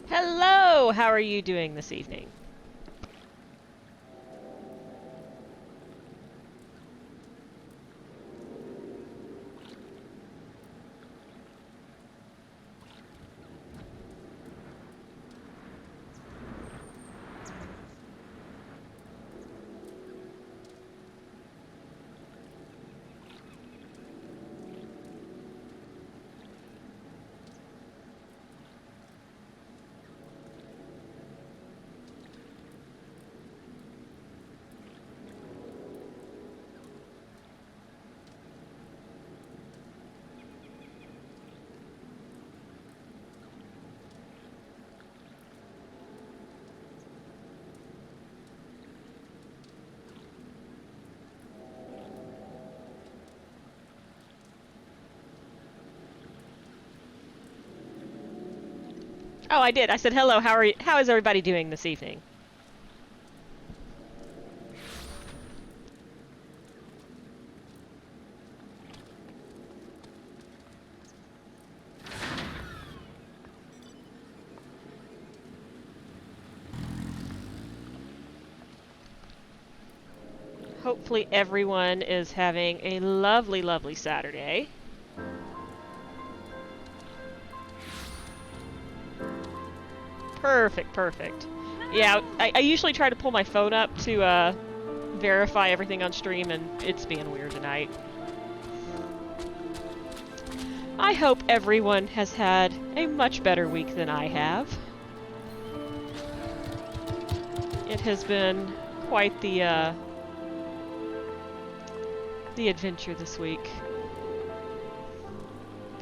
Hello! How are you doing this evening? Oh, I did. I said hello. How are you? How is everybody doing this evening? Hopefully everyone is having a lovely, lovely Saturday. Perfect, perfect. Yeah, I usually try to pull my phone up to verify everything on stream, and it's being weird tonight. I hope everyone has had a much better week than I have. It has been quite the adventure this week.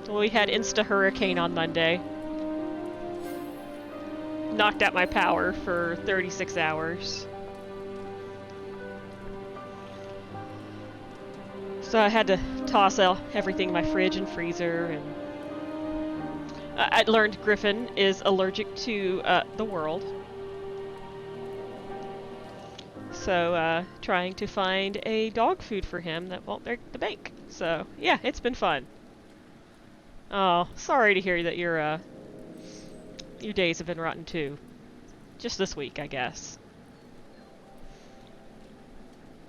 Well, we had insta-hurricane on Monday. Knocked out my power for 36 hours. So I had to toss out everything in my fridge and freezer, and I learned Griffin is allergic to the world. So trying to find a dog food for him that won't break the bank. So yeah, it's been fun. Oh, sorry to hear that your days have been rotten too. Just this week, I guess.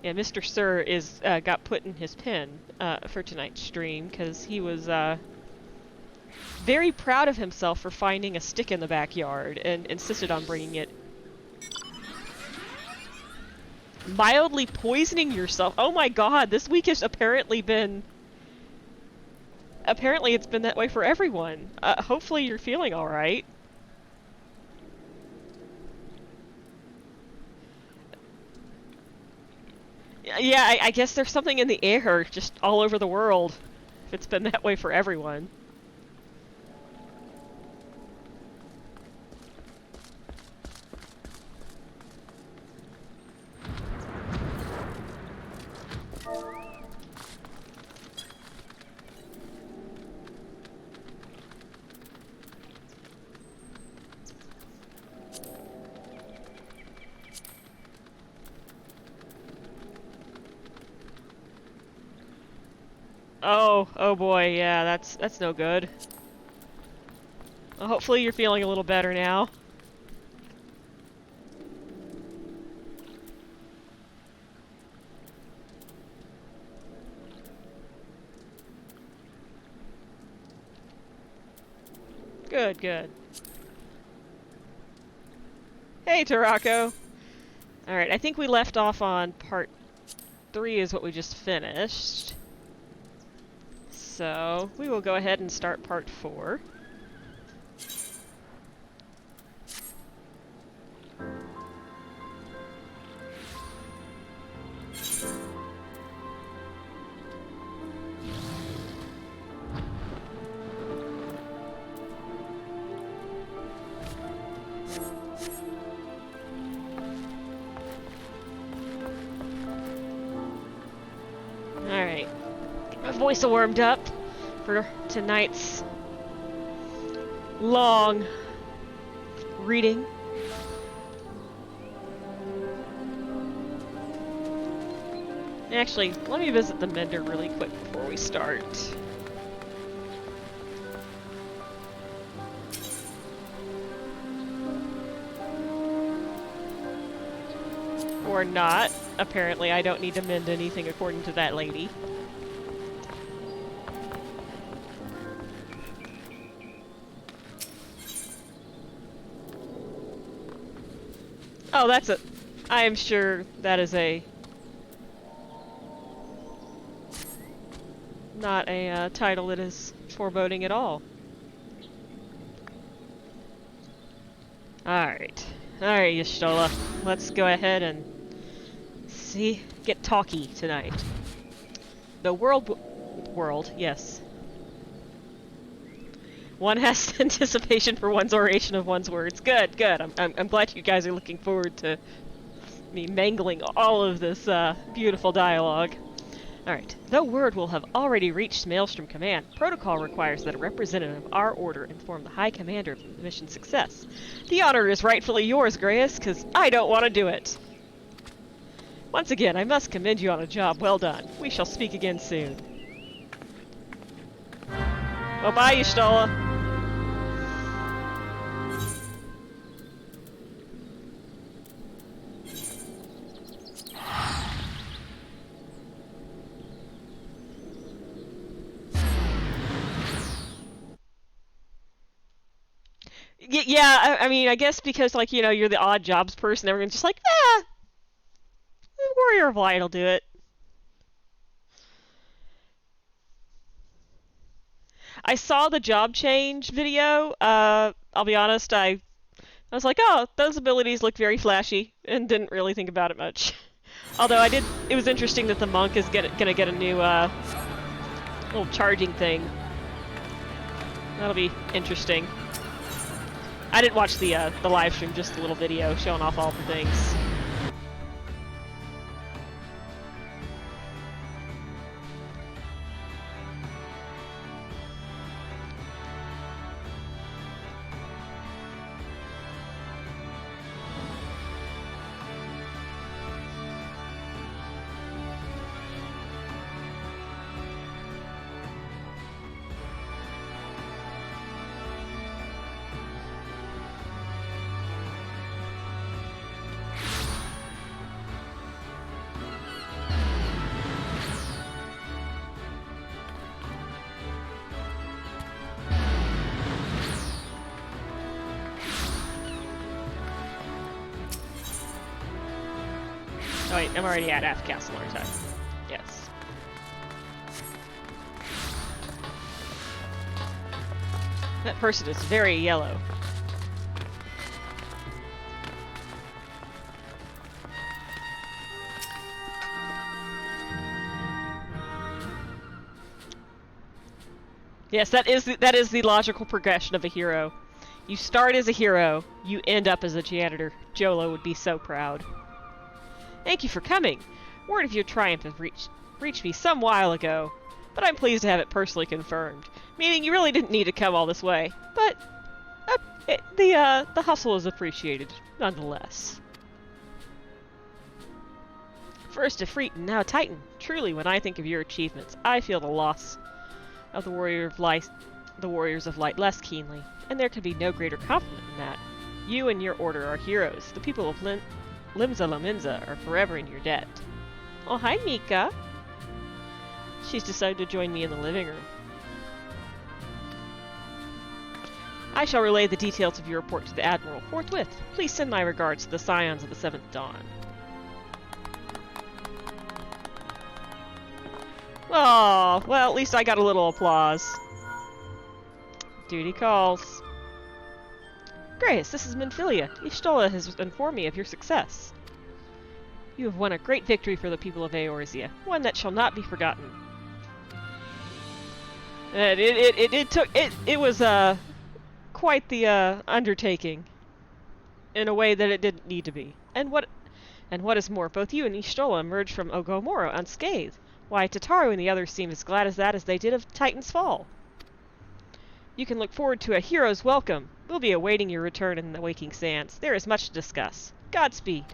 Yeah, Mr. Sir is got put in his pen for tonight's stream because he was very proud of himself for finding a stick in the backyard and insisted on bringing it. Mildly poisoning yourself. Oh my god, this week has apparently been... Apparently it's been that way for everyone. Hopefully you're feeling alright. Yeah, I guess there's something in the air just all over the world, if it's been that way for everyone. Oh boy, yeah, that's no good. Well, hopefully you're feeling a little better now. Good, good. Hey, Tarako! Alright, I think we left off on part 3 is what we just finished. So, we will go ahead and start part 4. Alright. Get my voice warmed up for tonight's long reading. Actually, let me visit the mender really quick before we start. Or not. Apparently I don't need to mend anything according to that lady. Oh, that's a... I am sure that is a... not a title that is foreboding at all. Alright. Alright, Y'shtola. Let's go ahead and get talky tonight. The world, yes. One has anticipation for one's oration of one's words. Good, good. I'm glad you guys are looking forward to me mangling all of this beautiful dialogue. Alright. The word will have already reached Maelstrom Command. Protocol requires that a representative of our order inform the High Commander of the mission's success. The honor is rightfully yours, Grayus, because I don't want to do it. Once again, I must commend you on a job well done. We shall speak again soon. Oh, bye, Y'shtola. Yeah, I mean, I guess because, like, you know, you're the odd jobs person, everyone's just like, the Warrior of Light will do it. I saw the job change video. I'll be honest, I was like, oh, those abilities look very flashy, and didn't really think about it much. Although it was interesting that the monk is gonna get a new, little charging thing. That'll be interesting. I didn't watch the live stream, just a little video showing off all the things. Oh wait, I'm already at F Castle, aren't I? Yes. That person is very yellow. Yes, that is the logical progression of a hero. You start as a hero, you end up as a janitor. Jolo would be so proud. Thank you for coming. Word of your triumph has reached me some while ago, but I'm pleased to have it personally confirmed. Meaning you really didn't need to come all this way, but the hustle is appreciated nonetheless. First Ifrit and now Titan. Truly, when I think of your achievements, I feel the loss of the Warriors of Light less keenly, and there can be no greater compliment than that. You and your order are heroes. The people of Limsa Lominsa are forever in your debt. Oh, hi, Mika. She's decided to join me in the living room. I shall relay the details of your report to the Admiral forthwith. Please send my regards to the Scions of the Seventh Dawn. Oh, well, at least I got a little applause. Duty calls. Grace, this is Minfilia. Y'shtola has informed me of your success. You have won a great victory for the people of Eorzea, one that shall not be forgotten. And it was quite the undertaking, in a way that it didn't need to be. And what is more, both you and Y'shtola emerged from Ogomoro unscathed. Why, Tataru and the others seem as glad as that as they did of Titan's fall. You can look forward to a hero's welcome. We'll be awaiting your return in the Waking Sands. There is much to discuss. Godspeed.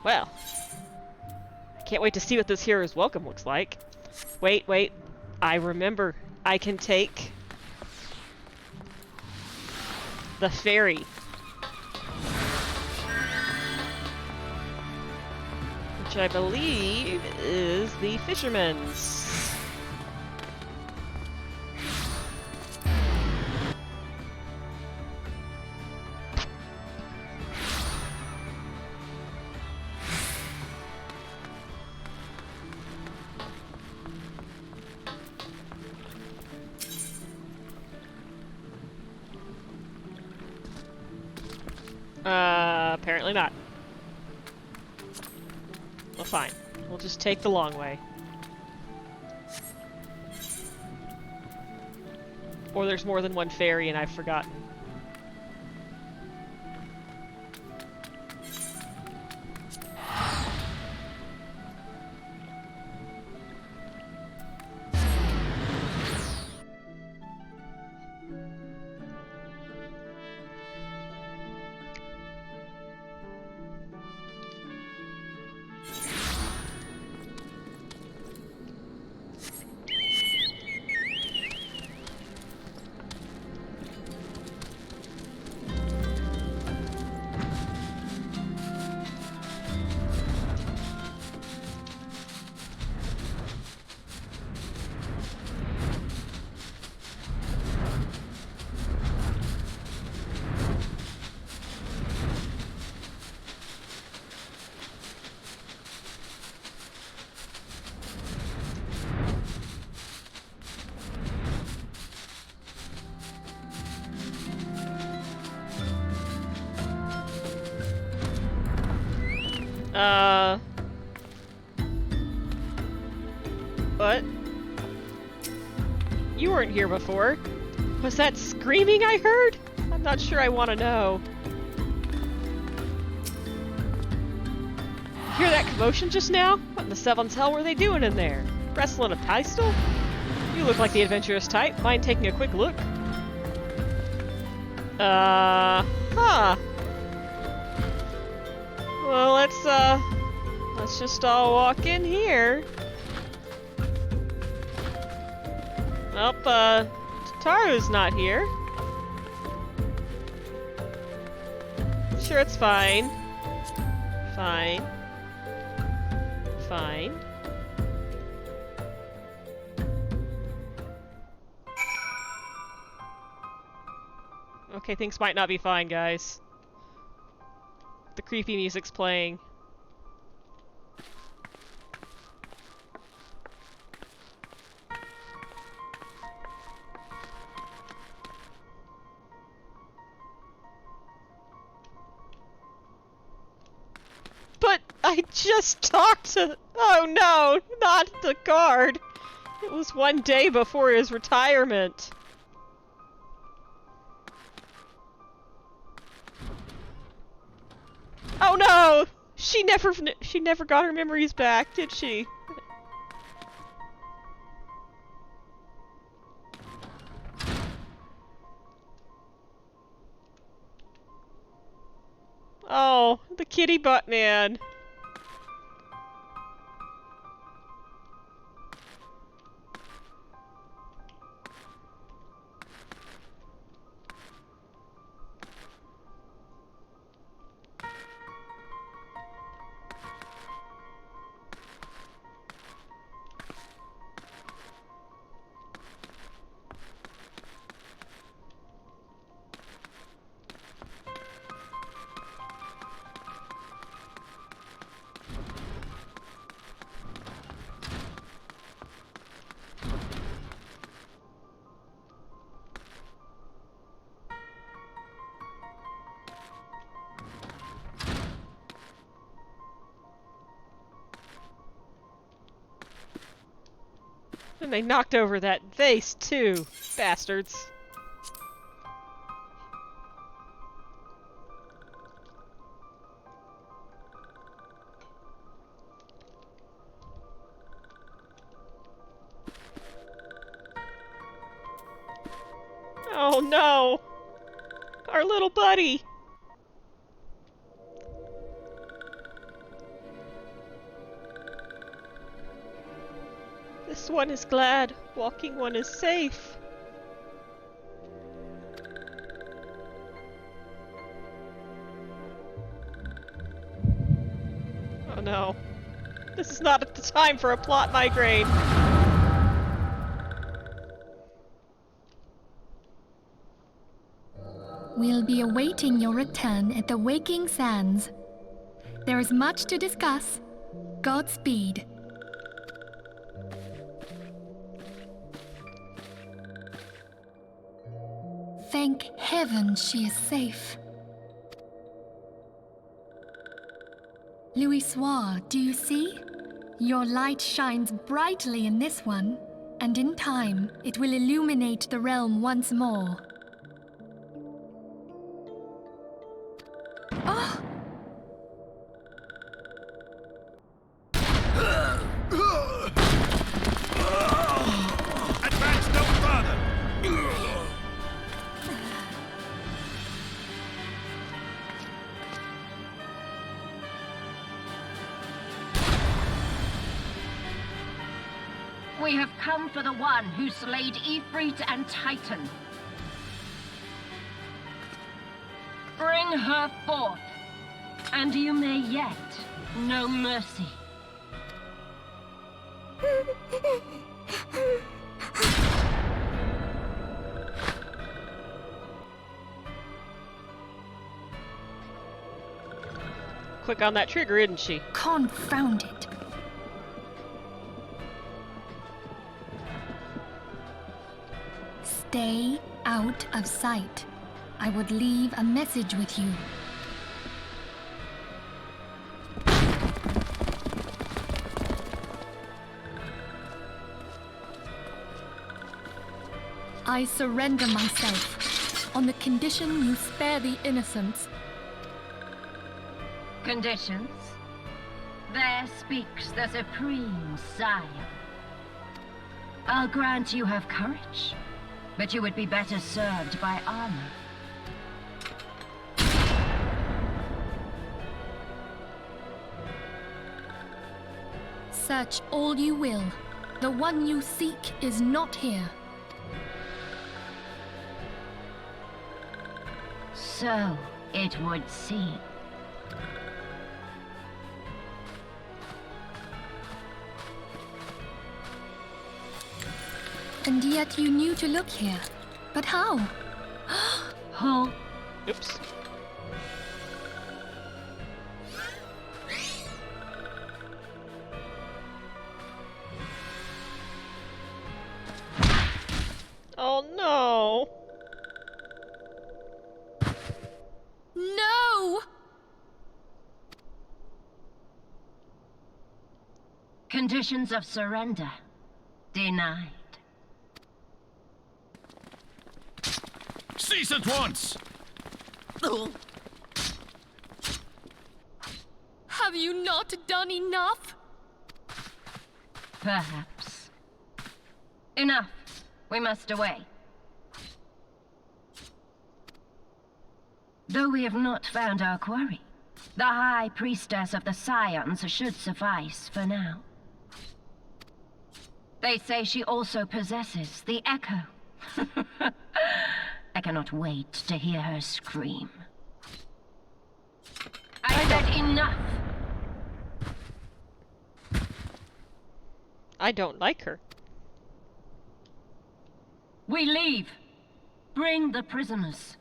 Well, I can't wait to see what this hero's welcome looks like. Wait. I remember. I can take the ferry. Which I believe is the fisherman's. Apparently not. Well, fine. We'll just take the long way. Or there's more than one ferry and I've forgotten. What? You weren't here before. Was that screaming I heard? I'm not sure I want to know. Hear that commotion just now? What in the seventh hell were they doing in there? Wrestling a pistol? You look like the adventurous type. Mind taking a quick look? Huh. Well, let's just all walk in here. Oh, Taru's not here. Sure, it's fine. Fine. Fine. Okay, things might not be fine, guys. The creepy music's playing. But I just talked to... Oh no, not the guard. It was one day before his retirement. Oh no! She never got her memories back, did she? Oh, the kitty butt man. And they knocked over that vase, too. Bastards. Oh no! Our little buddy! This one is glad. Walking one is safe. no. This is not the time for a plot migraine. We'll be awaiting your return at the Waking Sands. There is much to discuss. Godspeed. Thank heaven she is safe. Louisoire, do you see? Your light shines brightly in this one, and in time it will illuminate the realm once more. Oh! Advance no further! We have come for the one who slayed Ifrit and Titan. Bring her forth, and you may yet know mercy. Quick on that trigger, isn't she? Confound it. Stay out of sight. I would leave a message with you. I surrender myself, on the condition you spare the innocents. Conditions? There speaks the Supreme Sire. I'll grant you have courage, but you would be better served by armor. Search all you will. The one you seek is not here. So it would seem. And yet you knew to look here. But how? Hold. Oops. Oh no! No! Conditions of surrender denied. Cease at once! Have you not done enough? Perhaps. Enough. We must away. Though we have not found our quarry, the High Priestess of the Ascians should suffice for now. They say she also possesses the Echo. I cannot wait to hear her scream. I said enough! I don't like her. We leave. Bring the prisoners.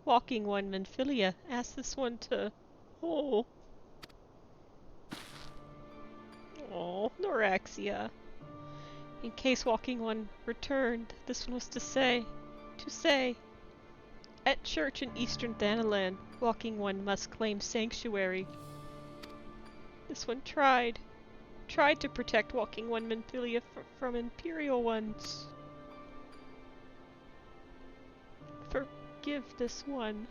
Walking one, Menphilia. Ask this one to... Oh, Noraxia. In case Walking One returned, this one was to say, at church in eastern Thanalan, Walking One must claim sanctuary. This one tried to protect Walking One Menphilia from Imperial ones. Forgive this one.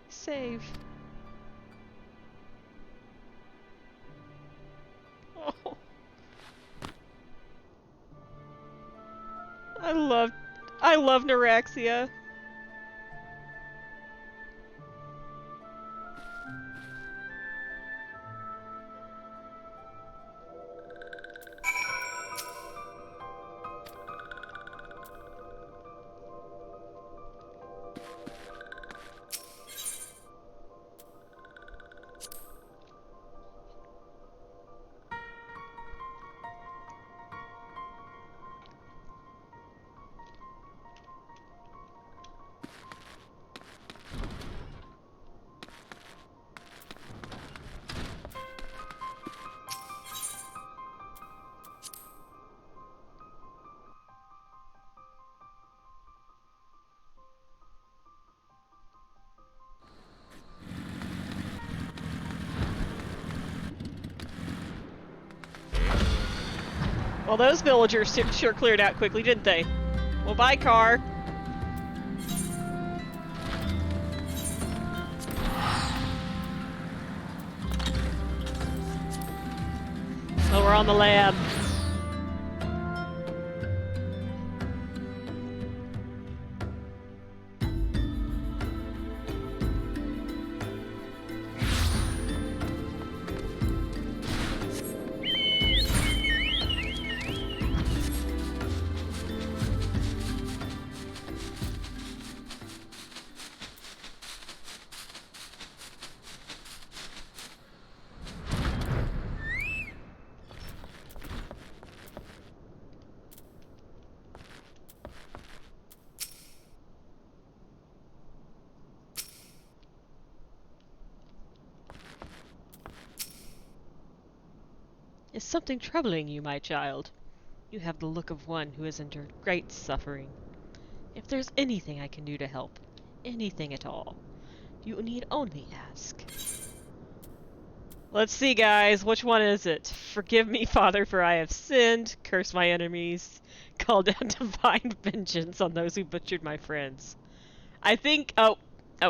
Save. Oh. I love Noraxia. Well, those villagers sure cleared out quickly, didn't they? Well, bye, car. So we're on the lam. Is something troubling you, my child? You have the look of one who has endured great suffering. If there's anything I can do to help, anything at all, you need only ask. Let's see, guys. Which one is it? Forgive me, Father, for I have sinned. Curse my enemies. Call down divine vengeance on those who butchered my friends. I think... Oh,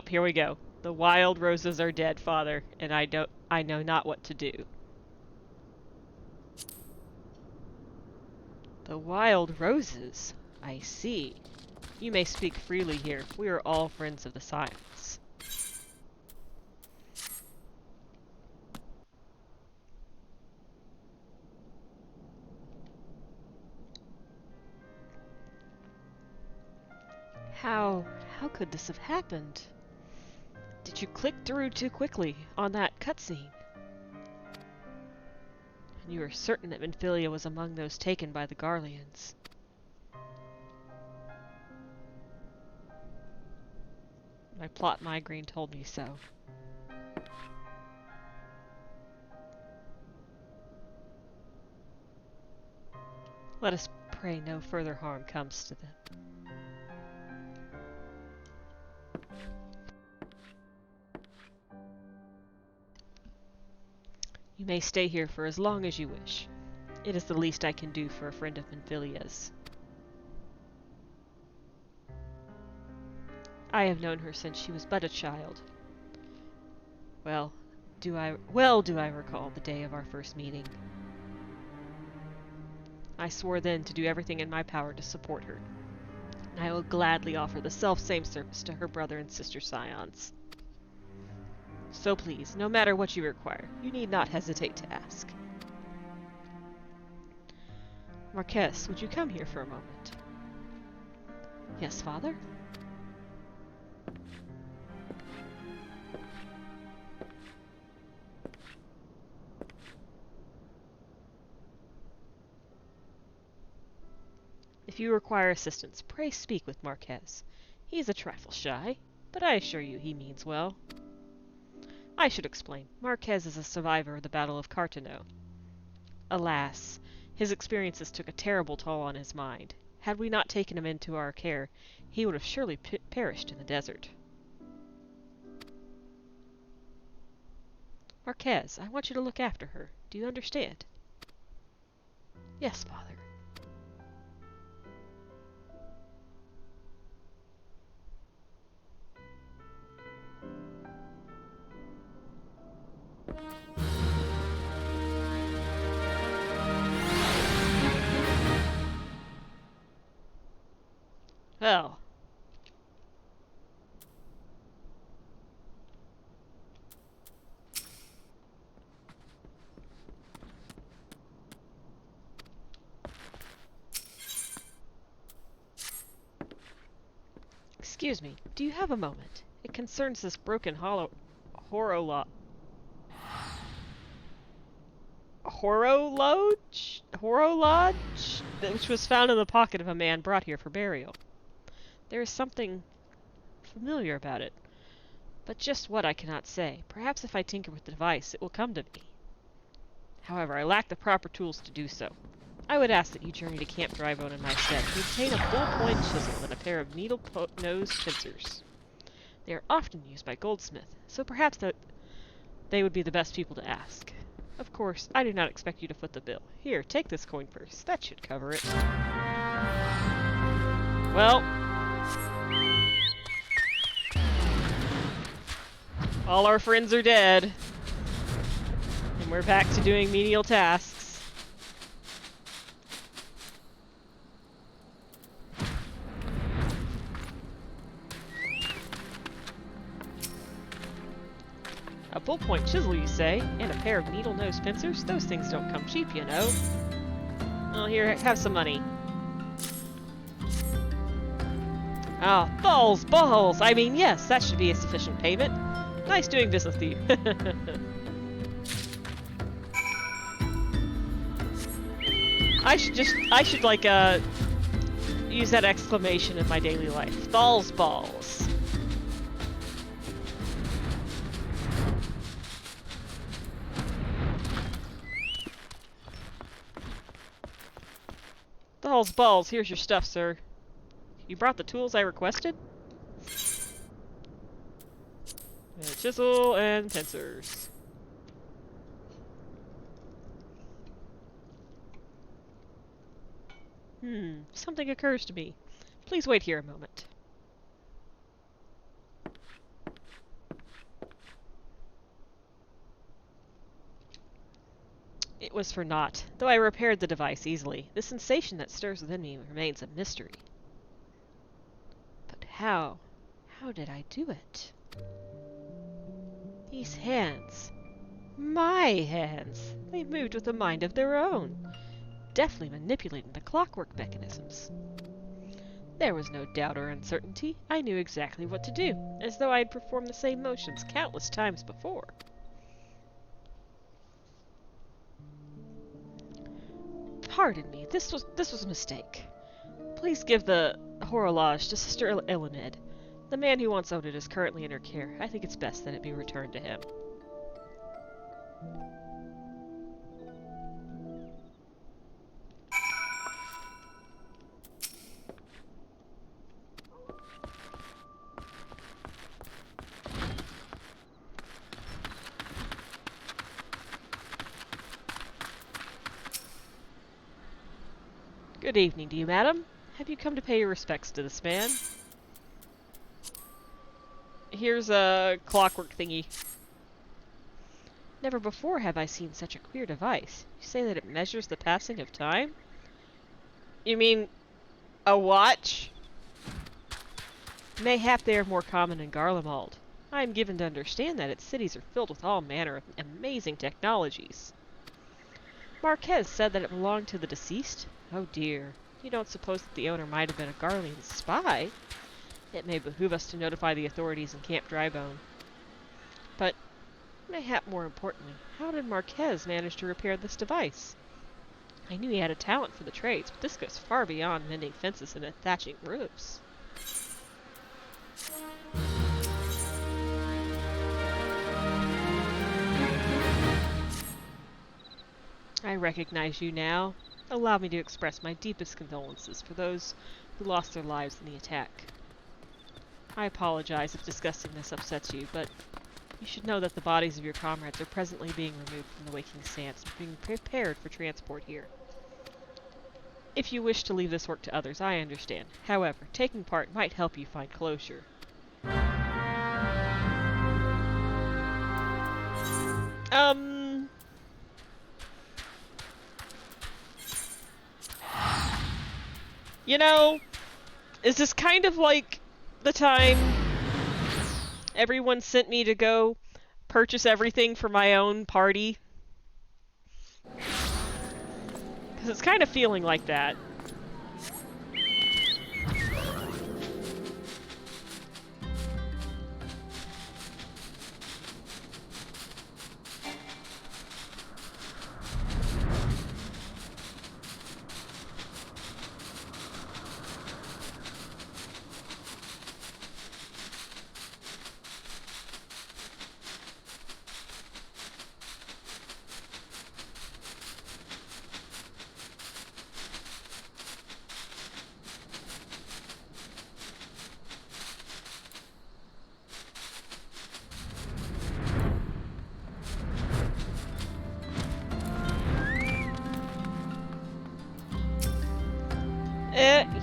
here we go. The wild roses are dead, Father, and I know not what to do. The wild roses? I see. You may speak freely here. We are all friends of the Science. How could this have happened? Did you click through too quickly on that cutscene? And you are certain that Minfilia was among those taken by the Garleans. My plot migraine told me so. Let us pray no further harm comes to them. You may stay here for as long as you wish. It is the least I can do for a friend of Minfilia's. I have known her since she was but a child. Well do I recall the day of our first meeting. I swore then to do everything in my power to support her, and I will gladly offer the self-same service to her brother and sister Scions. So please, no matter what you require, you need not hesitate to ask. Marquess, would you come here for a moment? Yes, Father? If you require assistance, pray speak with Marquez. He is a trifle shy, but I assure you he means well. I should explain. Marquez is a survivor of the Battle of Cartano. Alas, his experiences took a terrible toll on his mind. Had we not taken him into our care, he would have surely perished in the desert. Marquez, I want you to look after her. Do you understand? Yes, Father. Well. Excuse me, do you have a moment? It concerns this broken horologe, which was found in the pocket of a man brought here for burial. There is something familiar about it, but just what I cannot say. Perhaps if I tinker with the device, it will come to me. However, I lack the proper tools to do so. I would ask that you journey to Camp Drybone in my stead to obtain a full-point chisel and a pair of needle-nose pincers. They are often used by goldsmiths, so perhaps they would be the best people to ask. Of course, I do not expect you to foot the bill. Here, take this coin purse. That should cover it. Well, all our friends are dead. And we're back to doing menial tasks. A bullpoint chisel, you say? And a pair of needle-nosed pincers? Those things don't come cheap, you know. Oh, here, have some money. Ah, balls! I mean, yes, that should be a sufficient payment. Nice doing business with you. I should like, use that exclamation in my daily life. Balls. Balls, here's your stuff, sir. You brought the tools I requested? Chisel and pincers. Something occurs to me. Please wait here a moment. It was for naught, though I repaired the device easily. The sensation that stirs within me remains a mystery. But how? How did I do it? These hands. My hands! They moved with a mind of their own, deftly manipulating the clockwork mechanisms. There was no doubt or uncertainty. I knew exactly what to do, as though I had performed the same motions countless times before. Pardon me, this was a mistake. Please give the horologe to Sister Elined. The man who once owned it is currently in her care. I think it's best that it be returned to him. Good evening to you, madam. Have you come to pay your respects to this man? Here's a clockwork thingy. Never before have I seen such a queer device. You say that it measures the passing of time? You mean a watch? Mayhap they are more common in Garlemald. I am given to understand that its cities are filled with all manner of amazing technologies. Marquez said that it belonged to the deceased? Oh dear. You don't suppose that the owner might have been a Garlean spy? It may behoove us to notify the authorities in Camp Drybone. But, mayhap more importantly, how did Marquez manage to repair this device? I knew he had a talent for the trades, but this goes far beyond mending fences and thatching roofs. I recognize you now. Allow me to express my deepest condolences for those who lost their lives in the attack. I apologize if discussing this upsets you, but you should know that the bodies of your comrades are presently being removed from the waking sands and being prepared for transport here. If you wish to leave this work to others, I understand. However, taking part might help you find closure. You know, is this kind of like the time everyone sent me to go purchase everything for my own party? Because it's kind of feeling like that.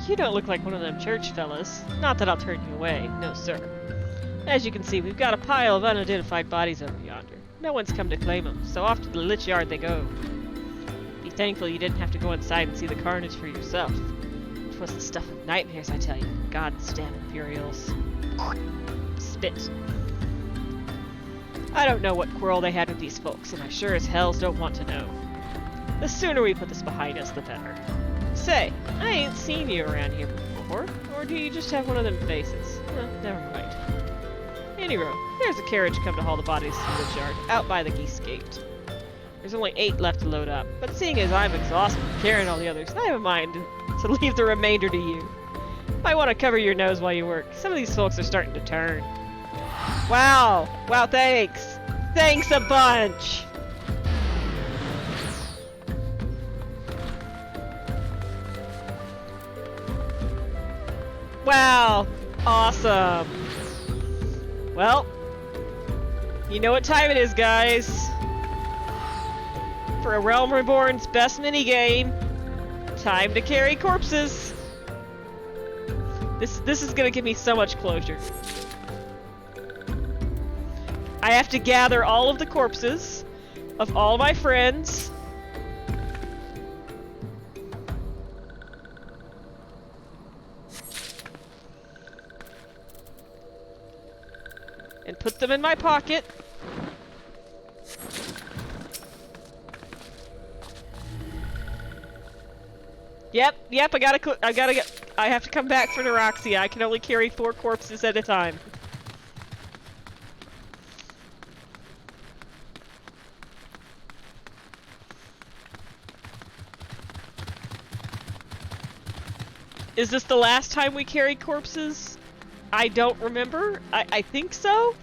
You don't look like one of them church fellas. Not that I'll turn you away, no sir. As you can see, we've got a pile of unidentified bodies over yonder. No one's come to claim them, so off to the lich yard they go. Be thankful you didn't have to go inside and see the carnage for yourself. It was the stuff of nightmares, I tell you. God's damn Imperials. Spit. I don't know what quarrel they had with these folks, and I sure as hells don't want to know. The sooner we put this behind us, the better. Say, I ain't seen you around here before, or do you just have one of them faces? Never mind. Anyway, there's a carriage come to haul the bodies to the lich yard, out by the geese gate. There's only 8 left to load up, but seeing as I'm exhausted carrying all the others, I have a mind to leave the remainder to you. Might want to cover your nose while you work. Some of these folks are starting to turn. Wow! Wow, thanks! Thanks a bunch! Wow! Awesome! Well, you know what time it is, guys. For a Realm Reborn's best minigame, time to carry corpses. This is gonna give me so much closure. I have to gather all of the corpses of all my friends. And put them in my pocket. Yep, I have to come back for Neuraxia. I can only carry 4 corpses at a time. Is this the last time we carry corpses? I don't remember. I think so?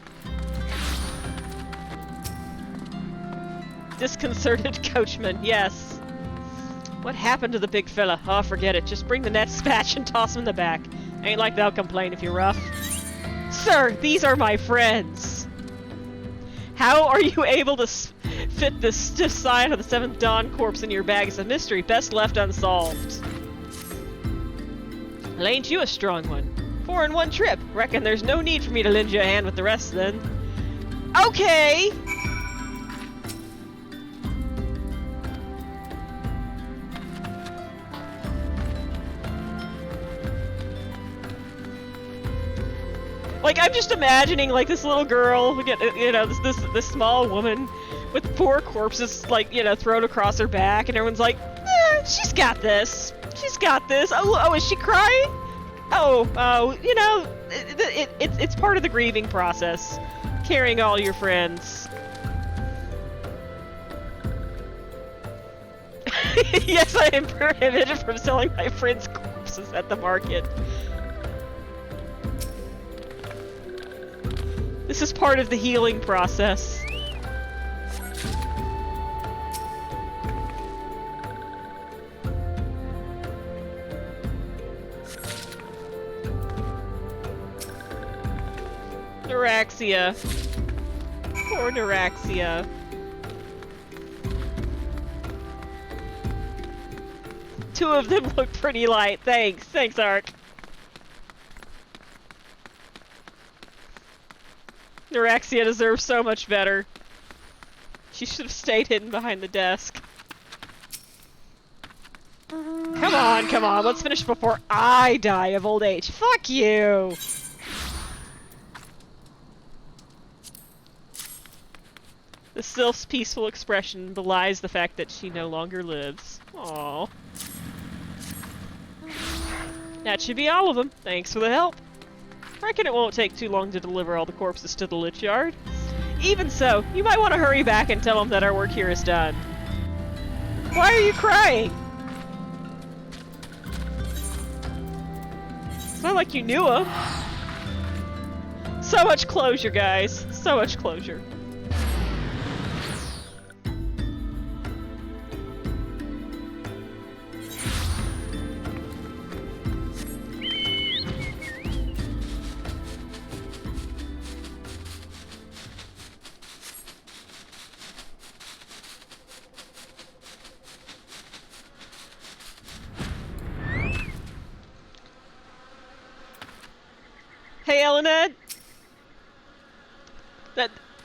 Disconcerted coachman, yes. What happened to the big fella? Oh, forget it. Just bring the net dispatch and toss him in the back. Ain't like they'll complain if you're rough. Sir, these are my friends. How are you able to fit this stiff sign of the 7th Dawn corpse in your bag is a mystery best left unsolved. Well, ain't you a strong one? 4 in 1 trip. Reckon there's no need for me to lend you a hand with the rest then. Okay! Like, I'm just imagining, like, this little girl, you know, this small woman with 4 corpses, like, you know, thrown across her back, and everyone's like, she's got this. She's got this. Oh, is she crying? Oh, you know, it's part of the grieving process. Carrying all your friends. Yes, I am prohibited from selling my friends' corpses at the market. This is part of the healing process. Neuraxia. Poor Neuraxia. Two of them look pretty light. Thanks. Thanks, Ark. Neuraxia deserves so much better. She should have stayed hidden behind the desk. Come on, let's finish before I die of old age. Fuck you! The sylph's peaceful expression belies the fact that she no longer lives. Aww. That should be all of them. Thanks for the help. Reckon it won't take too long to deliver all the corpses to the lich yard. Even so, you might want to hurry back and tell them that our work here is done. Why are you crying? It's not like you knew him. So much closure, guys. So much closure. Aelined.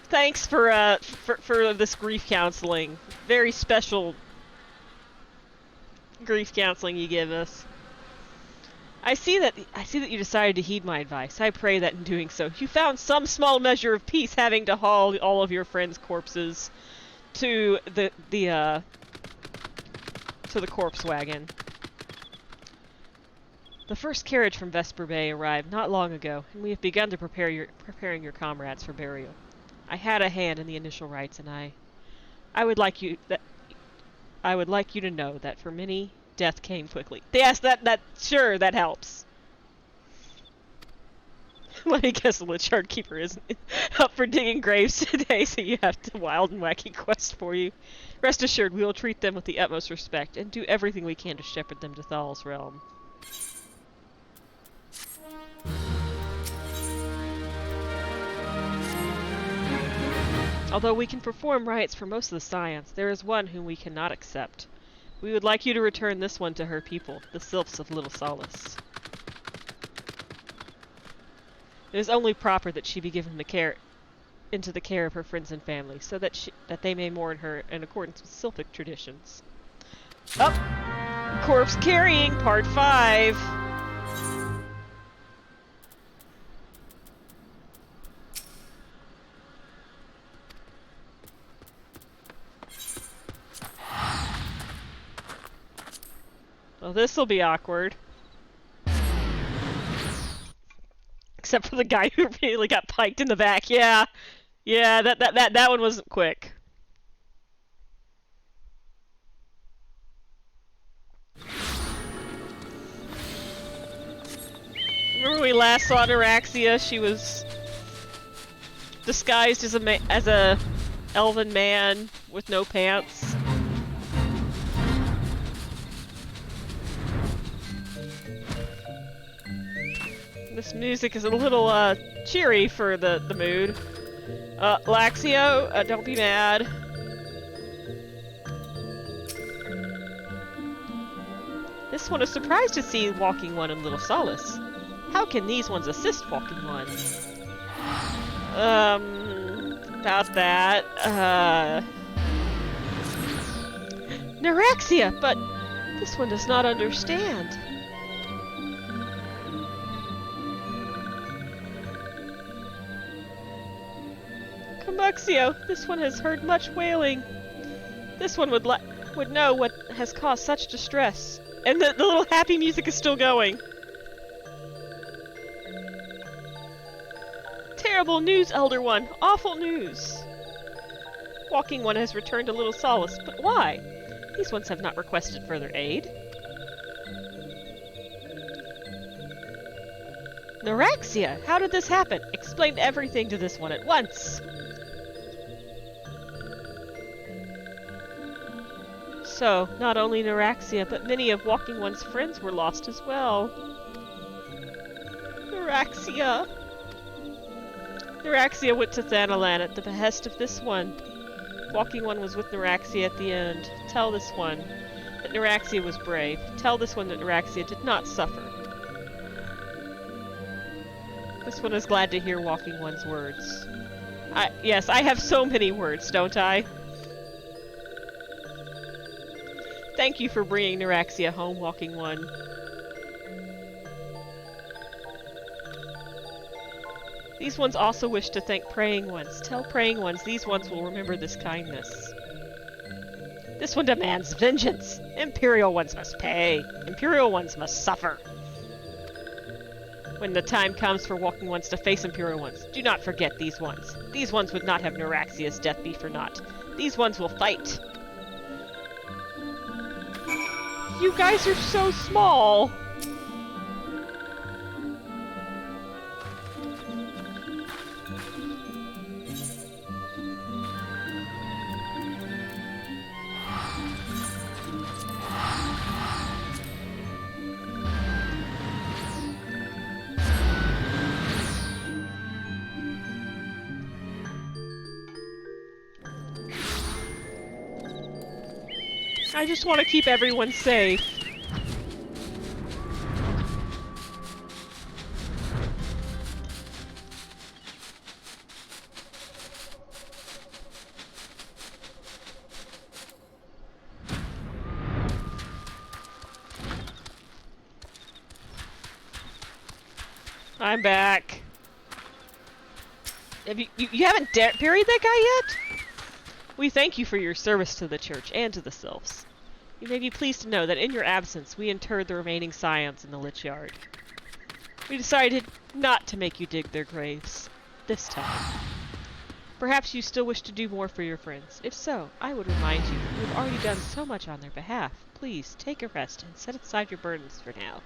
Thanks for this grief counseling. Very special grief counseling you give us. I see that you decided to heed my advice. I pray that in doing so, you found some small measure of peace having to haul all of your friends' corpses to the corpse wagon. The first carriage from Vesper Bay arrived not long ago, and we have begun to preparing your comrades for burial. I had a hand in the initial rites, and I would like you to know that for many, death came quickly. Yes, sure, that helps. Let me guess, the Lichard Keeper isn't up for digging graves today, so you have a wild and wacky quest for you. Rest assured, we will treat them with the utmost respect, and do everything we can to shepherd them to Thal's realm. Although we can perform rites for most of the Scions, there is one whom we cannot accept. We would like you to return this one to her people, the Sylphs of Little Solace. It is only proper that she be given into the care of her friends and family, so that they may mourn her in accordance with Sylphic traditions. Corpse Carrying, Part 5! Well, this'll be awkward. Except for the guy who really got piked in the back. Yeah, that one wasn't quick. Remember when we last saw Neuraxia? She was disguised as a elven man with no pants. This music is a little cheery for the mood. Laxio, don't be mad. This one is surprised to see Walking One in Little Solace. How can these ones assist Walking One? About that. Neuraxia, but this one does not understand. Muxio, this one has heard much wailing. This one would know what has caused such distress. And the little happy music is still going. Terrible news, Elder One. Awful news. Walking One has returned to Little Solace, but why? These ones have not requested further aid. Neuraxia, how did this happen? Explain everything to this one at once. So, not only Neuraxia, but many of Walking One's friends were lost as well. Neuraxia. Neuraxia went to Thanalan at the behest of this one. Walking One was with Neuraxia at the end. Tell this one that Neuraxia was brave. Tell this one that Neuraxia did not suffer. This one is glad to hear Walking One's words. Yes, I have so many words, don't I? Thank you for bringing Neuraxia home, Walking One. These ones also wish to thank Praying Ones. Tell Praying Ones these ones will remember this kindness. This one demands vengeance. Imperial Ones must pay. Imperial Ones must suffer. When the time comes for Walking Ones to face Imperial Ones, do not forget these ones. These ones would not have Neuraxia's death be for naught. These ones will fight. You guys are so small! I just want to keep everyone safe. I'm back. Have you haven't buried that guy yet? We thank you for your service to the church and to the sylphs. You may be pleased to know that in your absence, we interred the remaining Scions in the Lich Yard. We decided not to make you dig their graves. This time. Perhaps you still wish to do more for your friends. If so, I would remind you that you have already done so much on their behalf. Please, take a rest and set aside your burdens for now.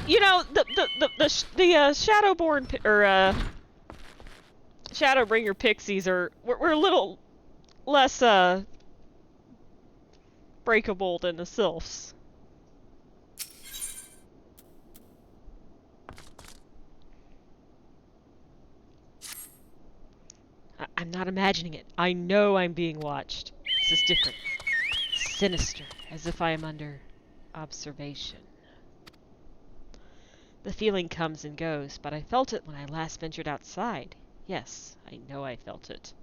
You know, the Shadowborn, Shadowbringer pixies we're a little less, breakable than the sylphs. I'm not imagining it. I know I'm being watched. This is different. Sinister, as if I am under observation. The feeling comes and goes, but I felt it when I last ventured outside. Yes, I know I felt it.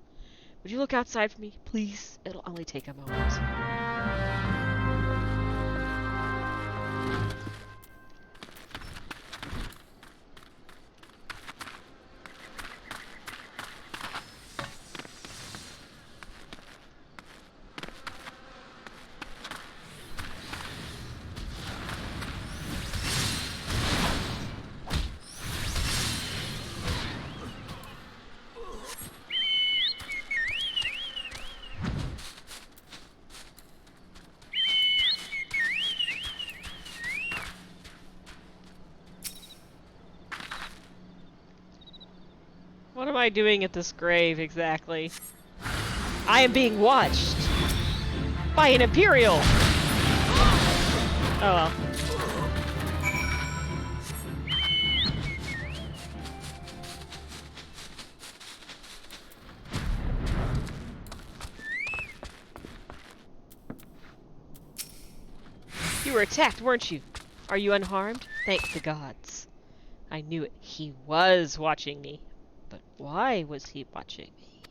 Would you look outside for me, please? It'll only take a moment. What am I doing at this grave, exactly? I am being watched! By an Imperial! Oh well. You were attacked, weren't you? Are you unharmed? Thank the gods. I knew it. He was watching me. But why was he watching me?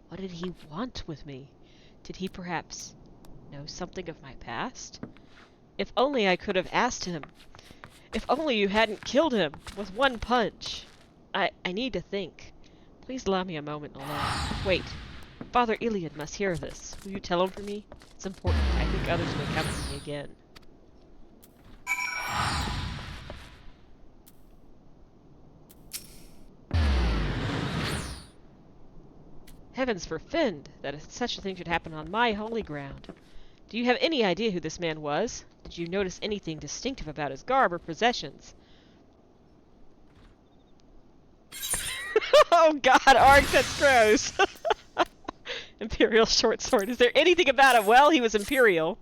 What did he want with me? Did he perhaps know something of my past? If only I could have asked him. If only you hadn't killed him with one punch. I need to think. Please allow me a moment alone. Wait. Father Iliad must hear this. Will you tell him for me? It's important. I think others may come to me again. Heavens forfend that such a thing should happen on my holy ground. Do you have any idea who this man was? Did you notice anything distinctive about his garb or possessions? Oh god, Arg, that's gross. Imperial short sword. Is there anything about it? Well, he was Imperial.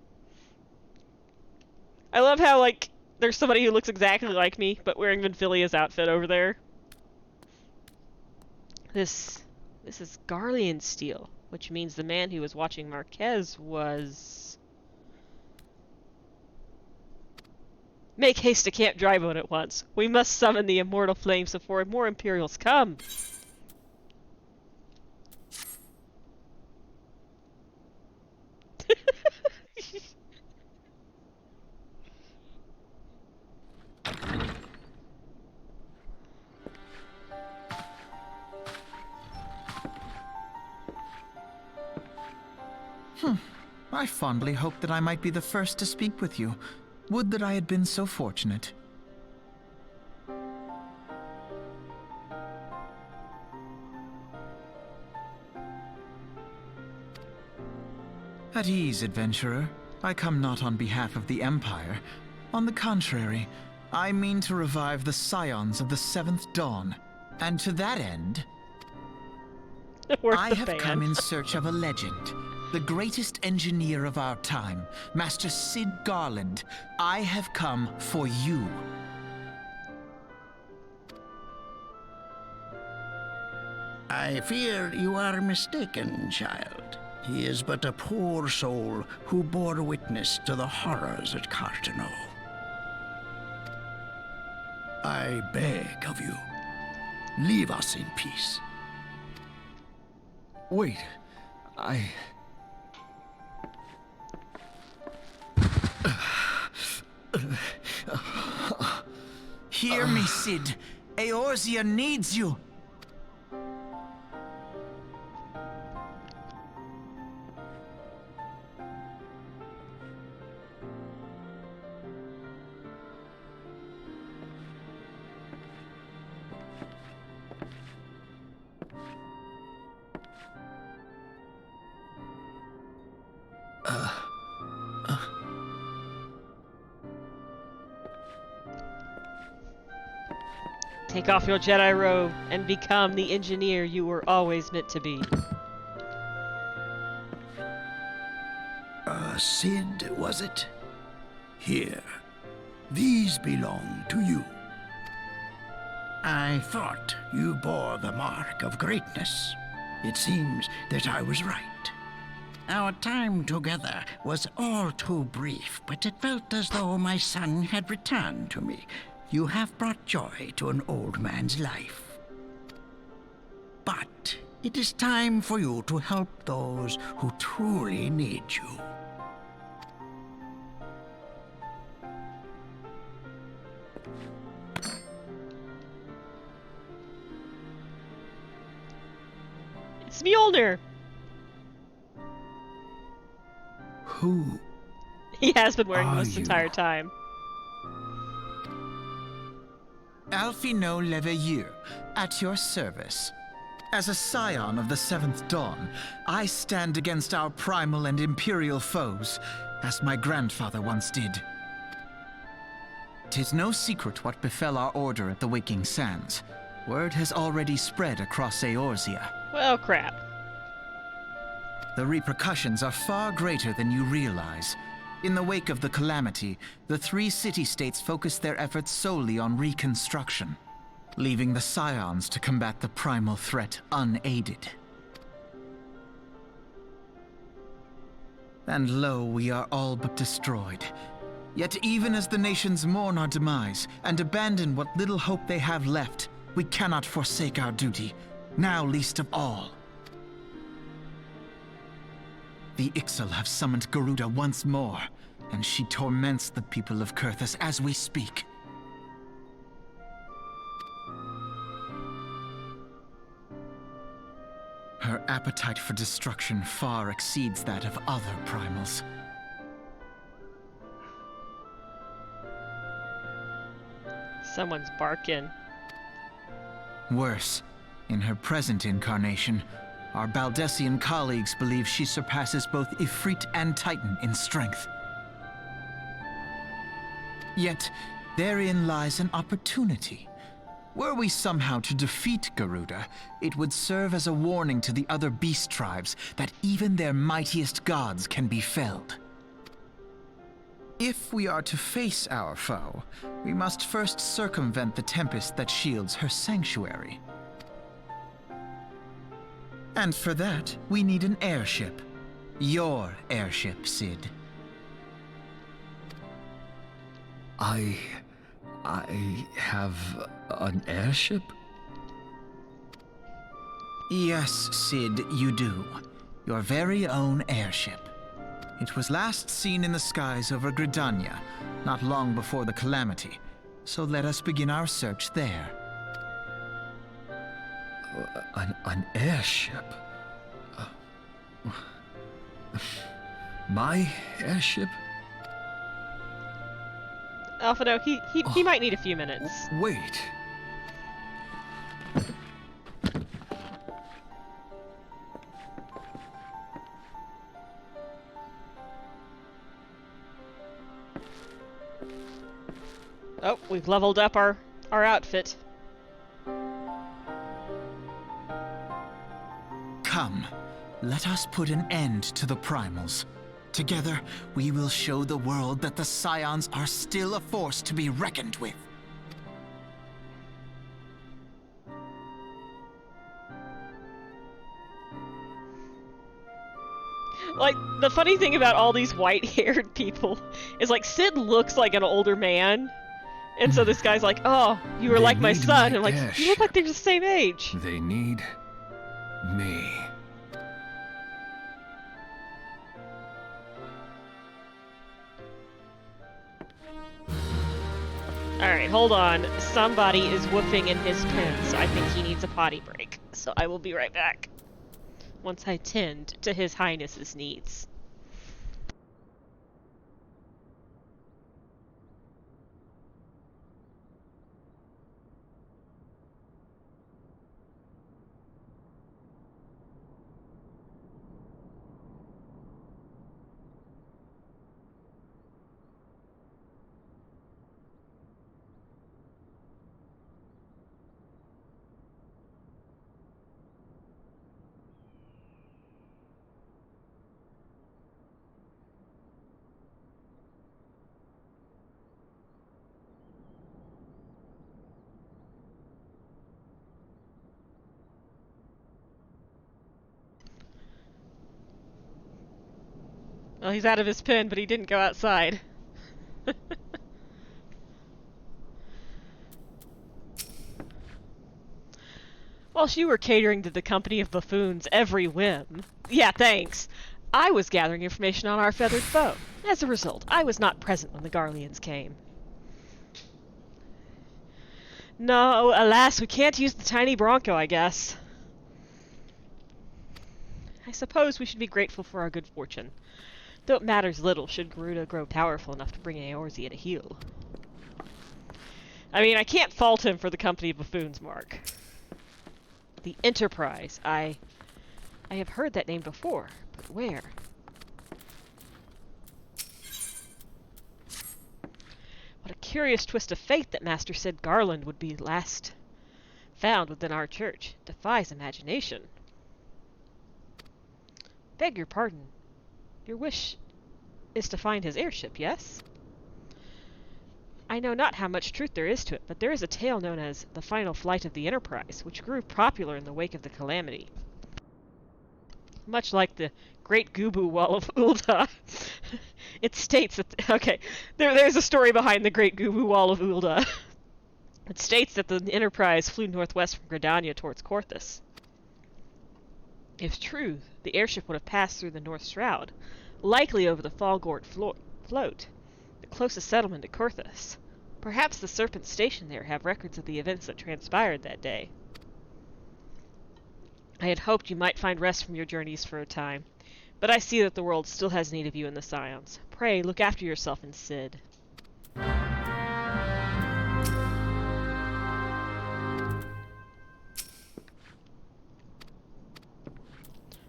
I love how, like, there's somebody who looks exactly like me, but wearing Vinfilia's outfit over there. This is Garlean steel, which means the man who was watching Marquez was... Make haste to Camp Drybone at once. We must summon the immortal flames before more Imperials come. I fondly hoped that I might be the first to speak with you. Would that I had been so fortunate. At ease, adventurer. I come not on behalf of the Empire. On the contrary, I mean to revive the Scions of the Seventh Dawn. And to that end, I have come in search of a legend. The greatest engineer of our time, Master Cid Garland. I have come for you. I fear you are mistaken, child. He is but a poor soul who bore witness to the horrors at Cartano. I beg of you, leave us in peace. Wait, Hear me, Cid. Eorzea needs you. Take off your Jedi robe and become the engineer you were always meant to be. Cid, was it? Here. These belong to you. I thought you bore the mark of greatness. It seems that I was right. Our time together was all too brief, but it felt as though my son had returned to me. You have brought joy to an old man's life. But it is time for you to help those who truly need you. It's Mjolnir! Who He has been wearing are this you? entire time. Alphino Leveilleur, at your service. As a scion of the Seventh Dawn, I stand against our primal and imperial foes, as my grandfather once did. 'Tis no secret what befell our order at the Waking Sands. Word has already spread across Eorzea. Well, crap. The repercussions are far greater than you realize. In the wake of the calamity, the three city-states focused their efforts solely on reconstruction, leaving the Scions to combat the primal threat unaided. And lo, we are all but destroyed. Yet even as the nations mourn our demise and abandon what little hope they have left, we cannot forsake our duty, now least of all. The Ixal have summoned Garuda once more, and she torments the people of Kurthus as we speak. Her appetite for destruction far exceeds that of other primals. Someone's barking. Worse, in her present incarnation, our Baldessian colleagues believe she surpasses both Ifrit and Titan in strength. Yet, therein lies an opportunity. Were we somehow to defeat Garuda, it would serve as a warning to the other beast tribes that even their mightiest gods can be felled. If we are to face our foe, we must first circumvent the tempest that shields her sanctuary. And for that, we need an airship. Your airship, Cid. I have an airship? Yes, Cid, you do. Your very own airship. It was last seen in the skies over Gridania, not long before the calamity. So let us begin our search there. An airship? My airship? Alphino, he might need a few minutes. Wait. Oh, we've leveled up our outfit. Come, let us put an end to the primals. Together, we will show the world that the Scions are still a force to be reckoned with. Like, the funny thing about all these white-haired people is, like, Cid looks like an older man. And so this guy's like, oh, you were They like my need son. my And like, you airship. look like they're the same age. They need me. Alright, hold on. Somebody is woofing in his pen, so I think he needs a potty break. So I will be right back. Once I tend to His Highness's needs. Well, he's out of his pen, but he didn't go outside. Whilst you were catering to the company of buffoons' every whim. Yeah, thanks. I was gathering information on our feathered foe. As a result, I was not present when the Garleans came. No, alas, we can't use the tiny Bronco, I guess. I suppose we should be grateful for our good fortune. Though it matters little should Garuda grow powerful enough to bring Eorzea to heel. I mean, I can't fault him for the company of buffoons, Mark. The Enterprise. I have heard that name before, but where? What a curious twist of fate that Master said Garland would be last found within our church. Defies imagination. Beg your pardon. Your wish is to find his airship, yes? I know not how much truth there is to it, but there is a tale known as the final flight of the Enterprise, which grew popular in the wake of the calamity. Much like the Great Gubu Wall of Ulda. It states that... Okay, there's a story behind the Great Gubu Wall of Ulda. It states that the Enterprise flew northwest from Gridania towards Korthus. If true, the airship would have passed through the North Shroud, likely over the Falgort float, the closest settlement to Korthus. Perhaps the Serpents stationed there have records of the events that transpired that day. I had hoped you might find rest from your journeys for a time, but I see that the world still has need of you and the Scions. Pray, look after yourself and Sid.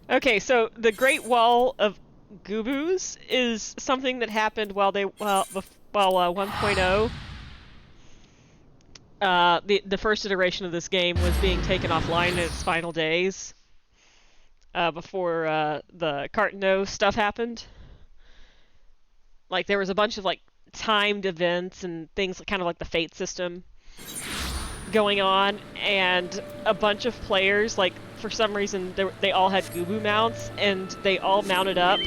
Okay, so the Great Wall of Gubus is something that happened while 1.0, the first iteration of this game was being taken offline in its final days, before the Cartano stuff happened. Like, there was a bunch of, like, timed events and things kind of like the Fate system going on, and a bunch of players, like, for some reason, they all had Gubu mounts, and they all mounted up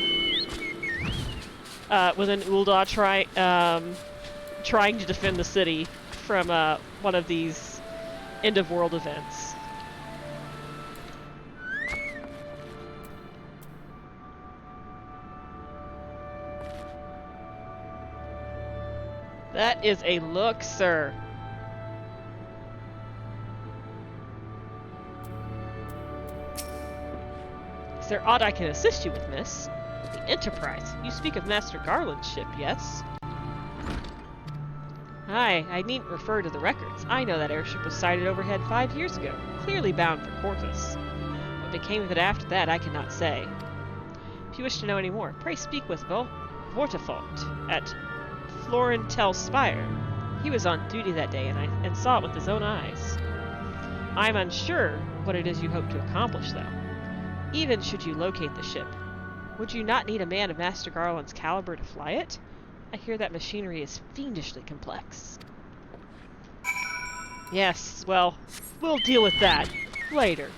within Ulda trying to defend the city from one of these end-of-world events. That is a look, sir. Is there aught I can assist you with, miss? The Enterprise. You speak of Master Garland's ship, yes? Aye, I needn't refer to the records. I know that airship was sighted overhead 5 years ago, clearly bound for Korthus. What became of it after that, I cannot say. If you wish to know any more, pray speak with Vortifont at Florentel Spire. He was on duty that day, and saw it with his own eyes. I am unsure what it is you hope to accomplish, though. Even should you locate the ship, would you not need a man of Master Garland's caliber to fly it? I hear that machinery is fiendishly complex. Yes, well, we'll deal with that later.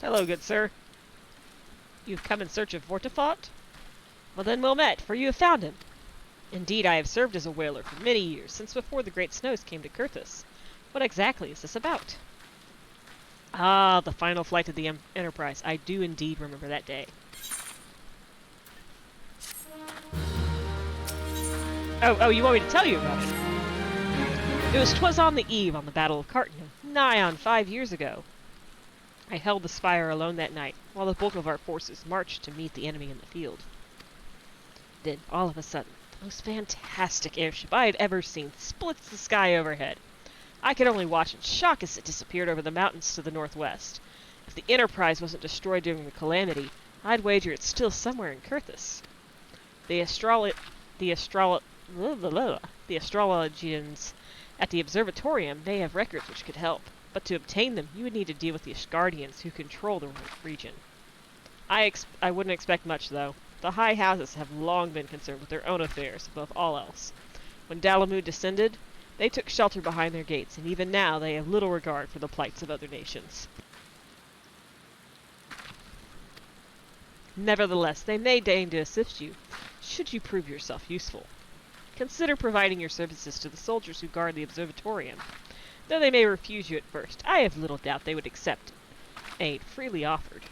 Hello, good sir. You've come in search of Vortifont? Well then well met, for you have found him. Indeed, I have served as a whaler for many years, since before the great snows came to Kurthus. What exactly is this about? Ah, the final flight of the Enterprise. I do indeed remember that day. Oh, you want me to tell you about it? Twas on the eve on the Battle of Carton, nigh on 5 years ago. I held the spire alone that night, while the bulk of our forces marched to meet the enemy in the field. Then, all of a sudden, the most fantastic airship I had ever seen splits the sky overhead. I could only watch in shock as it disappeared over the mountains to the northwest. If the Enterprise wasn't destroyed during the calamity, I'd wager it's still somewhere in Kurthus. The astrologians at the observatorium may have records which could help, but to obtain them, you would need to deal with the Asgardians who control the region. I wouldn't expect much, though. The high houses have long been concerned with their own affairs above all else. When Dalamud descended, they took shelter behind their gates, and even now they have little regard for the plights of other nations. Nevertheless, they may deign to assist you, should you prove yourself useful. Consider providing your services to the soldiers who guard the observatorium. Though they may refuse you at first, I have little doubt they would accept aid freely offered.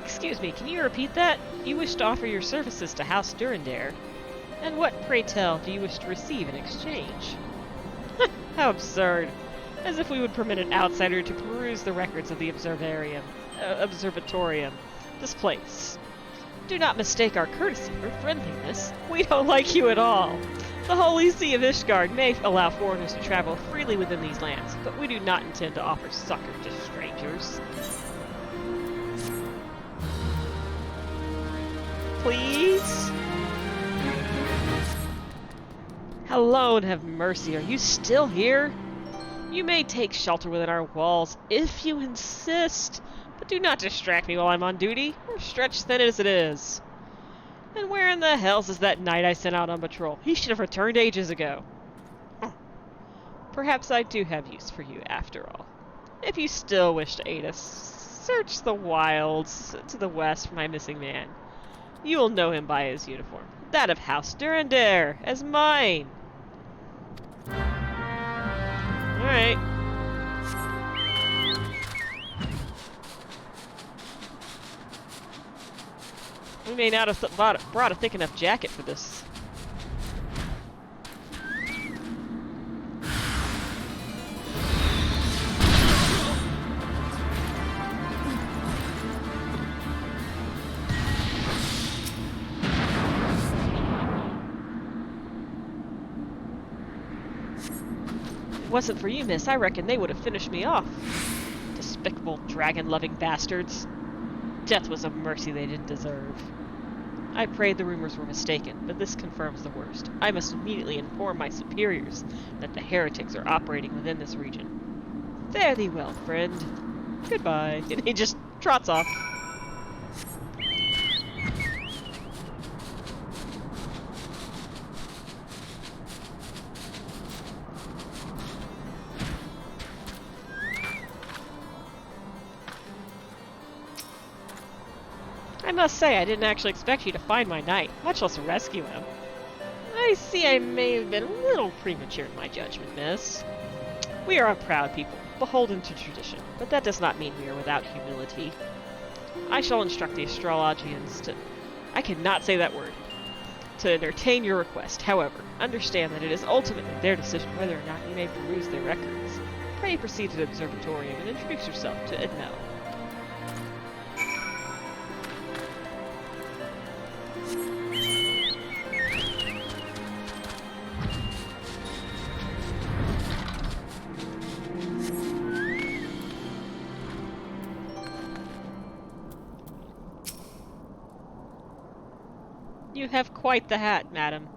Excuse me, can you repeat that? You wish to offer your services to House Durandare. And what, pray tell, do you wish to receive in exchange? How absurd. As if we would permit an outsider to peruse the records of the observatorium. This place. Do not mistake our courtesy for friendliness. We don't like you at all. The Holy See of Ishgard may allow foreigners to travel freely within these lands, but we do not intend to offer succor to strangers. Please? Hello and have mercy, are you still here? You may take shelter within our walls if you insist, but do not distract me while I'm on duty. We're stretched thin as it is. And where in the hell's is that knight I sent out on patrol? He should have returned ages ago. Perhaps I do have use for you after all. If you still wish to aid us, search the wilds to the west for my missing man. You will know him by his uniform, that of House Durandare, as mine. Alright. We may not have brought a thick enough jacket for this. If it wasn't for you, miss, I reckon they would have finished me off. Despicable, dragon-loving bastards. Death was a mercy they didn't deserve. I prayed the rumors were mistaken, but this confirms the worst. I must immediately inform my superiors that the heretics are operating within this region. Fare thee well, friend. Goodbye. And he just trots off. I must say, I didn't actually expect you to find my knight, much less rescue him. I see I may have been a little premature in my judgment, miss. We are a proud people, beholden to tradition, but that does not mean we are without humility. I shall instruct the astrologians to... I cannot say that word. to entertain your request. However, understand that it is ultimately their decision whether or not you may peruse their records. Pray proceed to the observatorium and introduce yourself to Edmel. You have quite the hat, madam.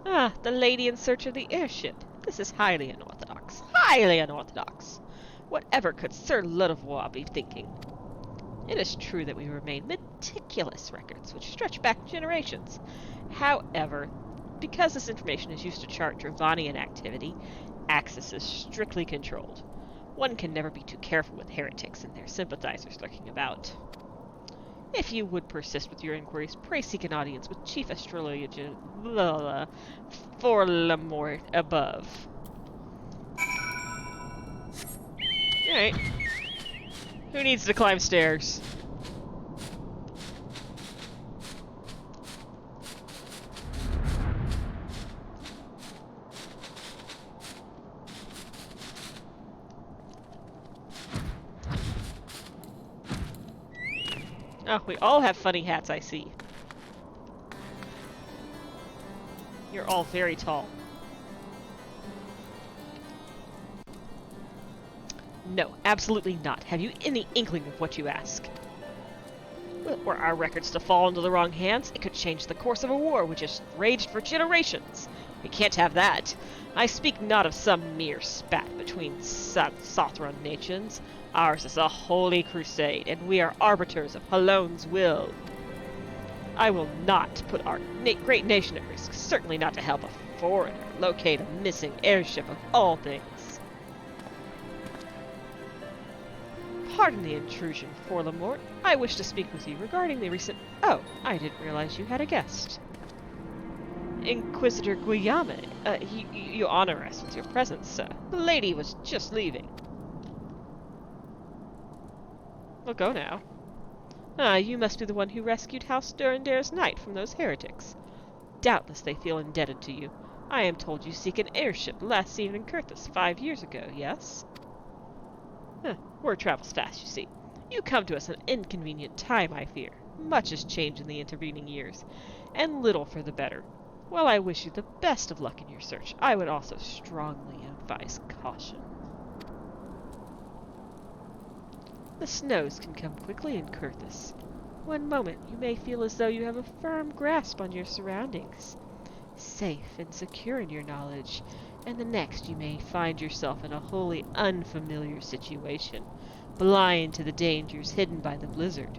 Ah, the lady in search of the airship. This is highly unorthodox. Highly unorthodox. Whatever could Sir Ludovois be thinking? It is true that we remain meticulous records, which stretch back generations. However, because this information is used to chart Dravanian activity, access is strictly controlled. One can never be too careful with heretics and their sympathizers lurking about. If you would persist with your inquiries, pray seek an audience with Chief Astrologian for Lamort above. Alright. Who needs to climb stairs? Oh, we all have funny hats, I see. You're all very tall. No, absolutely not. Have you any inkling of what you ask? Were our records to fall into the wrong hands, it could change the course of a war which has raged for generations. We can't have that. I speak not of some mere spat between Sothron nations. Ours is a holy crusade, and we are arbiters of Halone's will. I will not put our great nation at risk, certainly not to help a foreigner locate a missing airship of all things. Pardon the intrusion, Forlamort. I wish to speak with you regarding the recent... Oh, I didn't realize you had a guest. Inquisitor Guillaume, you honor us with your presence, sir. The lady was just leaving. Well, go now. Ah, you must be the one who rescued House Durandare's knight from those heretics. Doubtless they feel indebted to you. I am told you seek an airship last seen in Kurthus 5 years ago, yes? Word travels fast, you see. You come to us at an inconvenient time, I fear. Much has changed in the intervening years, and little for the better. While I wish you the best of luck in your search, I would also strongly advise caution. The snows can come quickly in Kurthus. One moment you may feel as though you have a firm grasp on your surroundings, safe and secure in your knowledge, and the next you may find yourself in a wholly unfamiliar situation, blind to the dangers hidden by the blizzard.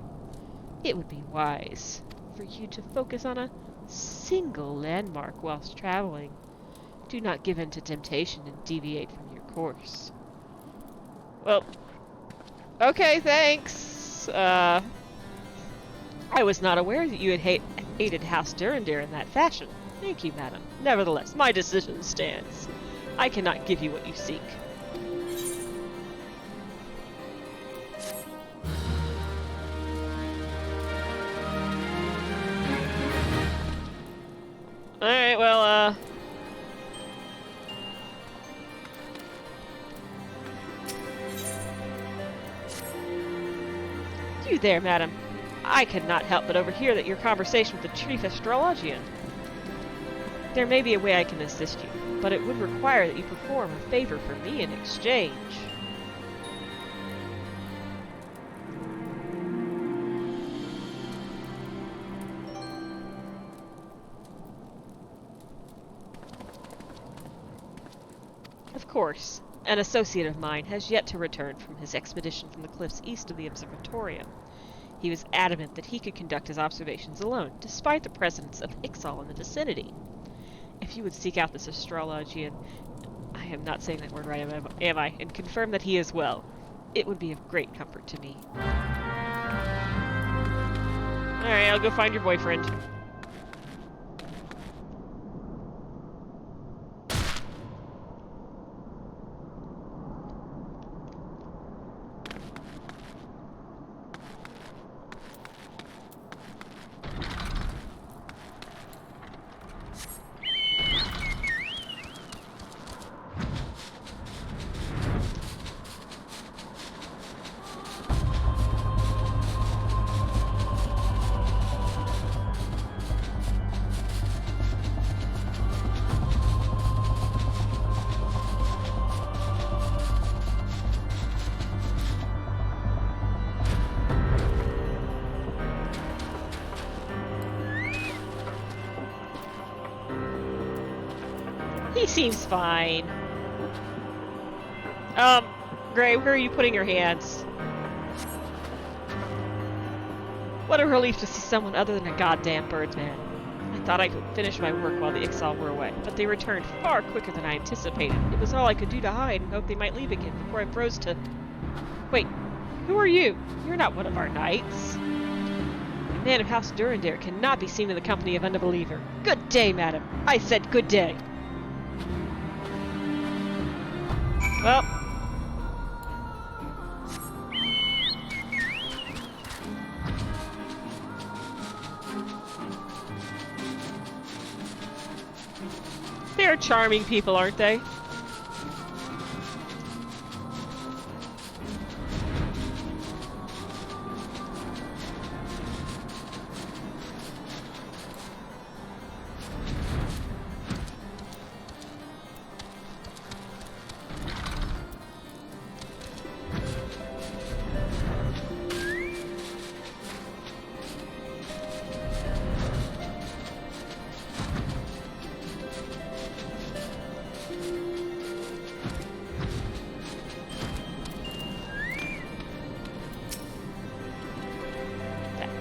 It would be wise for you to focus on a single landmark whilst traveling. Do not give in to temptation and deviate from your course. Well, okay, thanks. I was not aware that you had aided House Durandare in that fashion. Thank you, madam. Nevertheless, my decision stands. I cannot give you what you seek. Alright, well, You there, madam. I could not help but overhear that your conversation with the chief astrologian. There may be a way I can assist you, but it would require that you perform a favor for me in exchange. Of course, an associate of mine has yet to return from his expedition from the cliffs east of the observatorium. He was adamant that he could conduct his observations alone, despite the presence of Ixal in the vicinity. If you would seek out this astrologian, I am not saying that word right, am I, and confirm that he is well, it would be of great comfort to me. Alright, I'll go find your boyfriend. He seems fine. Gray, where are you putting your hands? What a relief to see someone other than a goddamn birdsman. I thought I could finish my work while the XIV were away, but they returned far quicker than I anticipated. It was all I could do to hide and hope they might leave again before I froze to... Wait, who are you? You're not one of our knights. A man of House Durandare cannot be seen in the company of unbeliever. Good day, madam. I said good day. Well... They're charming people, aren't they?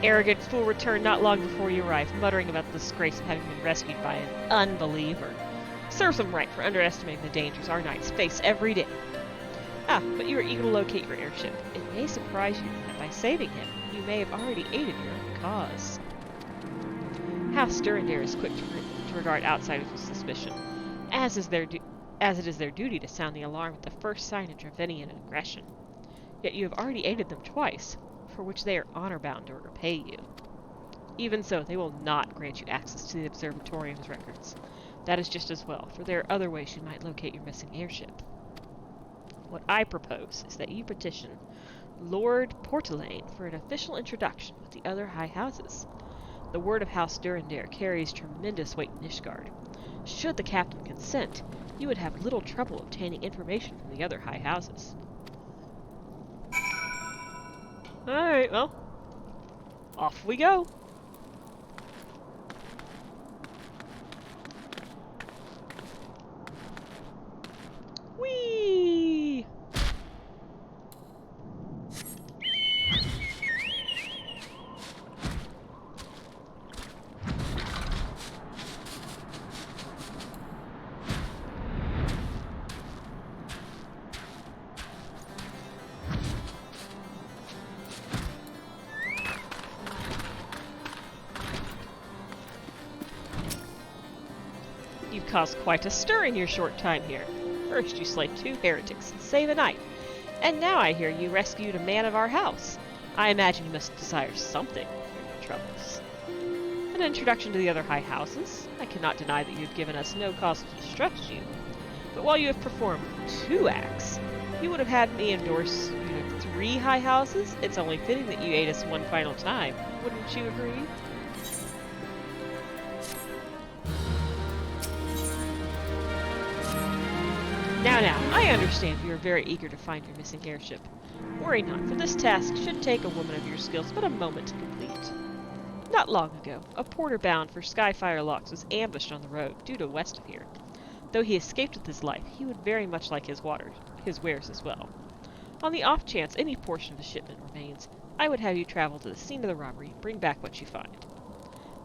Arrogant fool returned not long before you arrived, muttering about the disgrace of having been rescued by an unbeliever. Serves him right for underestimating the dangers our knights face every day. Ah, but you are eager to locate your airship. It may surprise you that by saving him, you may have already aided your own cause. House Durandare is quick to regard outsiders with suspicion, as it is their duty to sound the alarm at the first sign of Dravenian aggression. Yet you have already aided them twice, for which they are honor-bound to repay you. Even so, they will not grant you access to the Observatorium's records. That is just as well, for there are other ways you might locate your missing airship. What I propose is that you petition Lord Portelaine for an official introduction with the other high houses. The word of House Durandare carries tremendous weight in Ishgard. Should the captain consent, you would have little trouble obtaining information from the other high houses. Alright, well, off we go. Whee! You've caused quite a stir in your short time here. First you slay 2 heretics and save a knight, and now I hear you rescued a man of our house. I imagine you must desire something for your troubles. An introduction to the other high houses? I cannot deny that you have given us no cause to distrust you, but while you have performed 2 acts, you would have had me endorse you to 3 high houses? It's only fitting that you aid us one final time. Wouldn't you agree? Now, I understand you are very eager to find your missing airship. Worry not, for this task should take a woman of your skills but a moment to complete. Not long ago, a porter bound for Skyfire Locks was ambushed on the road, due to west of here. Though he escaped with his life, he would very much like his wares as well. On the off chance any portion of the shipment remains, I would have you travel to the scene of the robbery and bring back what you find.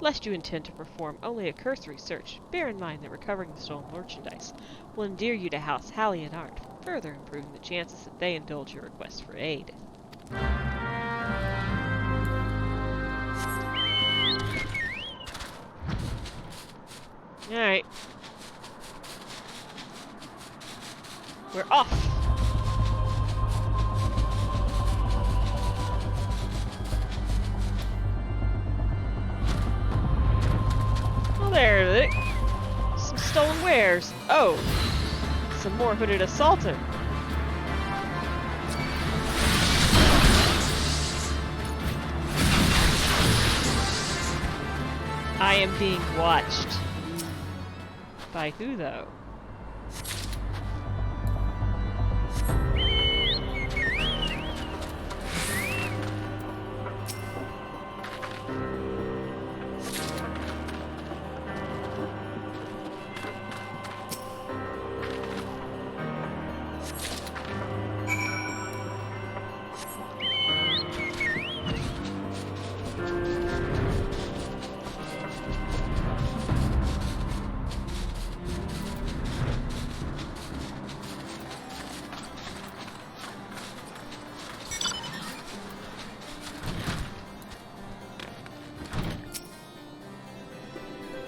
Lest you intend to perform only a cursory search, bear in mind that recovering the stolen merchandise will endear you to House Hallian Art, further improving the chances that they indulge your request for aid. Alright. We're off! There it is. Some stolen wares. Oh, some more hooded assaulter. I am being watched. By who, though?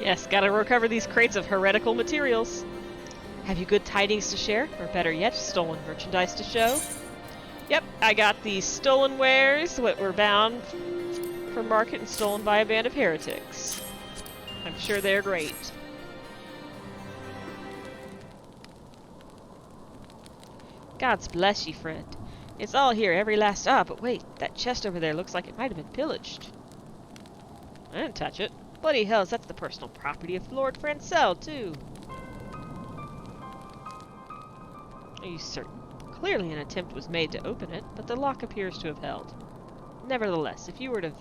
Yes, gotta recover these crates of heretical materials. Have you good tidings to share? Or better yet, stolen merchandise to show? Yep, I got these stolen wares that were bound for market and stolen by a band of heretics. I'm sure they're great. God's bless you, friend. It's all here, every last... Ah, but wait, that chest over there looks like it might have been pillaged. I didn't touch it. Bloody hells, that's the personal property of Lord Francel, too. Are you certain? Clearly an attempt was made to open it, but the lock appears to have held. Nevertheless, if you were to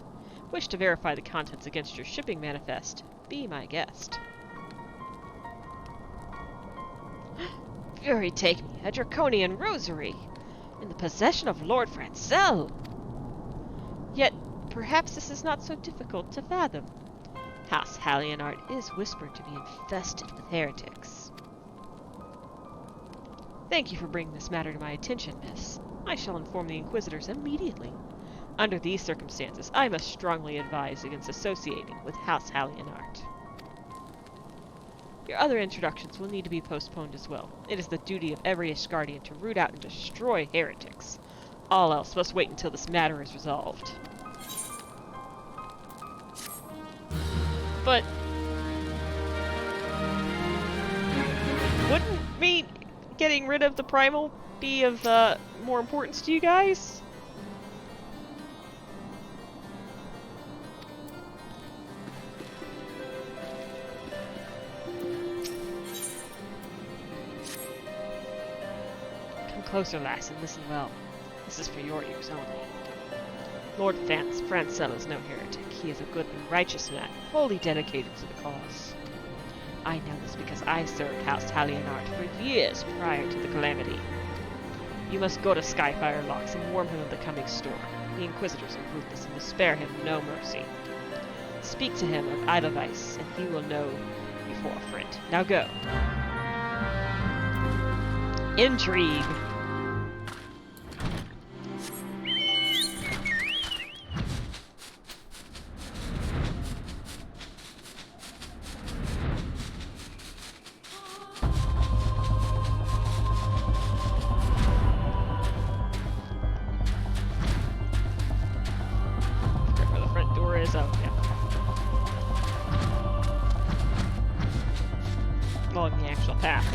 wish to verify the contents against your shipping manifest, be my guest. Fury take me, a draconian rosary! In the possession of Lord Francel! Yet, perhaps this is not so difficult to fathom. House Hallionart is whispered to be infested with heretics. Thank you for bringing this matter to my attention, miss. I shall inform the Inquisitors immediately. Under these circumstances, I must strongly advise against associating with House Hallionart. Your other introductions will need to be postponed as well. It is the duty of every Asgardian to root out and destroy heretics. All else must wait until this matter is resolved. But... wouldn't me getting rid of the primal be of more importance to you guys? Come closer, lass, and listen well. This is for your ears only. Lord Francel is no heretic. He is a good and righteous man, wholly dedicated to the cause. I know this because I served House Hallionart for years prior to the calamity. You must go to Skyfire Locks and warn him of the coming storm. The Inquisitors are ruthless and will spare him no mercy. Speak to him of Edelweiss, and he will know you for a friend. Now go. Intrigue. Along the actual path.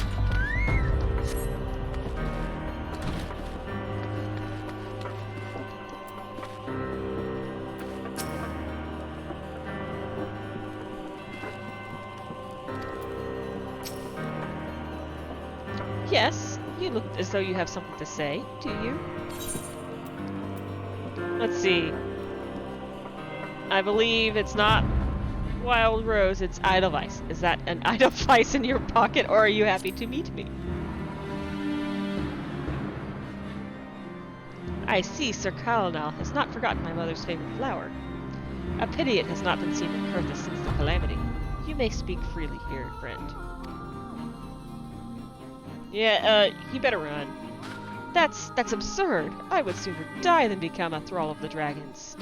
Yes, you look as though you have something to say, do you? Let's see. I believe it's not Wild Rose, it's Edelweiss. Is that an Edelweiss in your pocket, or are you happy to meet me? I see Sir Carlinal has not forgotten my mother's favorite flower. A pity it has not been seen in Curthis since the calamity. You may speak freely here, friend. Yeah, you better run. That's absurd. I would sooner die than become a thrall of the dragons.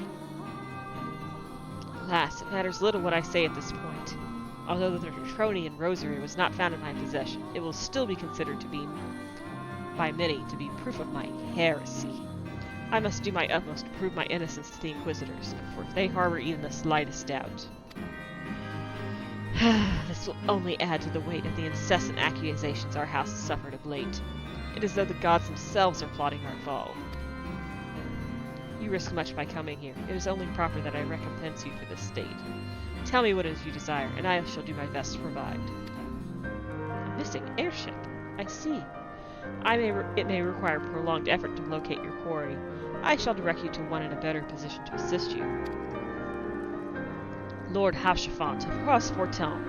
Alas, it matters little what I say at this point. Although the Draconian rosary was not found in my possession, it will still be considered to be, by many, to be proof of my heresy. I must do my utmost to prove my innocence to the Inquisitors, for if they harbor even the slightest doubt... this will only add to the weight of the incessant accusations our house has suffered of late. It is as though the gods themselves are plotting our fall. You risk much by coming here. It is only proper that I recompense you for this state. Tell me what it is you desire, and I shall do my best to provide. A missing airship. I see. It may require prolonged effort to locate your quarry. I shall direct you to one in a better position to assist you. Lord Hauschiffant of Rochefortin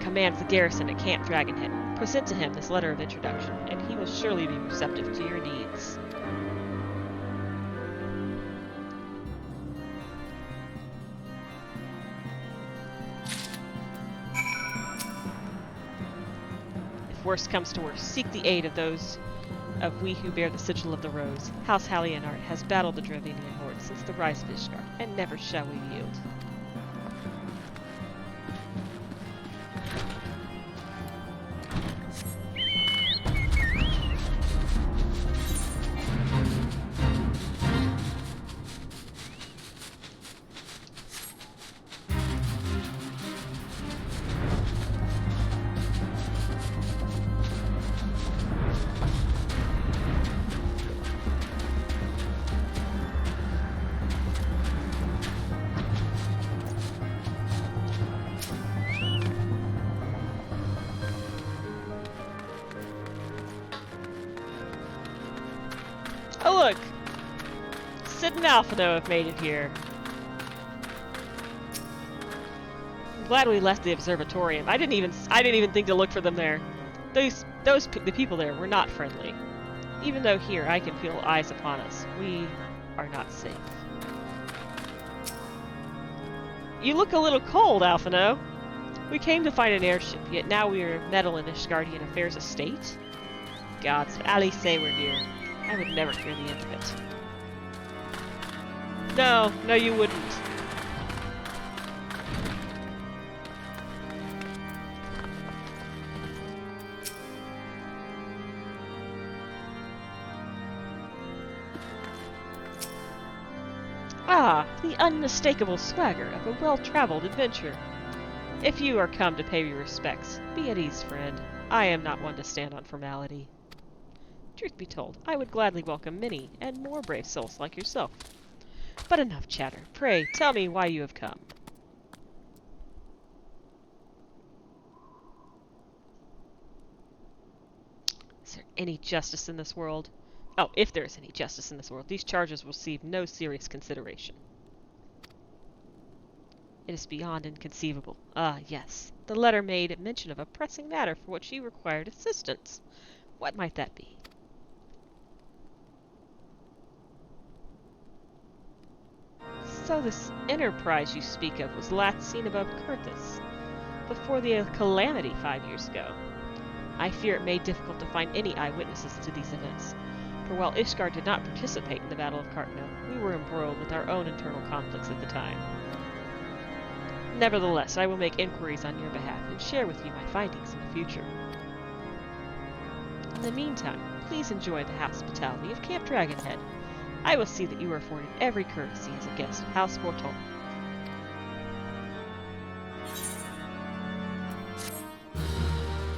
commands the garrison at Camp Dragonhead. Present to him this letter of introduction, and he will surely be receptive to your needs. Worst comes to worst, seek the aid of those of we who bear the sigil of the Rose. House Hallionart has battled the Dravinian horde since the rise of Ishgard, and never shall we yield. Sid and Alphino have made it here. I'm glad we left the observatorium. I didn't even think to look for them there. The people there were not friendly. Even though here I can feel eyes upon us, we are not safe. You look a little cold, Alphino. We came to find an airship, yet now we are meddle in Ishgardian affairs of state? Gods, Ali say we're here. I would never hear the end of it. No, you wouldn't. Ah, the unmistakable swagger of a well-traveled adventurer. If you are come to pay your respects, be at ease, friend. I am not one to stand on formality. Truth be told, I would gladly welcome many and more brave souls like yourself. But enough chatter. Pray, tell me why you have come. Is there any justice in this world? Oh, if there is any justice in this world, these charges will receive no serious consideration. It is beyond inconceivable. Ah, yes. The letter made mention of a pressing matter for which you required assistance. What might that be? So this enterprise you speak of was last seen above Kurthus, before the calamity 5 years ago. I fear it made difficult to find any eyewitnesses to these events, for while Ishgard did not participate in the Battle of Cartno, we were embroiled with our own internal conflicts at the time. Nevertheless, I will make inquiries on your behalf and share with you my findings in the future. In the meantime, please enjoy the hospitality of Camp Dragonhead. I will see that you are afforded every courtesy as a guest of House Forton.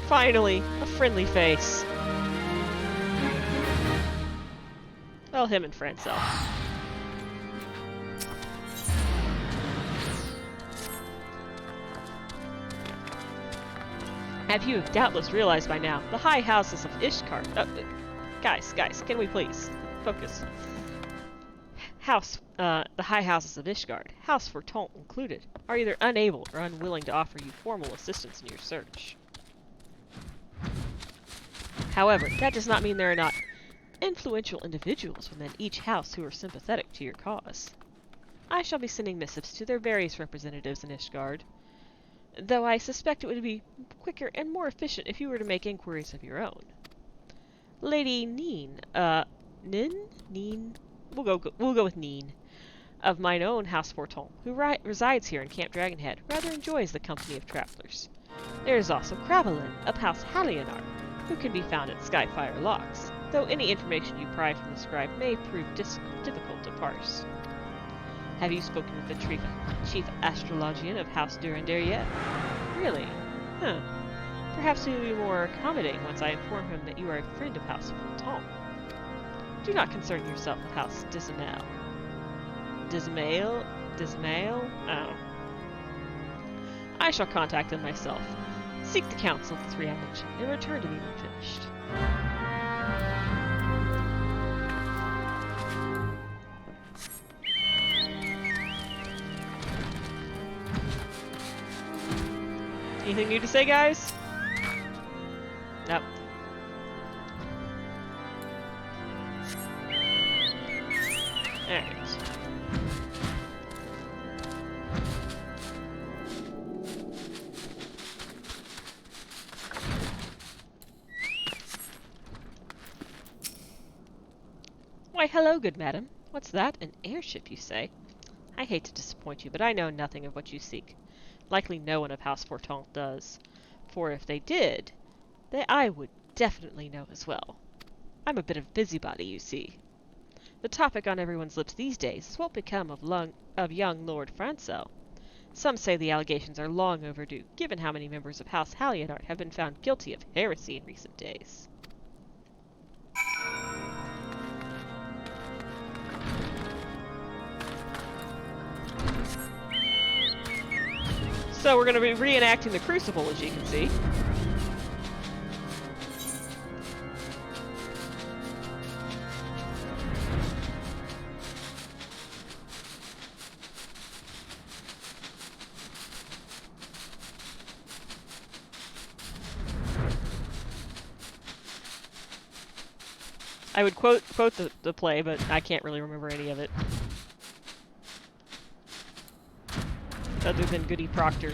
Finally, a friendly face. Well, him and Francel. As you have doubtless realized by now, the high houses of Ishkar... guys, can we please focus? The high houses of Ishgard, House Forton included, are either unable or unwilling to offer you formal assistance in your search. However, that does not mean there are not influential individuals within each house who are sympathetic to your cause. I shall be sending missives to their various representatives in Ishgard, though I suspect it would be quicker and more efficient if you were to make inquiries of your own. Lady Neen, Neen? We'll go with Neen, of mine own House Forton, who resides here in Camp Dragonhead, rather enjoys the company of travelers. There is also Cravelin, of House Halionar, who can be found at Skyfire Locks, though any information you pry from the scribe may prove difficult to parse. Have you spoken with the chief astrologian of House Durandare yet? Really? Huh. Perhaps he will be more accommodating once I inform him that you are a friend of House Forton. Do not concern yourself with House Dismail. Dismail? Oh. I shall contact them myself. Seek the counsel of the three I mentioned, and return to me when finished. Anything new to say, guys? Nope. Alright. Why, hello, good madam. What's that? An airship, you say? I hate to disappoint you, but I know nothing of what you seek. Likely no one of House Forton does. For if they did, I would definitely know as well. I'm a bit of busybody, you see. The topic on everyone's lips these days is what become of young Lord Francel. Some say the allegations are long overdue, given how many members of House Halionart have been found guilty of heresy in recent days. So we're going to be reenacting the Crucible, as you can see. I would quote the play, but I can't really remember any of it. Other than Goody Proctor.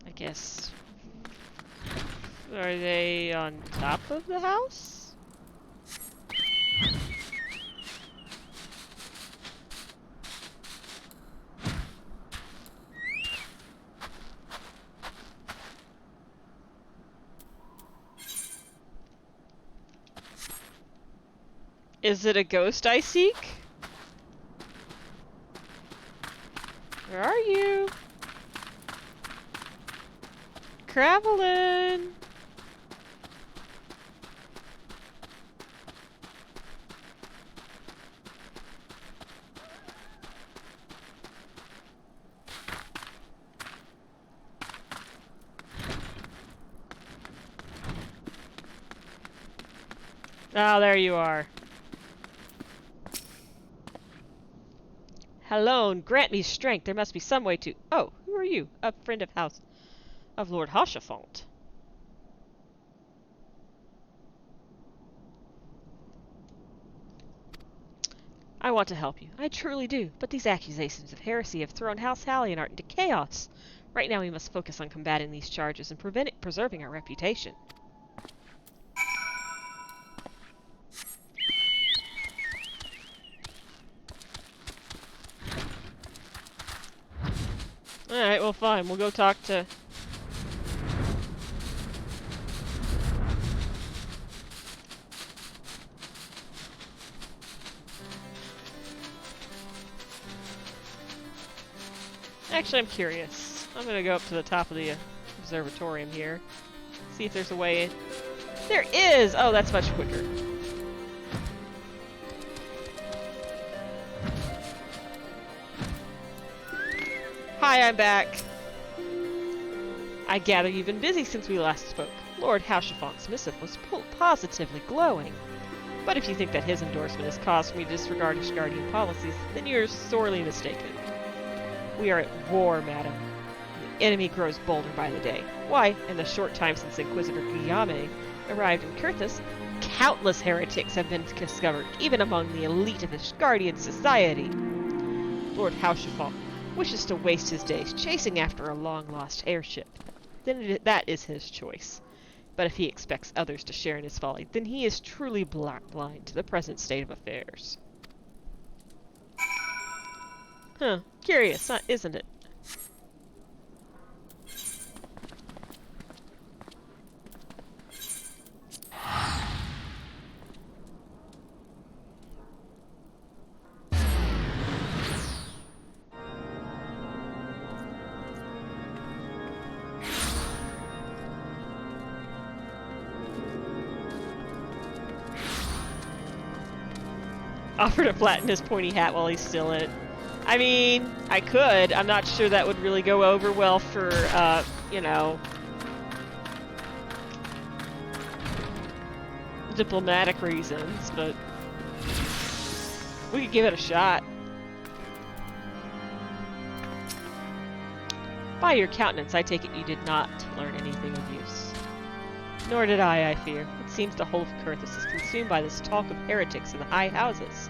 I guess. Are they on top of the house? Is it a ghost I seek? Where are you? Cravelin! Oh, there you are. Hello, grant me strength. There must be some way to... Oh, who are you? A friend of house of Lord Hashafont. I want to help you. I truly do. But these accusations of heresy have thrown House Hallionart into chaos. Right now we must focus on combating these charges and preserving our reputation. Alright, well fine. We'll go talk to... Actually, I'm curious. I'm gonna go up to the top of the observatorium here. See if there's a way in. There is! Oh, that's much quicker. Hi, I'm back. I gather you've been busy since we last spoke. Lord Hashafont's missive was positively glowing. But if you think that his endorsement is cause for me to disregard Ishgardian policies, then you're sorely mistaken. We are at war, madam. The enemy grows bolder by the day. Why, in the short time since Inquisitor Guillaume arrived in Kurthus, countless heretics have been discovered, even among the elite of Ishgardian society. Lord Hashafont wishes to waste his days chasing after a long-lost airship. Then that is his choice. But if he expects others to share in his folly, then he is truly blind to the present state of affairs. Huh. Curious, isn't it? Offer to flatten his pointy hat while he's still in it. I mean, I could. I'm not sure that would really go over well for, you know, diplomatic reasons, but we could give it a shot. By your countenance, I take it you did not learn anything of use. Nor did I fear. It seems the whole of Kurthus is consumed by this talk of heretics in the high houses.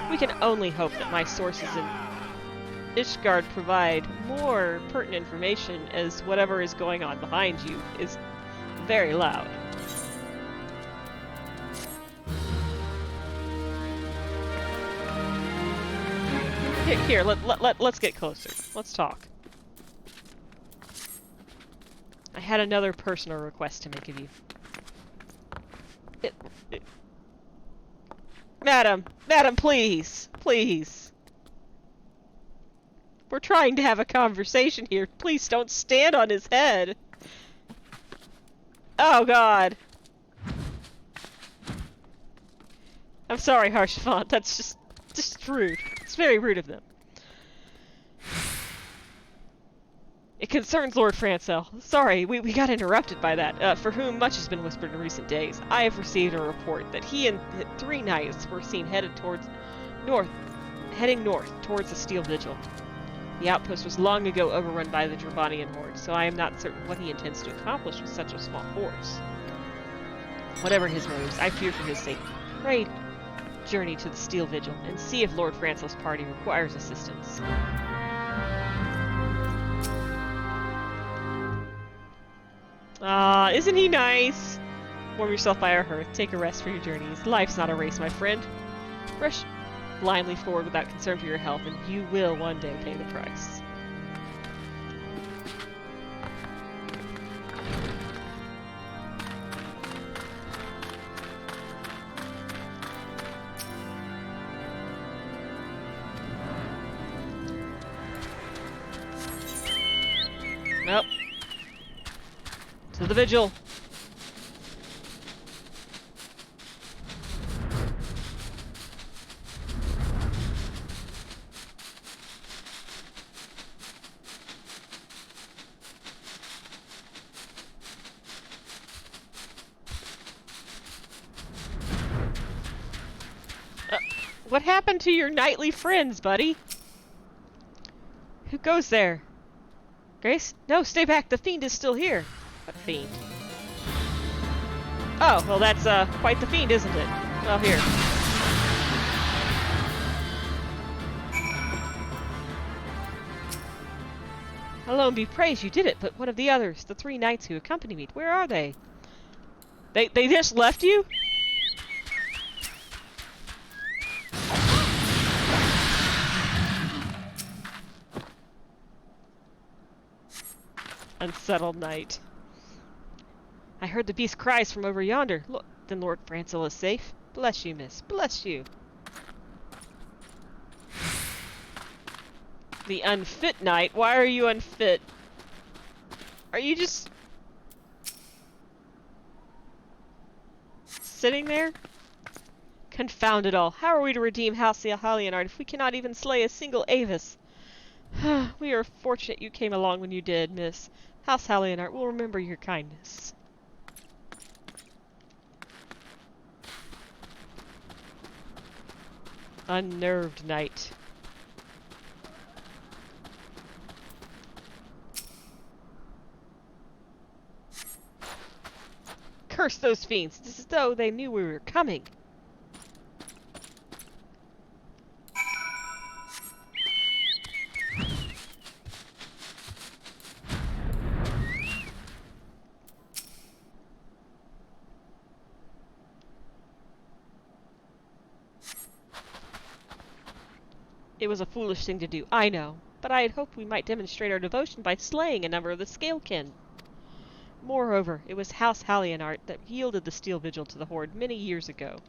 We can only hope that my sources in Ishgard provide more pertinent information, as whatever is going on behind you is very loud. Here, let's get closer. Let's talk. I had another personal request to make of you. Madam, please, please. We're trying to have a conversation here. Please don't stand on his head. Oh, God. I'm sorry, Harshfont. That's just rude. It's very rude of them. It concerns Lord Francel. Sorry, we got interrupted by that, for whom much has been whispered in recent days. I have received a report that he and 3 knights were seen heading north towards the Steel Vigil. The outpost was long ago overrun by the Dravanian horde, so I am not certain what he intends to accomplish with such a small force. Whatever his motives, I fear for his safety. Pray journey to the Steel Vigil and see if Lord Francel's party requires assistance. Ah, isn't he nice? Warm yourself by our hearth. Take a rest for your journeys. Life's not a race, my friend. Rush blindly forward without concern for your health, and you will one day pay the price. Nope. To the vigil. What happened to your knightly friends, buddy? Who goes there? Grace? No, stay back. The fiend is still here. What fiend? Oh, well that's, quite the fiend, isn't it? Well, here. Alone be praised, you did it, but what of the others? The 3 knights who accompany me, where are they? They just left you? Unsettled knight. I heard the beast cries from over yonder. Look, then Lord Francel is safe. Bless you, miss. Bless you. The unfit knight? Why are you unfit? Are you just sitting there? Confound it all. How are we to redeem House Halianard if we cannot even slay a single Avis? We are fortunate you came along when you did, miss. House Halianard will remember your kindness. Unnerved knight. Curse those fiends! It's as though they knew we were coming. It was a foolish thing to do, I know, but I had hoped we might demonstrate our devotion by slaying a number of the Scalekin. Moreover, it was House Halianart that yielded the Steel Vigil to the Horde many years ago.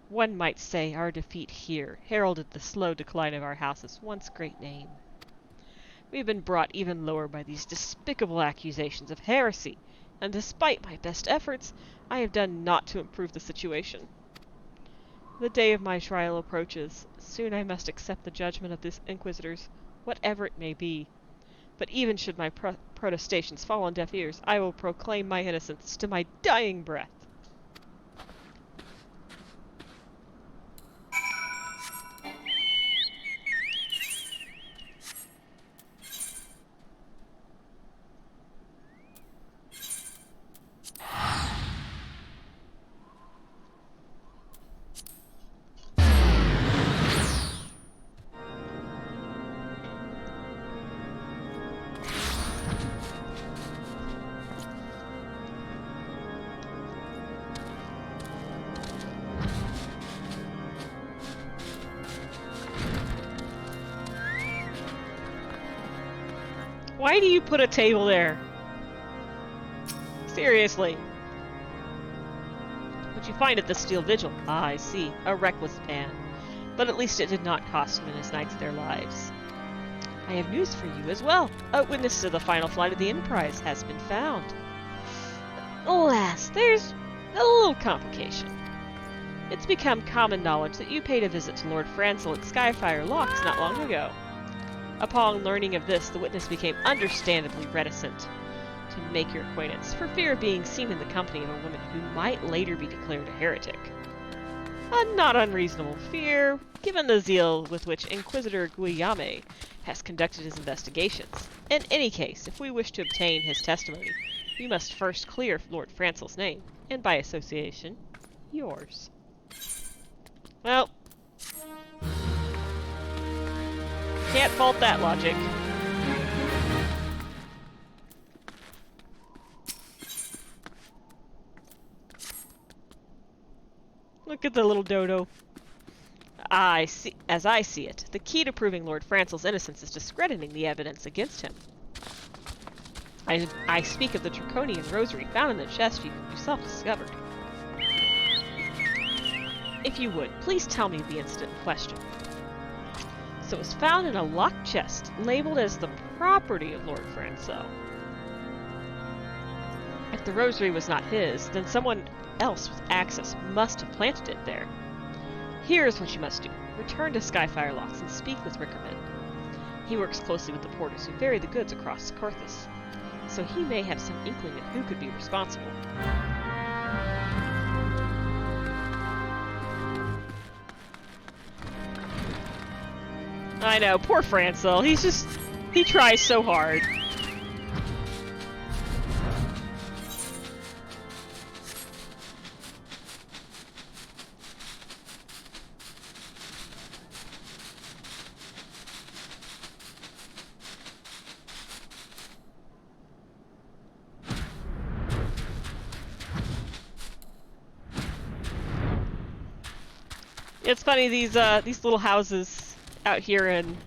One might say our defeat here heralded the slow decline of our house's once great name. We have been brought even lower by these despicable accusations of heresy, and despite my best efforts, I have done naught to improve the situation. The day of my trial approaches. Soon I must accept the judgment of these inquisitors, whatever it may be. But even should my protestations fall on deaf ears, I will proclaim my innocence to my dying breath. Why do you put a table there? Seriously. What'd you find at the Steel Vigil? Ah, I see. A reckless man. But at least it did not cost him and his knights their lives. I have news for you as well. A witness to the final flight of the Enterprise has been found. Alas, there's a little complication. It's become common knowledge that you paid a visit to Lord Francel at Skyfire Locks not long ago. Upon learning of this, the witness became understandably reticent to make your acquaintance, for fear of being seen in the company of a woman who might later be declared a heretic. A not unreasonable fear, given the zeal with which Inquisitor Guillaume has conducted his investigations. In any case, if we wish to obtain his testimony, we must first clear Lord Francel's name, and by association, yours. Well, can't fault that logic. Look at the little dodo. As I see it, the key to proving Lord Francel's innocence is discrediting the evidence against him. I speak of the draconian rosary found in the chest you yourself discovered. If you would, please tell me the incident in question. So it was found in a locked chest, labeled as the property of Lord Francel. If the rosary was not his, then someone else with access must have planted it there. Here's what you must do. Return to Skyfire Locks and speak with Rickerman. He works closely with the porters who ferry the goods across Carthus, so he may have some inkling of who could be responsible. I know, poor Francel. He tries so hard. It's funny, these little houses out here in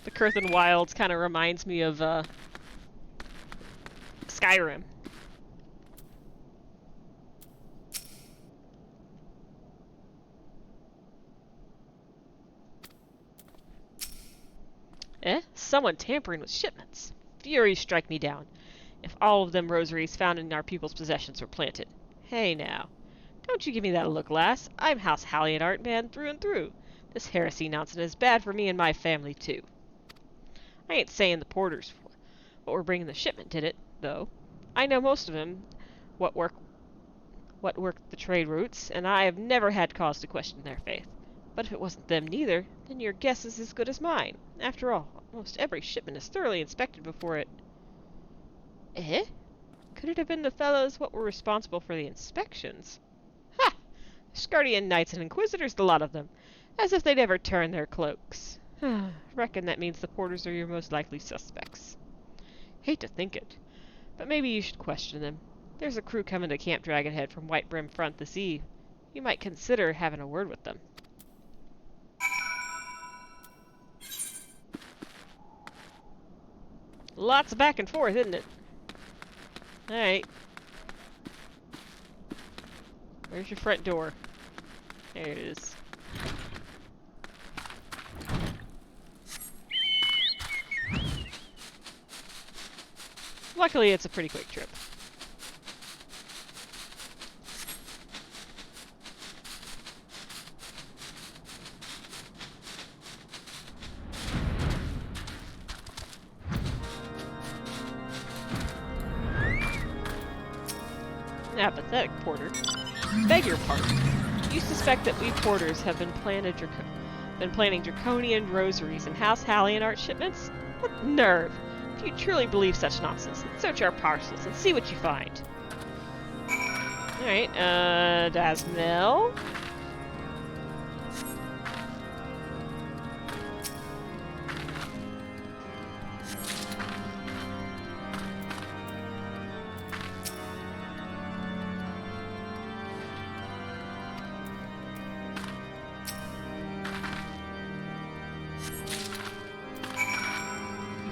the Curthan Wilds kind of reminds me of Skyrim. Someone tampering with shipments. Furies strike me down. If all of them rosaries found in our people's possessions were planted. Hey now. Don't you give me that look, lass. I'm House Hallionart man through and through. This heresy nonsense is bad for me and my family, too. I ain't saying the porters what were bringing the shipment did it, though. I know most of them what work the trade routes, and I have never had cause to question their faith. But if it wasn't them neither, then your guess is as good as mine. After all, almost every shipment is thoroughly inspected before it... Could it have been the fellows what were responsible for the inspections? Ha! Scardian knights and inquisitors, the lot of them. As if they'd ever turn their cloaks. Reckon that means the porters are your most likely suspects. Hate to think it, but maybe you should question them. There's a crew coming to Camp Dragonhead from White Brim Front this eve. You might consider having a word with them. Lots of back and forth, isn't it? Alright. Where's your front door? There it is. Luckily, it's a pretty quick trip. Apathetic porter. Beg your pardon. You suspect that we porters have been planning draconian rosaries in House Hallionart shipments? What nerve! If you truly believe such nonsense, then search our parcels and see what you find. Alright, Dasmel?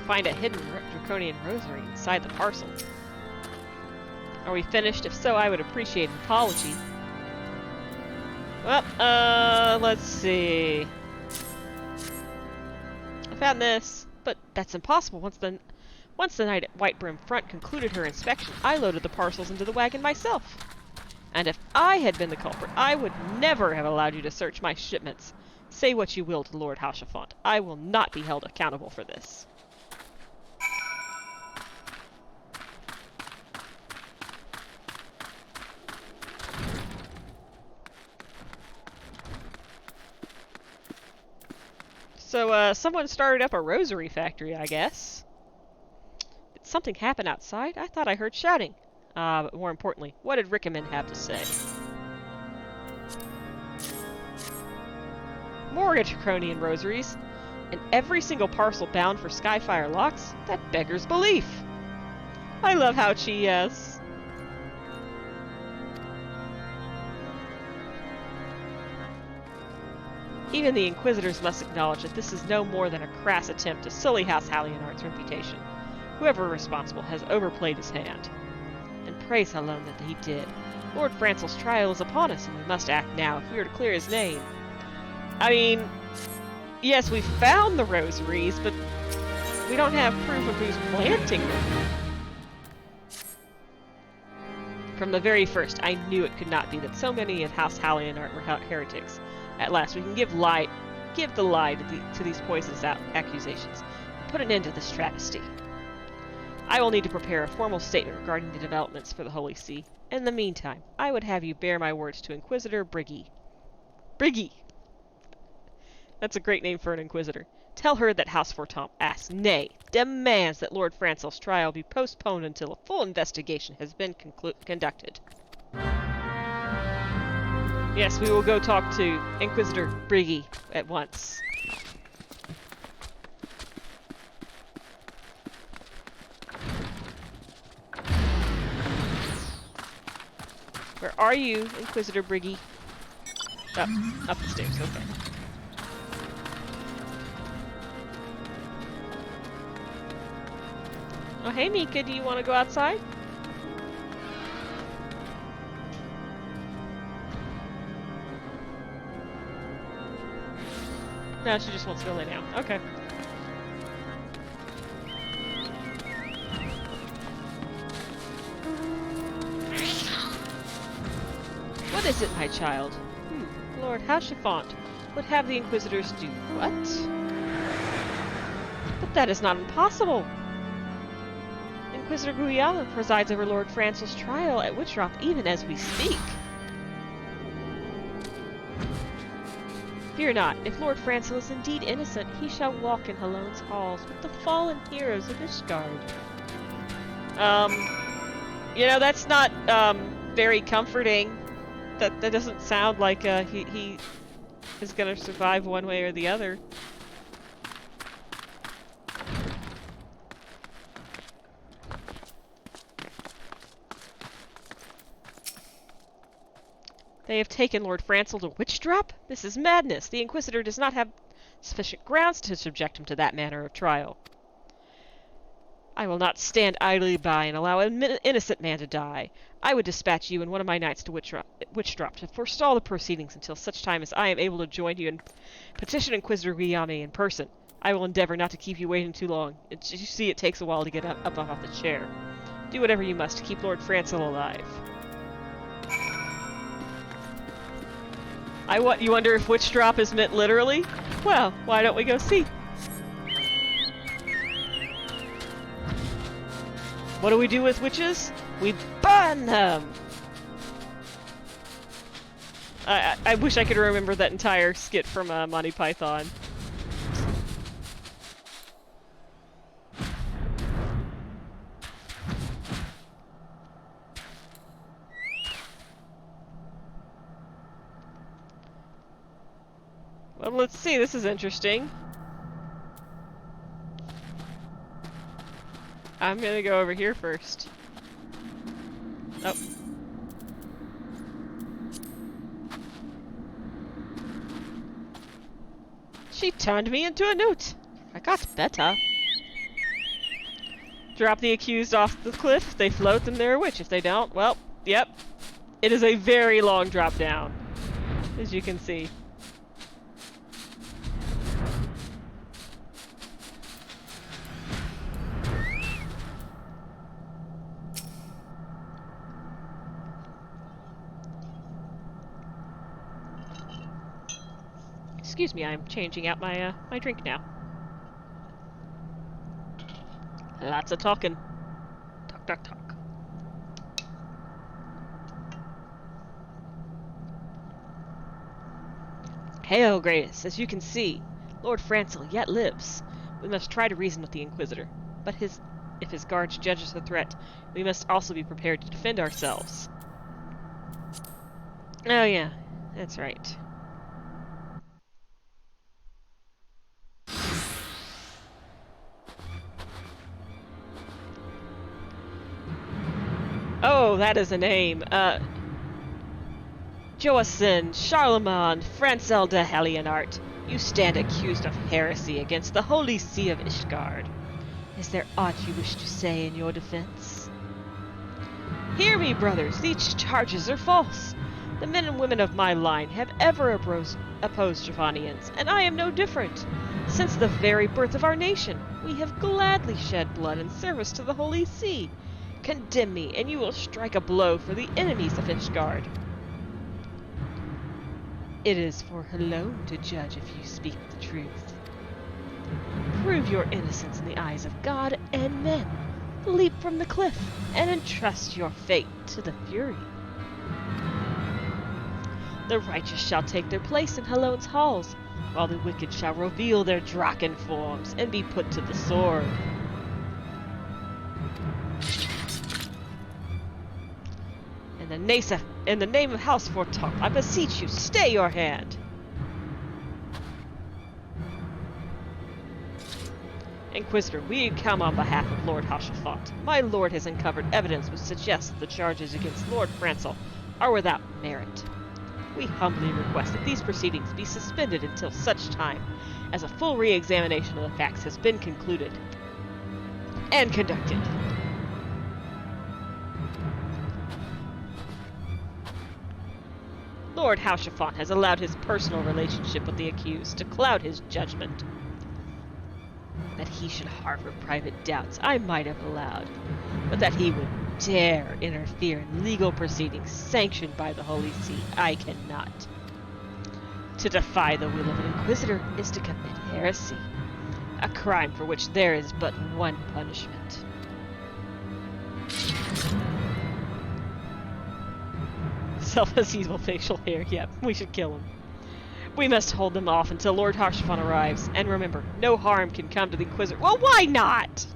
Find a hidden draconian rosary inside the parcel. Are we finished? If so, I would appreciate an apology. Well, let's see. I found this, but that's impossible. Once the night at White Brim Front concluded her inspection, I loaded the parcels into the wagon myself. And if I had been the culprit, I would never have allowed you to search my shipments. Say what you will to Lord Haurchefant. I will not be held accountable for this. So, someone started up a rosary factory, I guess. Did something happen outside? I thought I heard shouting. But more importantly, what did Rickaman have to say? More Draconian rosaries, and every single parcel bound for Skyfire locks? That beggars belief. I love how she, Even the Inquisitors must acknowledge that this is no more than a crass attempt to sully House Hallionart's reputation. Whoever responsible has overplayed his hand. And praise Halone that he did. Lord Francel's trial is upon us, and we must act now if we are to clear his name. I mean, yes, we found the rosaries, but we don't have proof of who's planting them. From the very first, I knew it could not be that so many of House Hallionart were heretics. At last, we can give the lie to these poisonous accusations, and put an end to this travesty. I will need to prepare a formal statement regarding the developments for the Holy See. In the meantime, I would have you bear my words to Inquisitor Briggy. Briggy! That's a great name for an Inquisitor. Tell her that House Fortemps asks, nay, demands that Lord Francel's trial be postponed until a full investigation has been conducted. Yes, we will go talk to Inquisitor Briggy at once. Where are you, Inquisitor Briggy? Oh, up the stairs, okay. Oh, hey Mika, do you want to go outside? No, she just wants to go lay down. Okay. What is it, my child? Lord Haurchefant would have the Inquisitors do what? But that is not impossible. Inquisitor Guillaume presides over Lord Francel's trial at Witchdrop even as we speak. Fear not, if Lord Francel is indeed innocent, he shall walk in Halone's halls with the fallen heroes of Ishgard. You know, that's not, very comforting. That doesn't sound like, he is gonna survive one way or the other. They have taken Lord Francel to Witchdrop? This is madness. The Inquisitor does not have sufficient grounds to subject him to that manner of trial. I will not stand idly by and allow an innocent man to die. I would dispatch you and one of my knights to Witchdrop to forestall the proceedings until such time as I am able to join you and petition Inquisitor Guillaume in person. I will endeavor not to keep you waiting too long. You see, it takes a while to get up off the chair. Do whatever you must to keep Lord Francel alive. You wonder if Witchdrop is meant literally? Well, why don't we go see? What do we do with witches? We burn them! I wish I could remember that entire skit from Monty Python. Well, let's see, this is interesting. I'm gonna go over here first. Oh. She turned me into a newt. I got better. Drop the accused off the cliff, they float and they're a witch. If they don't, well, yep. It is a very long drop down, as you can see. Excuse me, I'm changing out my drink now. Lots of talking. Talk, talk, talk. Hail, Greatest, as you can see, Lord Francel yet lives. We must try to reason with the Inquisitor, but if his guards judge us a threat, we must also be prepared to defend ourselves. Oh yeah, that's right. Oh, that is a name. Joacin, Charlemagne, Francel de Helionart, you stand accused of heresy against the Holy See of Ishgard. Is there aught you wish to say in your defense? Hear me, brothers, these charges are false. The men and women of my line have ever opposed Javanians, and I am no different. Since the very birth of our nation, we have gladly shed blood in service to the Holy See. Condemn me, and you will strike a blow for the enemies of Ishgard. It is for her alone to judge if you speak the truth. Prove your innocence in the eyes of God and men. Leap from the cliff and entrust your fate to the Fury. The righteous shall take their place in Halone's halls, while the wicked shall reveal their Draken forms and be put to the sword. In the name of House Fortop, I beseech you, stay your hand! Inquisitor, we come on behalf of Lord Hashafat. My lord has uncovered evidence which suggests that the charges against Lord Francel are without merit. We humbly request that these proceedings be suspended until such time as a full re-examination of the facts has been concluded and conducted. Lord Hashafat has allowed his personal relationship with the accused to cloud his judgment. That he should harbor private doubts I might have allowed, but that he would dare interfere in legal proceedings sanctioned by the Holy See, I cannot. To defy the will of an Inquisitor is to commit heresy, a crime for which there is but one punishment. Self-seasonal facial hair, yep, we should kill him. We must hold them off until Lord Harshafon arrives, and remember, no harm can come to the Inquisitor. Well, why not?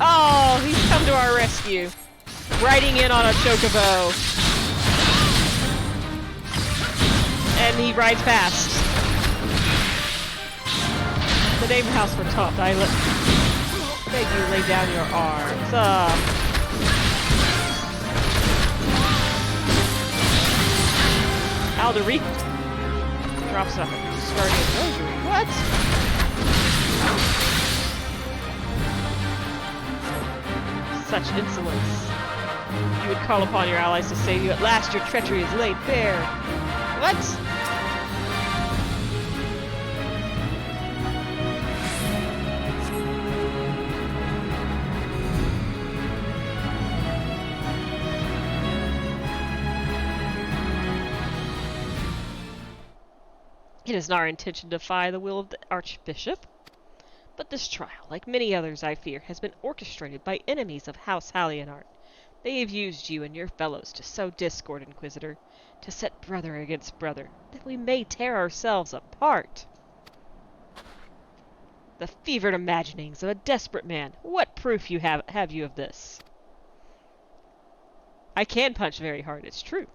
Oh, he's come to our rescue. Riding in on a chocobo. And he rides past. The name house for top. I beg you lay down your arms. Alderic drops a Guardian Rosary. What? Such insolence. You would call upon your allies to save you. At last your treachery is laid bare. What? It is not our intention to defy the will of the Archbishop. But this trial, like many others I fear, has been orchestrated by enemies of House Halionart. They have used you and your fellows to sow discord, Inquisitor, to set brother against brother, that we may tear ourselves apart. The fevered imaginings of a desperate man. What proof have you of this? I can punch very hard, it's true.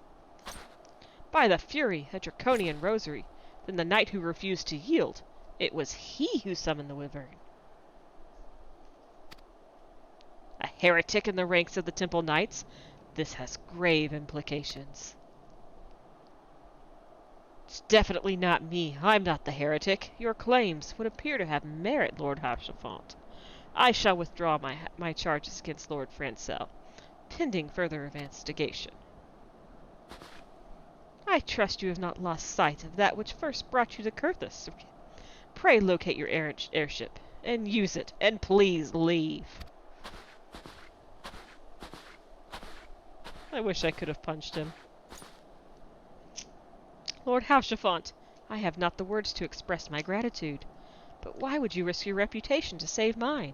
By the Fury, a draconian rosary, then the knight who refused to yield. It was he who summoned the wyvern. heretic in the ranks of the Temple Knights. This has grave implications. It's definitely not me. I'm not the heretic. Your claims would appear to have merit, Lord Haurchefant. I shall withdraw my charges against Lord Francel, pending further investigation. I trust you have not lost sight of that which first brought you to Kurthus. Pray locate your airship, and use it, and please leave. I wish I could have punched him. Lord Haurchefant, I have not the words to express my gratitude, but why would you risk your reputation to save mine?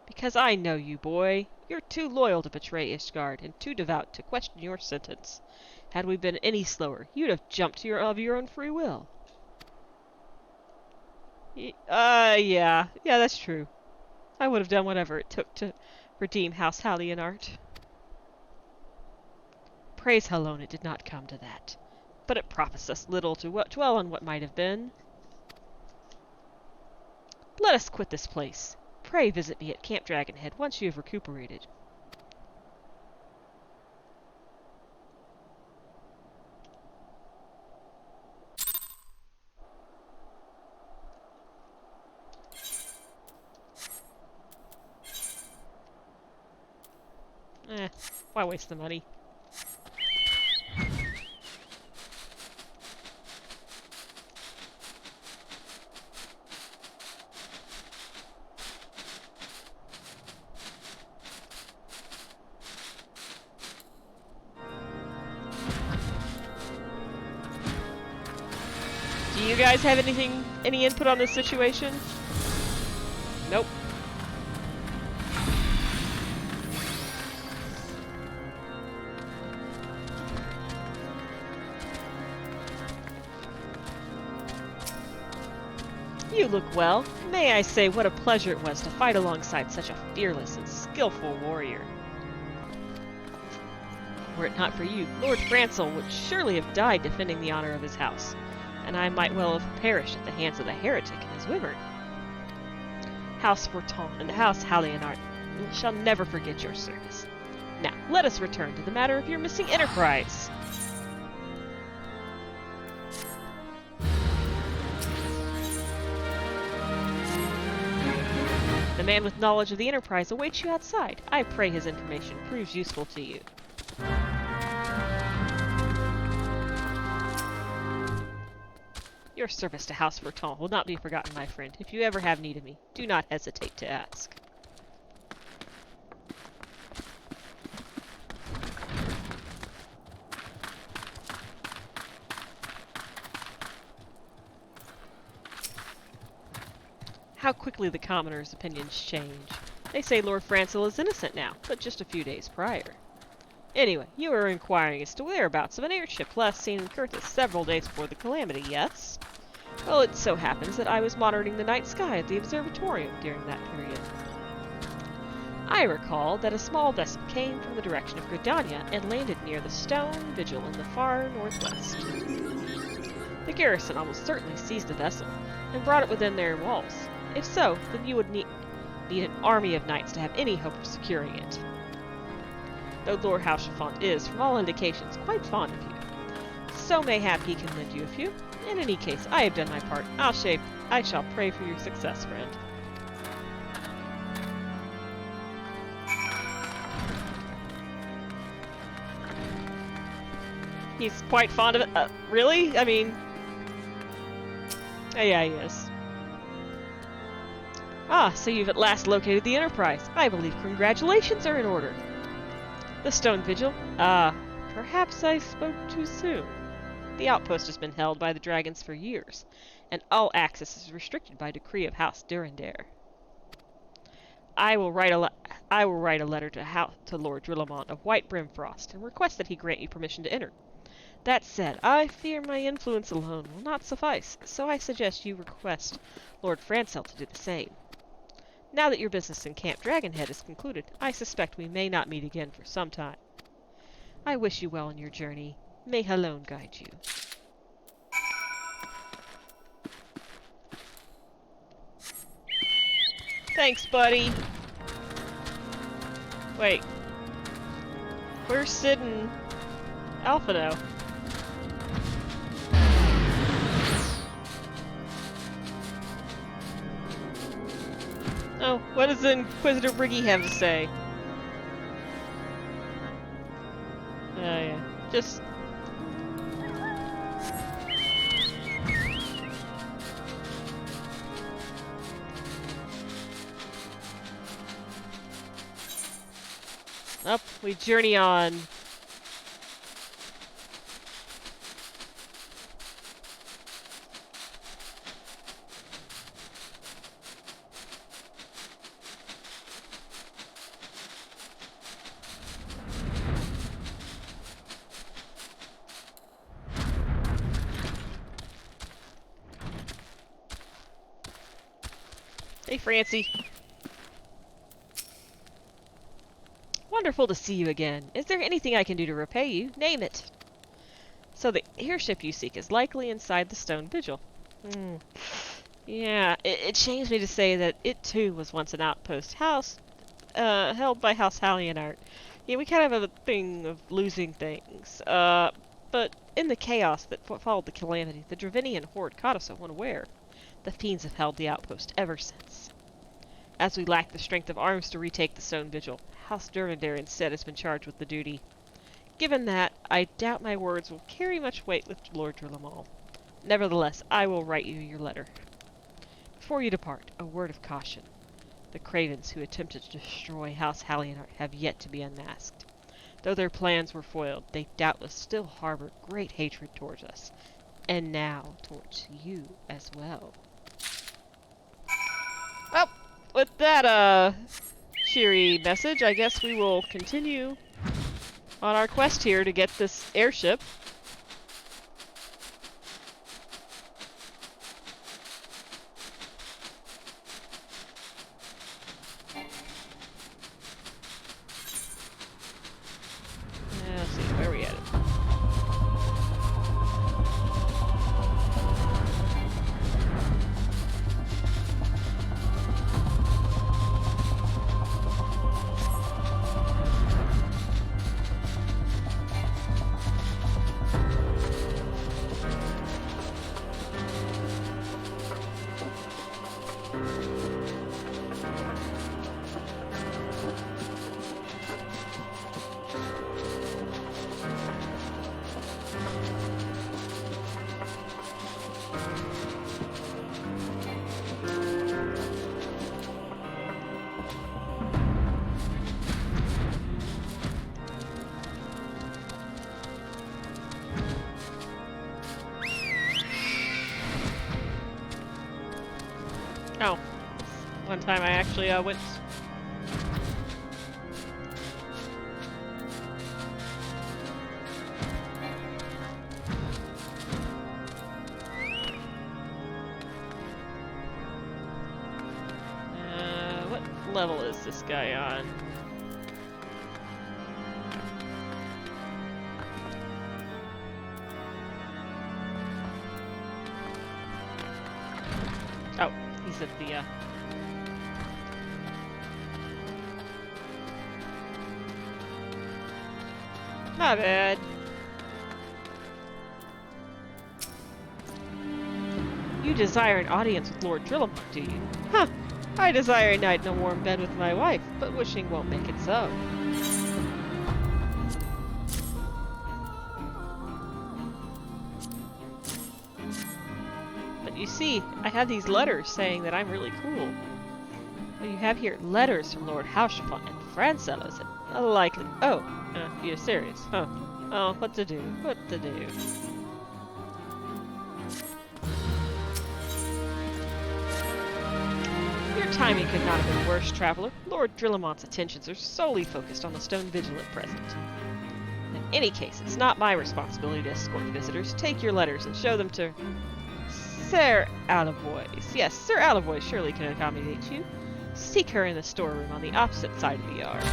Because I know you, boy. You're too loyal to betray Ishgard, and too devout to question your sentence. Had we been any slower, you'd have jumped of your own free will. Yeah, that's true. I would have done whatever it took to redeem House Hallionart. Praise Helon, it did not come to that. But it profits us little to dwell on what might have been. Let us quit this place. Pray visit me at Camp Dragonhead once you have recuperated. Why waste the money? Do you guys have any input on this situation? Nope. You look well. May I say what a pleasure it was to fight alongside such a fearless and skillful warrior. Were it not for you, Lord Francel would surely have died defending the honor of his house, and I might well have perished at the hands of the heretic and his wyvern. House Forton and House Hallionart shall never forget your service. Now, let us return to the matter of your missing enterprise. The man with knowledge of the enterprise awaits you outside. I pray his information proves useful to you. Your service to House Forton will not be forgotten, my friend. If you ever have need of me, do not hesitate to ask. How quickly the commoners' opinions change. They say Lord Francel is innocent now, but just a few days prior. Anyway, you were inquiring as to whereabouts of an airship last seen in Kurthus several days before the calamity, yes? Well, it so happens that I was monitoring the night sky at the observatorium during that period. I recall that a small vessel came from the direction of Gridania and landed near the stone vigil in the far northwest. The garrison almost certainly seized the vessel and brought it within their walls. If so, then you would need an army of knights to have any hope of securing it. Though Lord Haurchefant is, from all indications, quite fond of you. So mayhap he can lend you a few. In any case, I have done my part. I shall pray for your success, friend. He's quite fond of it. Really? I mean... yeah, he is. Ah, so you've at last located the Enterprise. I believe congratulations are in order. The Stone Vigil? Perhaps I spoke too soon. The outpost has been held by the dragons for years, and all access is restricted by decree of House Durandare. I will write a letter to Lord Drillamont of White Brimfrost and request that he grant you permission to enter. That said, I fear my influence alone will not suffice, so I suggest you request Lord Francel to do the same. Now that your business in Camp Dragonhead is concluded, I suspect we may not meet again for some time. I wish you well in your journey. May Helon guide you. Thanks, buddy. Wait. Where's Sid and Alphino? Oh, what does Inquisitor Briggy have to say? Oh yeah, just... Up, we journey on. Hey, Francie. Wonderful to see you again. Is there anything I can do to repay you? Name it. So the airship you seek is likely inside the stone vigil. Yeah, it shames me to say that it too was once an outpost house, held by House Hallianart. Yeah, we kind of have a thing of losing things. But in the chaos that followed the calamity, the Dravinian horde caught us unaware. The fiends have held the outpost ever since. As we lack the strength of arms to retake the stone vigil, House Dervendare instead has been charged with the duty. Given that, I doubt my words will carry much weight with Lord Drillamall. Nevertheless, I will write you your letter. Before you depart, a word of caution. The cravens who attempted to destroy House Hallianart have yet to be unmasked. Though their plans were foiled, they doubtless still harbor great hatred towards us, and now towards you as well. Well, with that, cheery message, I guess we will continue on our quest here to get this airship. Let's see, where are we at? Oh, one time I actually went. What level is this guy on? Oh, he's at the, Not bad. You desire an audience with Lord Drillamont, do you? Huh. I desire a night in a warm bed with my wife, but wishing won't make it so. But you see, I have these letters saying that I'm really cool. What you have here, letters from Lord Hauschappon and Francellas and unlikely. Oh, you're serious, huh? Oh, what to do? What to do? Your timing could not have been worse, traveler. Lord Drillamont's attentions are solely focused on the stone vigil at present. In any case, it's not my responsibility to escort visitors. Take your letters and show them to Sir Alavoys. Yes, Sir Alavoys surely can accommodate you. Seek her in the storeroom on the opposite side of the yard.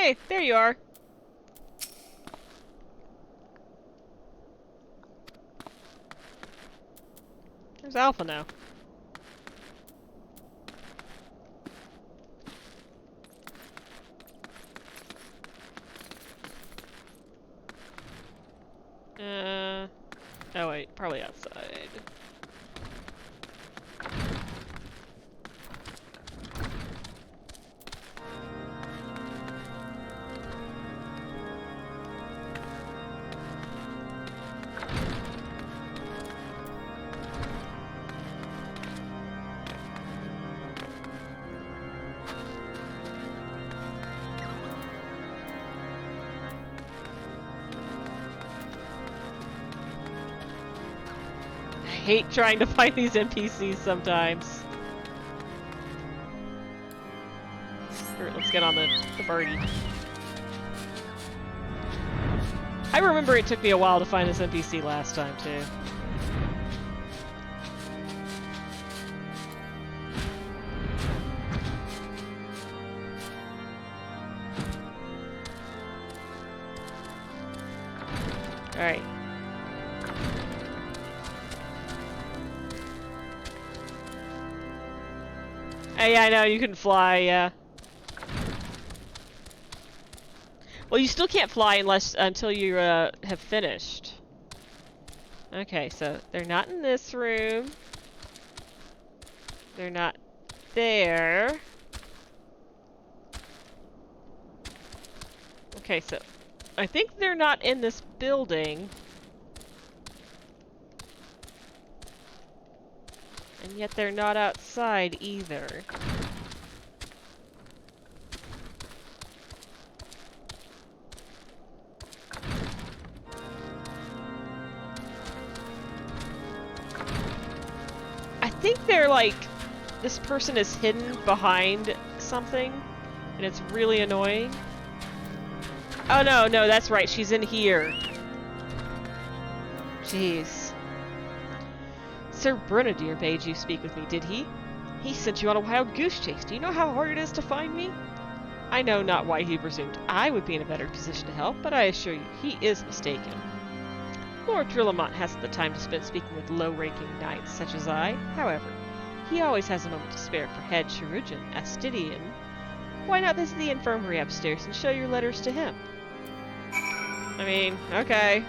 Hey, there you are. There's Alpha now. Oh wait, probably outside. I hate trying to find these NPCs sometimes. Here, let's get on the birdie. I remember it took me a while to find this NPC last time, too. Alright. Yeah, I know, you can fly, yeah. Well, you still can't fly until you have finished. Okay, so they're not in this room. They're not there. Okay, so I think they're not in this building. And yet they're not outside either. I think they're like, this person is hidden behind something, and it's really annoying. Oh no, that's right, she's in here. Jeez. Sir Brunadier bade you speak with me, did he? He sent you on a wild goose chase. Do you know how hard it is to find me? I know not why he presumed I would be in a better position to help, but I assure you, he is mistaken. Lord Drillamont hasn't the time to spend speaking with low-ranking knights such as I. However, he always has a moment to spare for head chirurgeon Astidian. Why not visit the infirmary upstairs and show your letters to him? I mean, okay.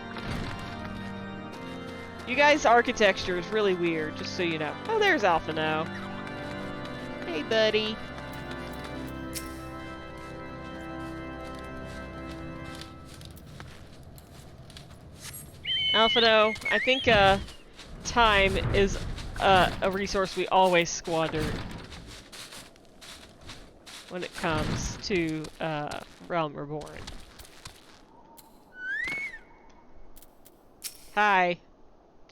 You guys' architecture is really weird, just so you know. Oh, there's Alpha now. Hey, buddy. Alphino, I think time is a resource we always squander when it comes to Realm Reborn. Hi.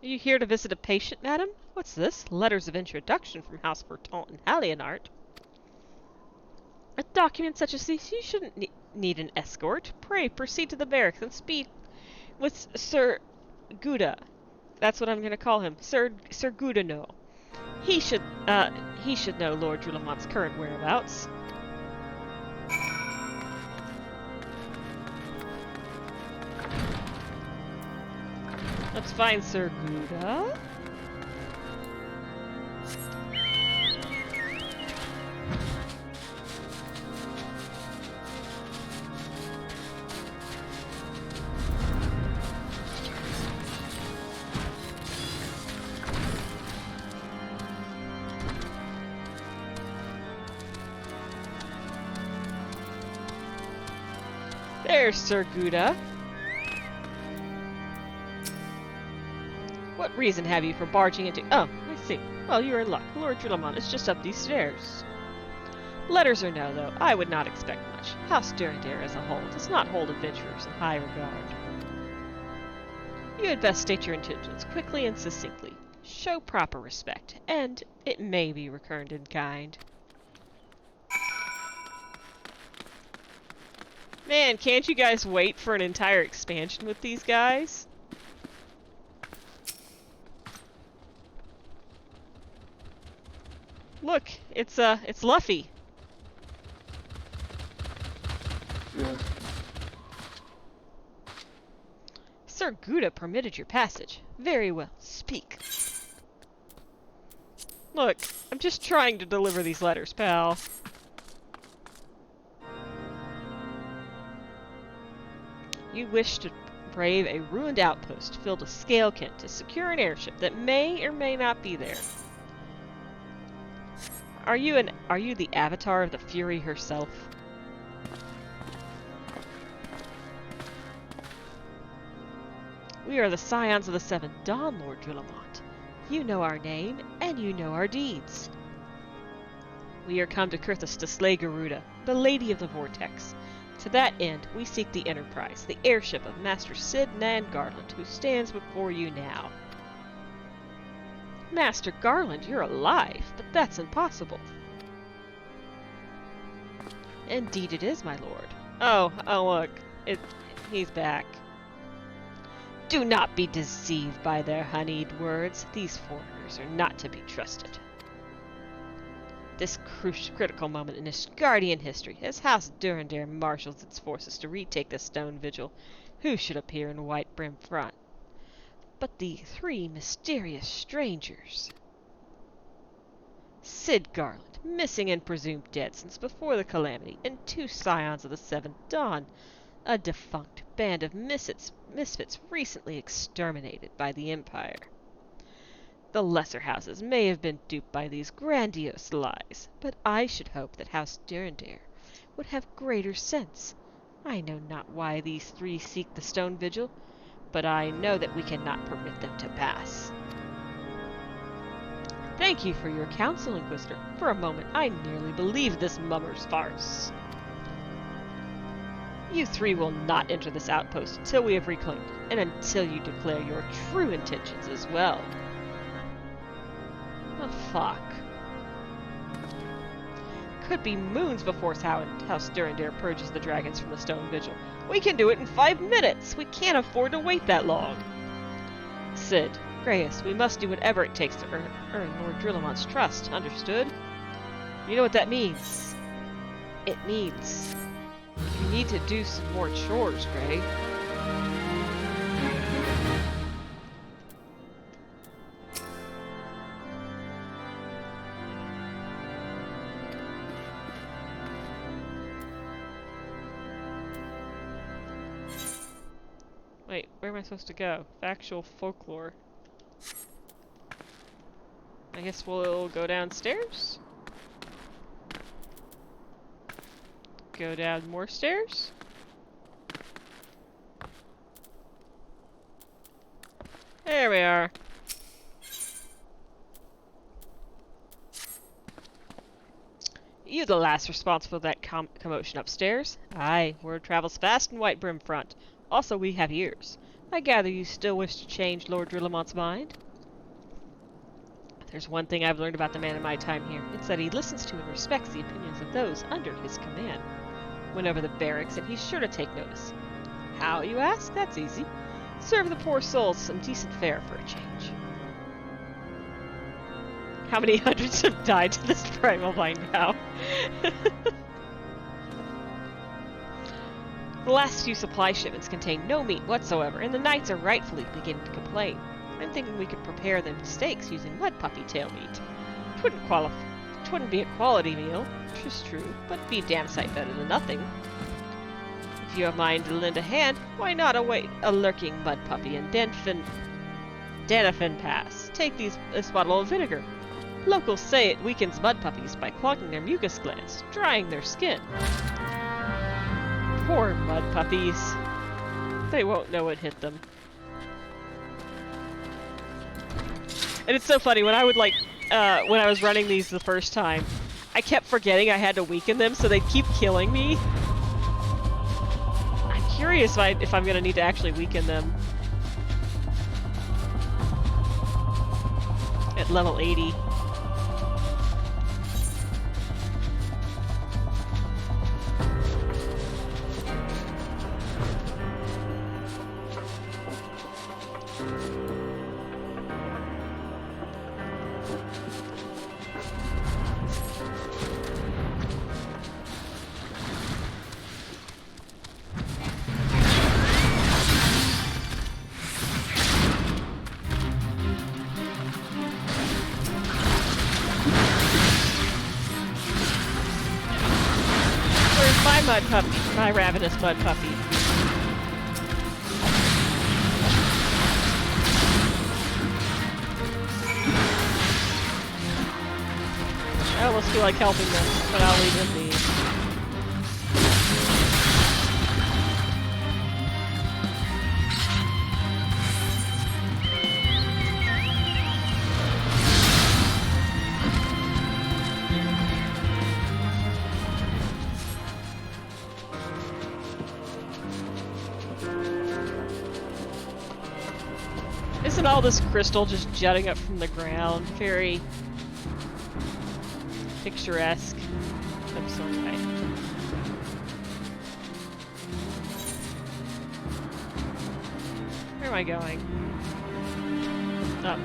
Are you here to visit a patient, madam? What's this? Letters of introduction from House Bertant and Hallionart. A document such as this, you shouldn't need an escort. Pray, proceed to the barracks and speak with Sir Gouda. That's what I'm going to call him. Sir Goudano. He should know Lord Drillamant's current whereabouts. Let's find Sir Gouda. There's Sir Gouda. What reason have you for barging into— Oh, I see. Well, you're in luck. Lord Drillamont is just up these stairs. Letters or no, though, I would not expect much. House Durandare as a whole does not hold adventurers in high regard. You had best state your intentions quickly and succinctly. Show proper respect, and it may be returned in kind. Man, can't you guys wait for an entire expansion with these guys? Look, it's Luffy. Sir Gouda permitted your passage. Very well. Speak. Look, I'm just trying to deliver these letters, pal. You wish to brave a ruined outpost filled with scalekin to secure an airship that may or may not be there. Are you the avatar of the Fury herself? We are the Scions of the Seventh Dawn, Lord Drillamont. You know our name, and you know our deeds. We are come to Kurthus to slay Garuda, the Lady of the Vortex. To that end, we seek the Enterprise, the airship of Master Sid Nan Garland, who stands before you now. Master Garland, you're alive, but that's impossible. Indeed it is, my lord. Oh, look. He's back. Do not be deceived by their honeyed words. These foreigners are not to be trusted. This critical moment in Asgardian history, as House Durandare marshals its forces to retake the Stone Vigil, who should appear in white brim front? But the three mysterious strangers. Sid Garland, missing and presumed dead since before the calamity, and two Scions of the Seventh Dawn, a defunct band of misfits recently exterminated by the Empire. The lesser houses may have been duped by these grandiose lies, but I should hope that House Durandare would have greater sense. I know not why these three seek the Stone Vigil, but I know that we cannot permit them to pass. Thank you for your counsel, Inquisitor. For a moment, I nearly believed this mummer's farce. You three will not enter this outpost until we have reclaimed it, and until you declare your true intentions as well. Oh, fuck. Could be moons before House Durandare purges the dragons from the Stone Vigil. We can do it in 5 minutes! We can't afford to wait that long! Sid, Grayus, we must do whatever it takes to earn Lord Drillamont's trust, understood? You know what that means? It means you need to do some more chores, Gray. Wait, where am I supposed to go? Factual folklore. I guess we'll go downstairs? Go down more stairs? There we are. You the last responsible for that commotion upstairs? Aye, word travels fast in White Brim Front. Also, we have ears. I gather you still wish to change Lord Drillamont's mind? If there's one thing I've learned about the man in my time here, it's that he listens to and respects the opinions of those under his command. Went over the barracks, and he's sure to take notice. How, you ask? That's easy. Serve the poor souls some decent fare for a change. How many hundreds have died to this primal by now? The last few supply shipments contain no meat whatsoever, and the knights are rightfully beginning to complain. I'm thinking we could prepare them steaks using mud puppy tail meat. Twouldn't be a quality meal, 'tis true, but be damn sight better than nothing. If you have mind to lend a hand, why not await a lurking mud puppy in Danafin Pass? Take this bottle of vinegar. Locals say it weakens mud puppies by clogging their mucus glands, drying their skin. Poor mud puppies. They won't know what hit them. And it's so funny, when I would when I was running these the first time, I kept forgetting I had to weaken them, so they'd keep killing me. I'm curious if I'm gonna need to actually weaken them. At level 80. my mud puppy, my ravenous mud puppy. I almost feel like helping them, but I'll leave them be. Isn't all this crystal just jutting up from the ground? Very picturesque. I'm so right. Where am I going? Up.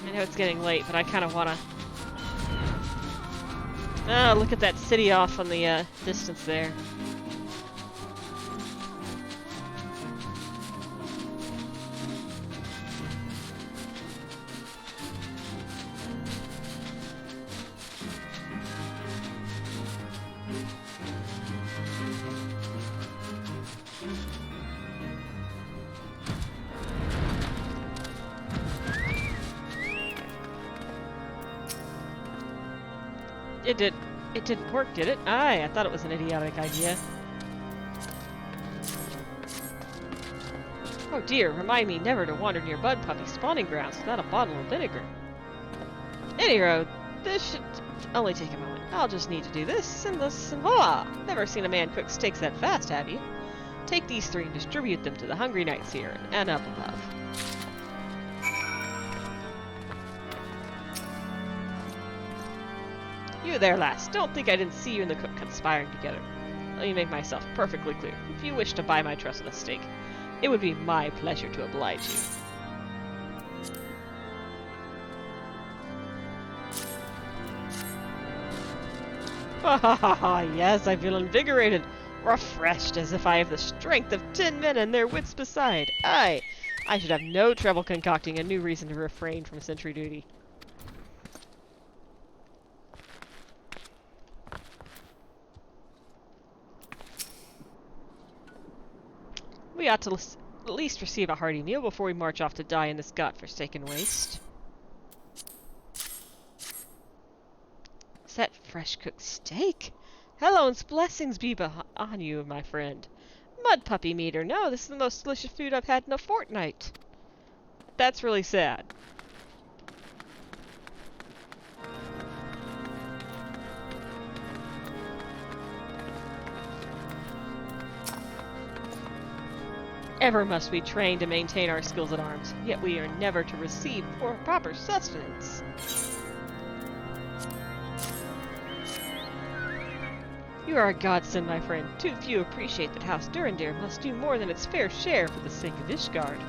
I know it's getting late, but I kind of want to... Oh, look at that city off on the distance there. It didn't work, did it? Aye, I thought it was an idiotic idea. Oh dear, remind me never to wander near Mud Puppy spawning grounds without a bottle of vinegar. Anyway, this should only take a moment. I'll just need to do this, and voila! Never seen a man cook steaks that fast, have you? Take these 3 and distribute them to the hungry knights here, and up above. You there, lass. Don't think I didn't see you and the cook conspiring together. Let me make myself perfectly clear. If you wish to buy my trust with a steak, it would be my pleasure to oblige you. Ha ha ha ha! Yes, I feel invigorated, refreshed, as if I have the strength of 10 men and their wits beside. Aye, I should have no trouble concocting a new reason to refrain from sentry duty. We ought to at least receive a hearty meal before we march off to die in this godforsaken waste. Is that fresh-cooked steak? Hellow's blessings be on you, my friend. Mud puppy meat or no, this is the most delicious food I've had in a fortnight. That's really sad. Ever must we train to maintain our skills at arms, yet we are never to receive proper sustenance. You are a godsend, my friend. Too few appreciate that House Durendir must do more than its fair share for the sake of Ishgard.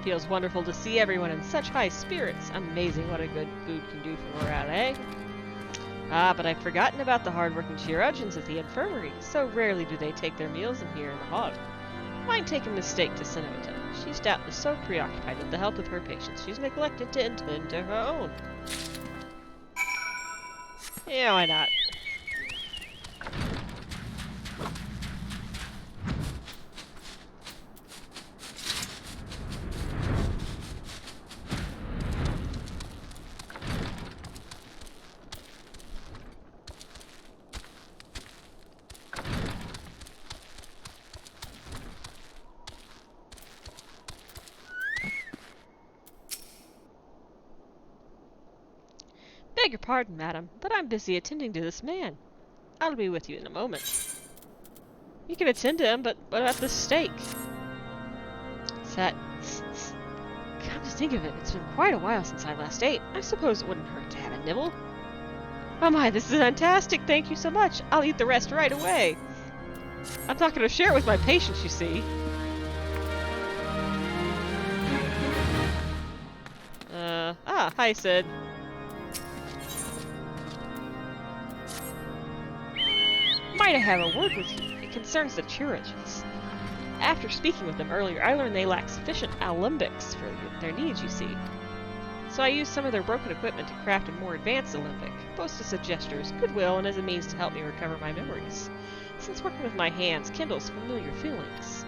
Feels wonderful to see everyone in such high spirits. Amazing what a good food can do for morale, eh? Ah, but I've forgotten about the hard-working chirurgeons at the infirmary. So rarely do they take their meals in here in the hall. Mind taking the steak to Sinovita. She's doubtless so preoccupied with the health of her patients, she's neglected to attend to her own. Yeah, why not? Beg your pardon, madam, but I'm busy attending to this man. I'll be with you in a moment. You can attend to him, but what about this steak? Is that... Come to think of it, it's been quite a while since I last ate. I suppose it wouldn't hurt to have a nibble. Oh my, this is fantastic, thank you so much. I'll eat the rest right away. I'm not going to share it with my patients, you see. Hi, Sid. Might I have a word with you? It concerns the Chirurgeons. After speaking with them earlier, I learned they lack sufficient alembics for their needs, you see. So I used some of their broken equipment to craft a more advanced alembic, both as a gesture of goodwill and as a means to help me recover my memories, since working with my hands kindles familiar feelings.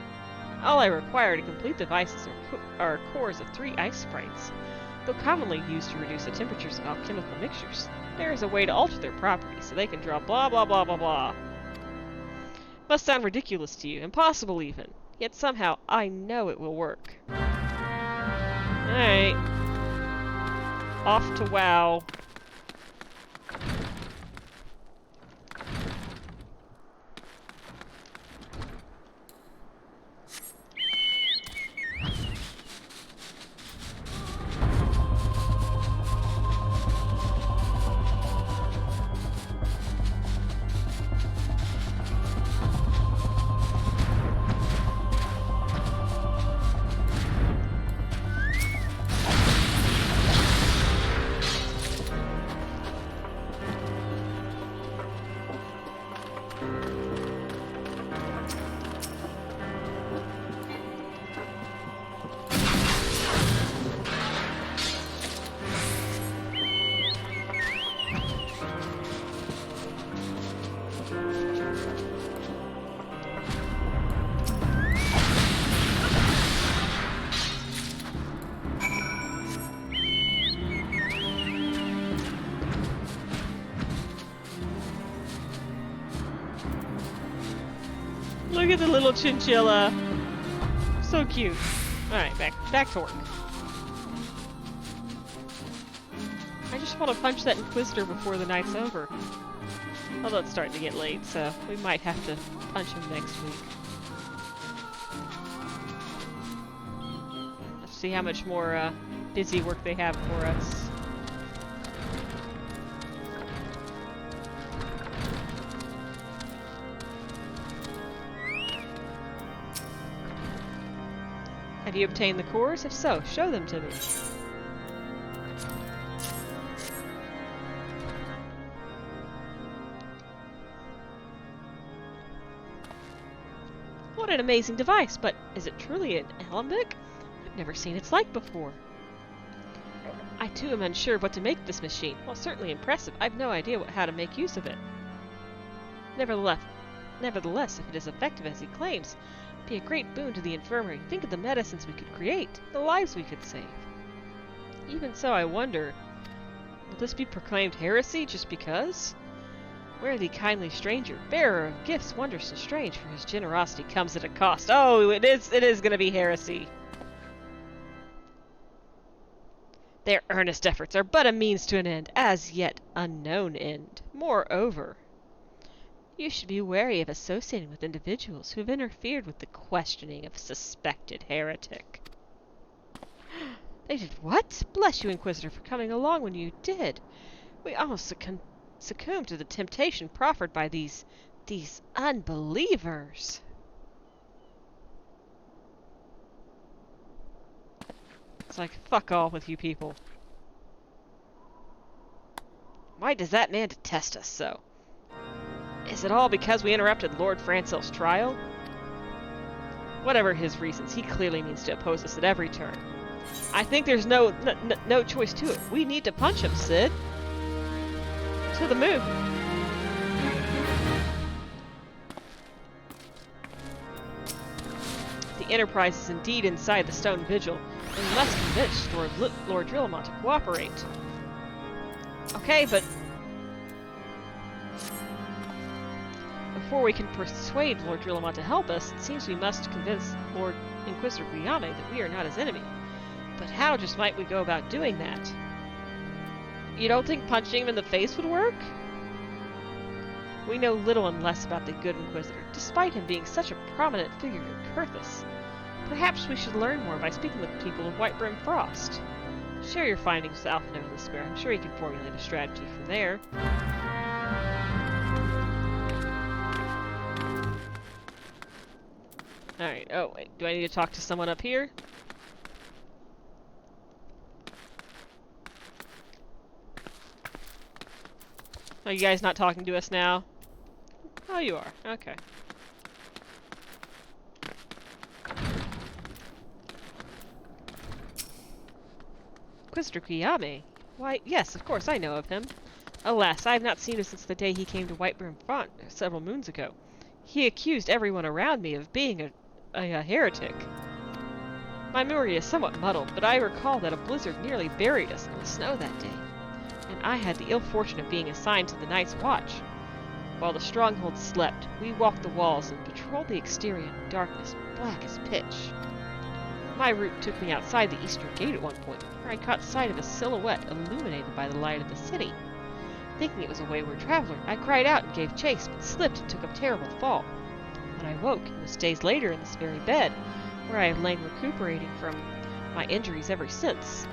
All I require to complete the devices are cores of 3 ice sprites. Though commonly used to reduce the temperatures of alchemical mixtures, there is a way to alter their properties so they can draw blah blah blah blah blah. Must sound ridiculous to you, impossible even, yet somehow I know it will work. Alright. Off to WoW. Look at the little chinchilla. So cute. Alright, back to work. I just want to punch that Inquisitor before the night's over. Although it's starting to get late, so we might have to punch him next week. Let's see how much more busy work they have for us. Have you obtained the cores? If so, show them to me. What an amazing device, but is it truly an alembic? I've never seen its like before. I too am unsure of what to make of this machine. While certainly impressive, I've no idea how to make use of it. Nevertheless, if it is effective as he claims, be a great boon to the infirmary. Think of the medicines we could create, the lives we could save. Even so, I wonder, will this be proclaimed heresy just because? Where the kindly stranger, bearer of gifts wondrous and strange, for his generosity comes at a cost. Oh, it is gonna be heresy. Their earnest efforts are but a means to an end, as yet unknown end. Moreover, you should be wary of associating with individuals who have interfered with the questioning of a suspected heretic. They did what? Bless you, Inquisitor, for coming along when you did. We almost succumbed to the temptation proffered by these unbelievers. It's like, fuck off with you people. Why does that man detest us so? Is it all because we interrupted Lord Francel's trial? Whatever his reasons, he clearly means to oppose us at every turn. I think there's no choice to it. We need to punch him, Sid. To the moon. The Enterprise is indeed inside the Stone Vigil, and we must convince Lord Drillamont to cooperate. Okay, but before we can persuade Lord Drillamont to help us, it seems we must convince Lord Inquisitor Guillaume that we are not his enemy. But how just might we go about doing that? You don't think punching him in the face would work? We know little and less about the good Inquisitor, despite him being such a prominent figure in Kurthus. Perhaps we should learn more by speaking with the people of Whitebrim Frost. Share your findings with Alphinaud in the Square. I'm sure he can formulate a strategy from there. Alright, oh wait, do I need to talk to someone up here? Are you guys not talking to us now? Oh, you are. Okay. Inquisitor Guillaume? Why, yes, of course, I know of him. Alas, I have not seen him since the day he came to Whiteburn Front several moons ago. He accused everyone around me of being a heretic. My memory is somewhat muddled, but I recall that a blizzard nearly buried us in the snow that day, and I had the ill fortune of being assigned to the night's watch. While the stronghold slept, we walked the walls and patrolled the exterior in darkness black as pitch. My route took me outside the eastern gate at one point, where I caught sight of a silhouette illuminated by the light of the city. Thinking it was a wayward traveler, I cried out and gave chase, but slipped and took a terrible fall. When I woke, it was days later in this very bed, where I have lain recuperating from my injuries ever since.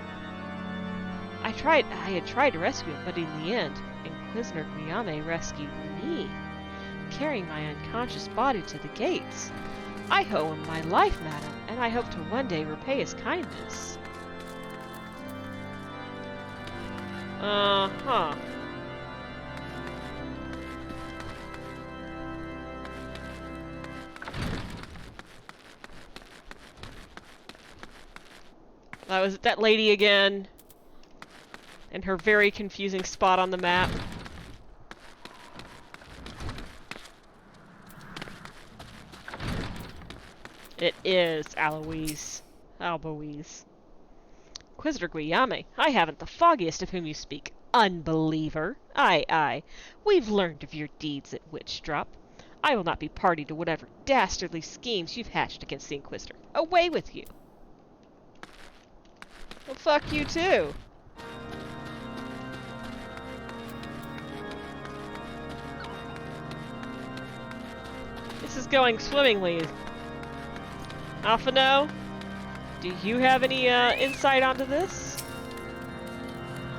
I had tried to rescue him, but in the end, Inquisitor Guillaume rescued me, carrying my unconscious body to the gates. I owe him my life, madam, and I hope to one day repay his kindness. Uh-huh. That was that lady again, and her very confusing spot on the map. It is Aloise. Alboise. Inquisitor Guillaume, I haven't the foggiest of whom you speak. Unbeliever. Aye, aye. We've learned of your deeds at Witchdrop. I will not be party to whatever dastardly schemes you've hatched against the Inquisitor. Away with you. Well, fuck you too. This is going swimmingly. Alphino, do you have any insight onto this?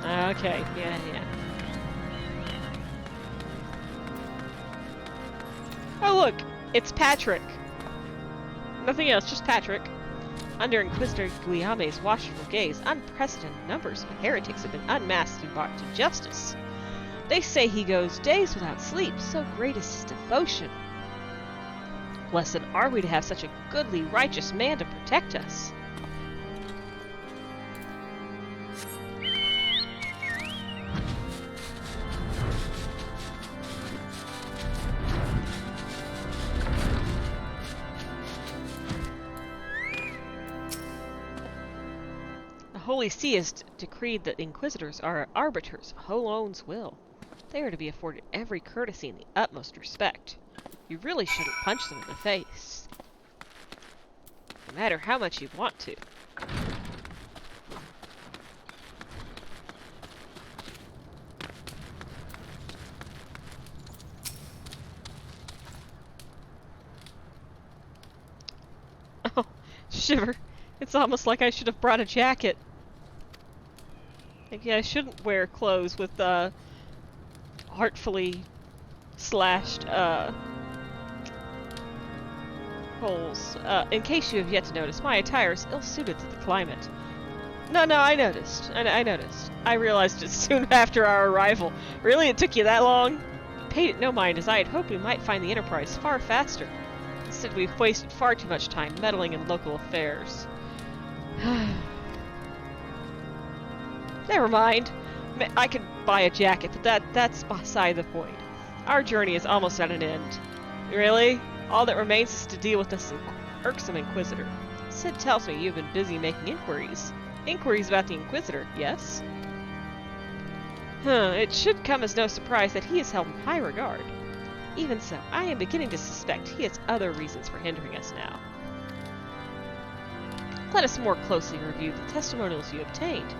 Okay, yeah. Oh look, it's Patrick. Nothing else, just Patrick. Under Inquisitor Guillaume's watchful gaze, unprecedented numbers of heretics have been unmasked and brought to justice. They say he goes days without sleep, so great is his devotion. Blessed are we to have such a goodly, righteous man to protect us. The Holy See has decreed that Inquisitors are arbiters of whole own's will. They are to be afforded every courtesy and the utmost respect. You really shouldn't punch them in the face. No matter how much you want to. Oh, shiver. It's almost like I should have brought a jacket. Maybe I shouldn't wear clothes with, artfully slashed, holes. In case you have yet to notice, my attire is ill-suited to the climate. No, I noticed. I noticed. I realized it soon after our arrival. Really? It took you that long? Paid it no mind, as I had hoped we might find the Enterprise far faster. Instead, we've wasted far too much time meddling in local affairs. Never mind. I could buy a jacket, but that's beside the point. Our journey is almost at an end. Really? All that remains is to deal with this irksome Inquisitor. Sid tells me you've been busy making inquiries. Inquiries about the Inquisitor, yes? It should come as no surprise that he is held in high regard. Even so, I am beginning to suspect he has other reasons for hindering us now. Let us more closely review the testimonials you obtained.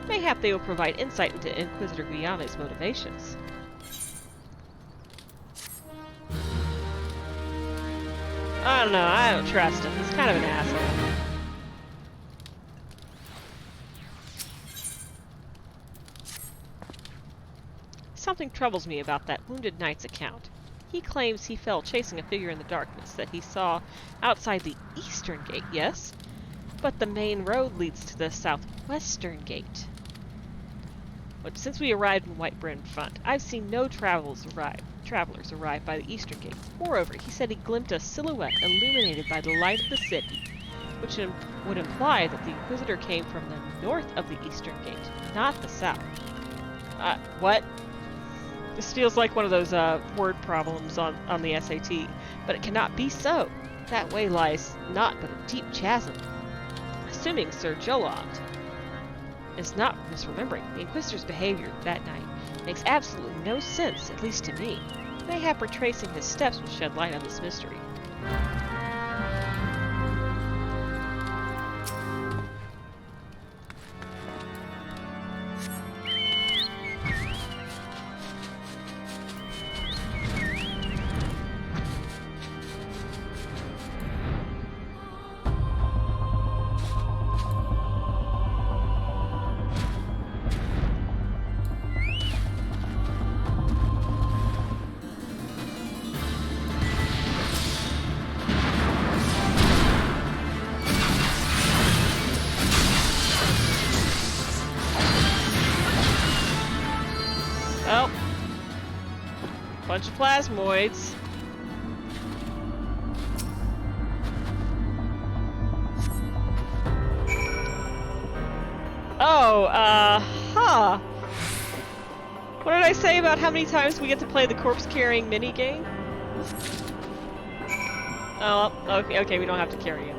Mayhap they will provide insight into Inquisitor Guillaume's motivations. I don't know, I don't trust him. He's kind of an asshole. Something troubles me about that wounded knight's account. He claims he fell chasing a figure in the darkness that he saw outside the eastern gate, yes? But the main road leads to the southwestern gate. But since we arrived in Whiteburn Front, I've seen no travelers arrive by the eastern gate. Moreover, he said he glimpsed a silhouette illuminated by the light of the city, which would imply that the Inquisitor came from the north of the eastern gate, not the south. What? This feels like one of those word problems on the SAT, but it cannot be so. That way lies naught but a deep chasm. Assuming Sir Jolond is not misremembering, the Inquisitor's behavior that night makes absolutely no sense, at least to me. Mayhap retracing his steps will shed light on this mystery. Well, bunch of plasmoids. Oh, huh. What did I say about how many times we get to play the corpse-carrying minigame? Oh, okay, we don't have to carry him.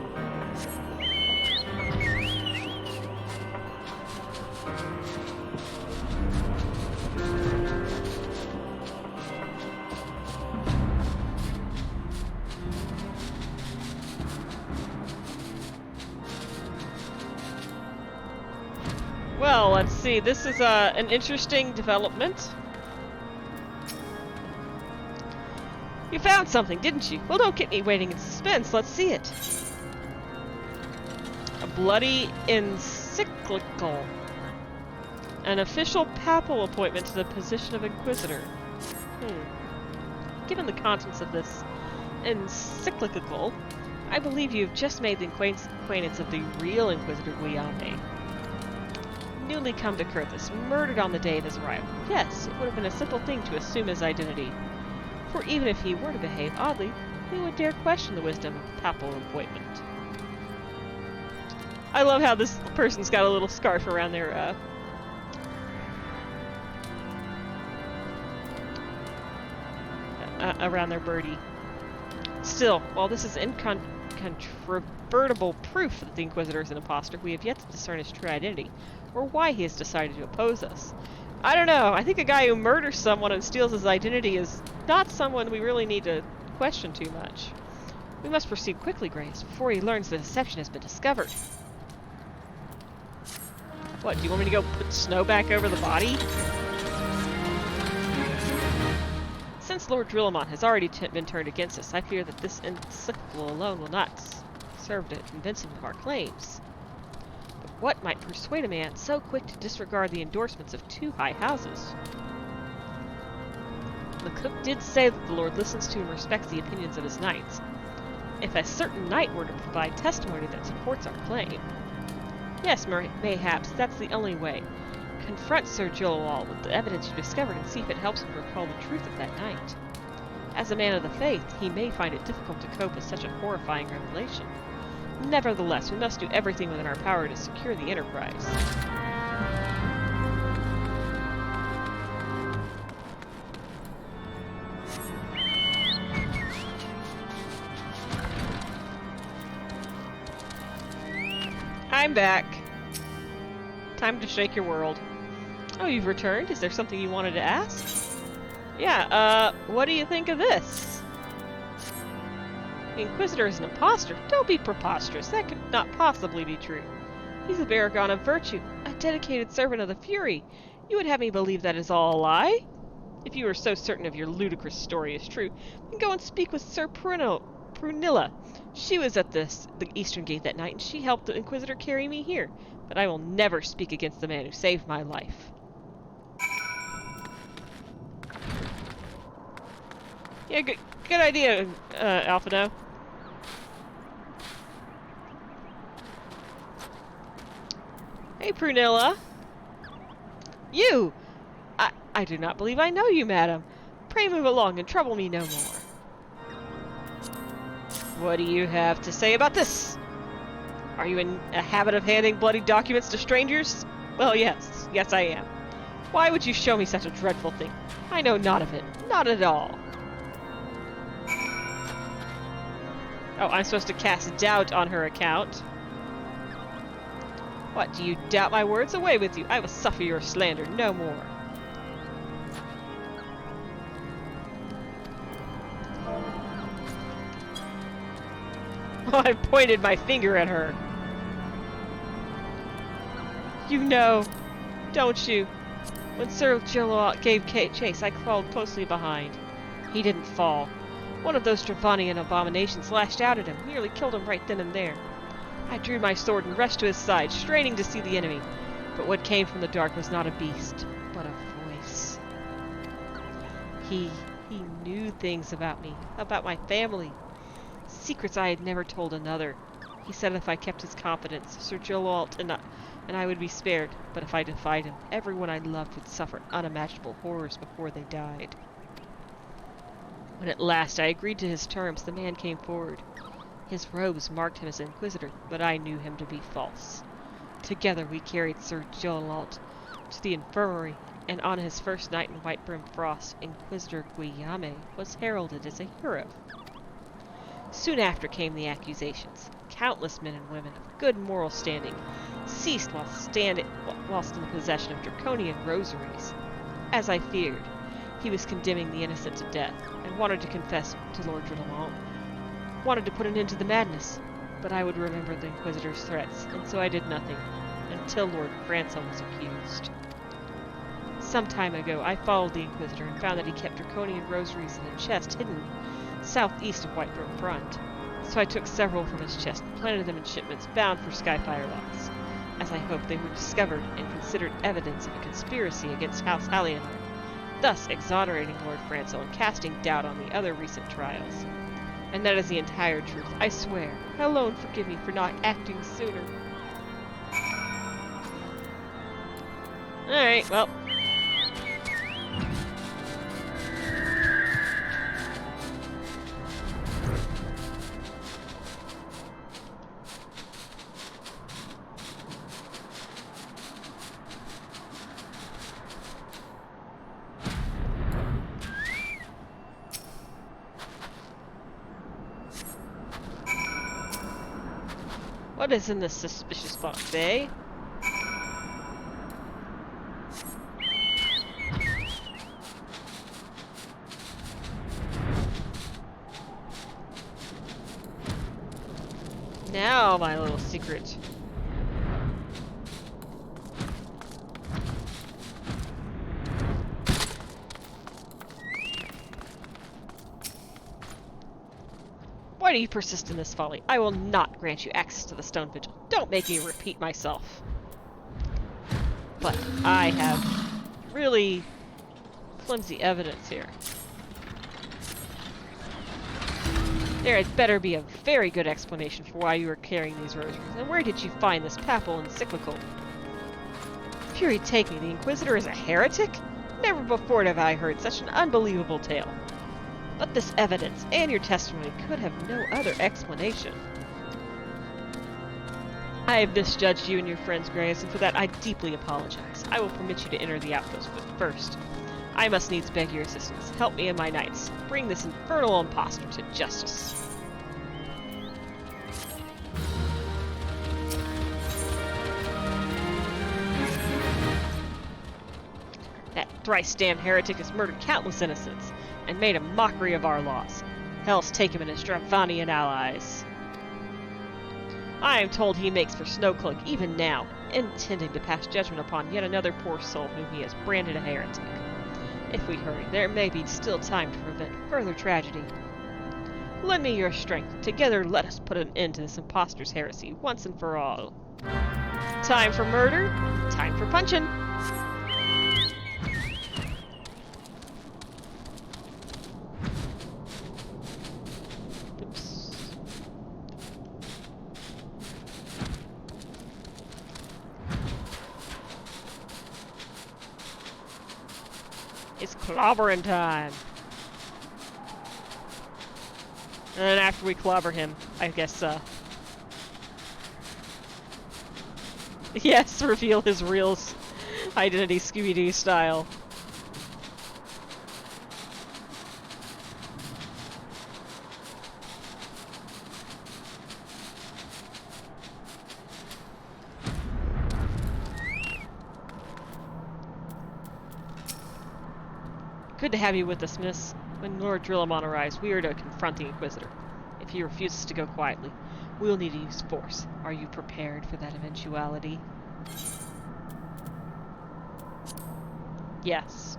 Well, let's see. This is an interesting development. You found something, didn't you? Well, don't keep me waiting in suspense. Let's see it. A bloody encyclical. An official papal appointment to the position of Inquisitor. Given the contents of this encyclical, I believe you've just made the acquaintance of the real Inquisitor Guiame. Newly come to Kurthus, murdered on the day of his arrival. Yes, it would have been a simple thing to assume his identity. For even if he were to behave oddly, who would dare question the wisdom of papal appointment? I love how this person's got a little scarf around their, around their birdie. Still, while this is incontrovertible proof that the Inquisitor is an impostor, we have yet to discern his true identity, or why he has decided to oppose us. I don't know. I think a guy who murders someone and steals his identity is not someone we really need to question too much. We must proceed quickly, Grace, before he learns the deception has been discovered. What, do you want me to go put snow back over the body? Since Lord Drillamont has already been turned against us, I fear that this encyclical alone will not serve to convince him of our claims. But what might persuade a man so quick to disregard the endorsements of two high houses? The cook did say that the Lord listens to and respects the opinions of his knights. If a certain knight were to provide testimony that supports our claim... Yes, mayhaps, that's the only way. Confront Sir Joel with the evidence you discovered and see if it helps him recall the truth of that night. As a man of the faith, he may find it difficult to cope with such a horrifying revelation. Nevertheless, we must do everything within our power to secure the enterprise. I'm back. Time to shake your world. Oh, you've returned? Is there something you wanted to ask? Yeah, what do you think of this? The Inquisitor is an impostor. Don't be preposterous. That could not possibly be true. He's a paragon of virtue, a dedicated servant of the Fury. You would have me believe that is all a lie? If you are so certain of your ludicrous story is true, then go and speak with Sir Prunilla. She was at the Eastern Gate that night, and she helped the Inquisitor carry me here. But I will never speak against the man who saved my life. Yeah, good idea, Alphino. Hey, Prunilla. You! I do not believe I know you, madam. Pray move along and trouble me no more. What do you have to say about this? Are you in a habit of handing bloody documents to strangers? Well, yes. Yes, I am. Why would you show me such a dreadful thing? I know not of it. Not at all. Oh, I'm supposed to cast doubt on her account. What, do you doubt my words? Away with you. I will suffer your slander no more. Oh, I pointed my finger at her. You know, don't you? When Sir Gilloat gave chase, I crawled closely behind. He didn't fall. One of those Dravanian abominations lashed out at him, nearly killed him right then and there. I drew my sword and rushed to his side, straining to see the enemy. But what came from the dark was not a beast, but a voice. He knew things about me, about my family. Secrets I had never told another. He said if I kept his confidence, Sir Gilloat and I would be spared, but if I defied him, everyone I loved would suffer unimaginable horrors before they died. When at last I agreed to his terms, the man came forward. His robes marked him as Inquisitor, but I knew him to be false. Together we carried Sir Gilloat to the infirmary, and on his first night in Whitebrim Frost, Inquisitor Guillaume was heralded as a hero. Soon after came the accusations. Countless men and women of good moral standing ceased whilst in the possession of draconian rosaries. As I feared, he was condemning the innocent to death, and wanted to confess to Lord Gilloat. Wanted to put an end to the madness, but I would remember the Inquisitor's threats, and so I did nothing, until Lord Crags was accused. Some time ago, I followed the Inquisitor and found that he kept draconian rosaries in a chest hidden southeast of Whitebrim Front. So I took several from his chest and planted them in shipments bound for Skyfire lots, as I hoped they were discovered and considered evidence of a conspiracy against House Hallion, thus exonerating Lord Franco and casting doubt on the other recent trials. And that is the entire truth, I swear. Alone forgive me for not acting sooner. Alright, well. What is in this suspicious box, eh? Now, my little secret. Why do you persist in this folly? I will not grant you access to the stone vigil. Don't make me repeat myself. But I have really flimsy evidence here. There had better be a very good explanation for why you are carrying these rosaries. And where did you find this papal encyclical? Fury take me, the Inquisitor is a heretic? Never before have I heard such an unbelievable tale. But this evidence and your testimony could have no other explanation. I have misjudged you and your friends, Grace, and for that I deeply apologize. I will permit you to enter the outpost, but first, I must needs beg your assistance. Help me and my knights. Bring this infernal impostor to justice. That thrice-damned heretic has murdered countless innocents, and made a mockery of our laws. Hell's take him and his Dravanian allies. I am told he makes for Snowcloak even now, intending to pass judgment upon yet another poor soul whom he has branded a heretic. If we hurry, there may be still time to prevent further tragedy. Lend me your strength. Together let us put an end to this impostor's heresy once and for all. Time for murder, time for punchin'. It's clobbering time. And then after we clobber him, I guess, yes, reveal his real identity Scooby-Doo style. Good to have you with us, miss. When Lord Drillamon arrives, we are to confront the Inquisitor. If he refuses to go quietly, we'll need to use force. Are you prepared for that eventuality? Yes.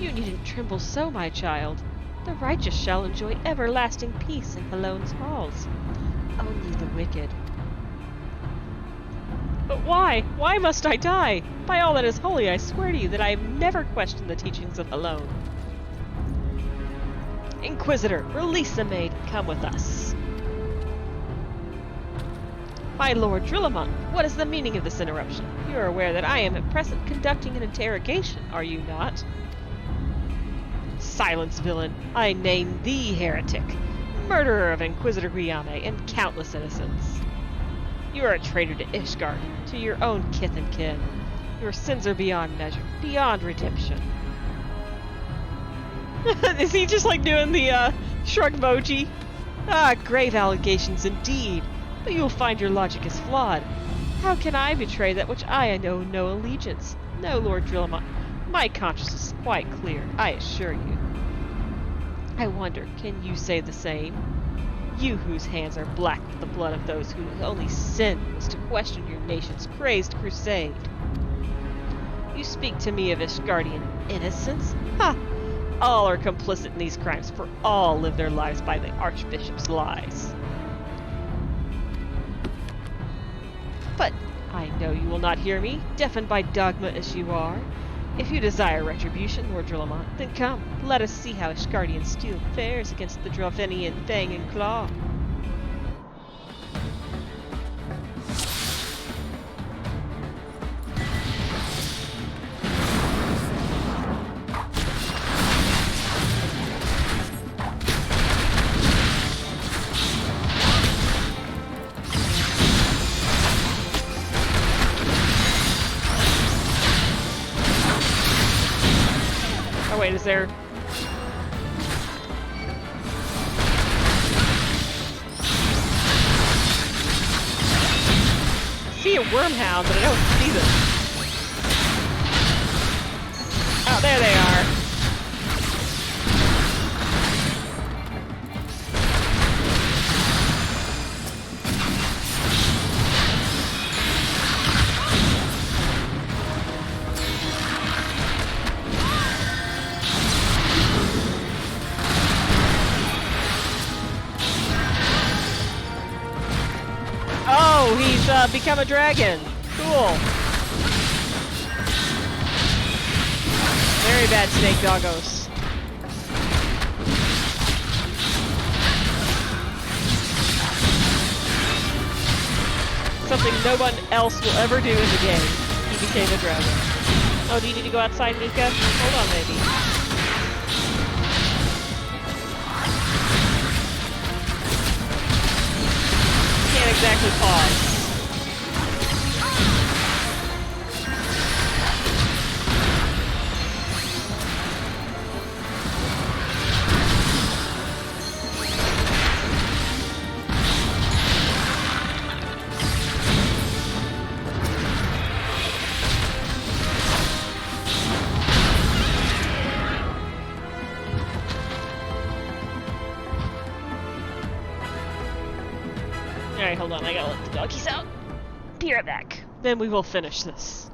You needn't tremble so, my child. The righteous shall enjoy everlasting peace in Halone's halls. Only the wicked. But why? Why must I die? By all that is holy, I swear to you that I have never questioned the teachings of Halone. Inquisitor, release the maid and come with us. My Lord Drillamon, what is the meaning of this interruption? You are aware that I am at present conducting an interrogation, are you not? Silence, villain. I name thee heretic, murderer of Inquisitor Guillaume and countless innocents. You are a traitor to Ishgard, to your own kith and kin. Your sins are beyond measure, beyond redemption. Is he just like doing the shrug emoji? Ah, grave allegations indeed, but you will find your logic is flawed. How can I betray that which I know no allegiance? No, Lord Drillamon. My conscience is quite clear, I assure you. I wonder, can you say the same? You whose hands are black with the blood of those whose only sin was to question your nation's crazed crusade. You speak to me of Ishgardian innocence? Ha! All are complicit in these crimes, for all live their lives by the Archbishop's lies. But I know you will not hear me, deafened by dogma as you are. If you desire retribution, Lord Drillamon, then come, let us see how Ishgardian steel fares against the Dravenian Fang and Claw. Oh wait, is there... I see a wormhound, but I don't see them. Oh, there they are. Oh, he's become a dragon. Cool. Very bad snake doggos. Something no one else will ever do in the game. He became a dragon. Oh, do you need to go outside, Mika? Hold on, maybe. Can't exactly pause. Alright, hold on, I gotta let the doggies out. Be right back. Then we will finish this.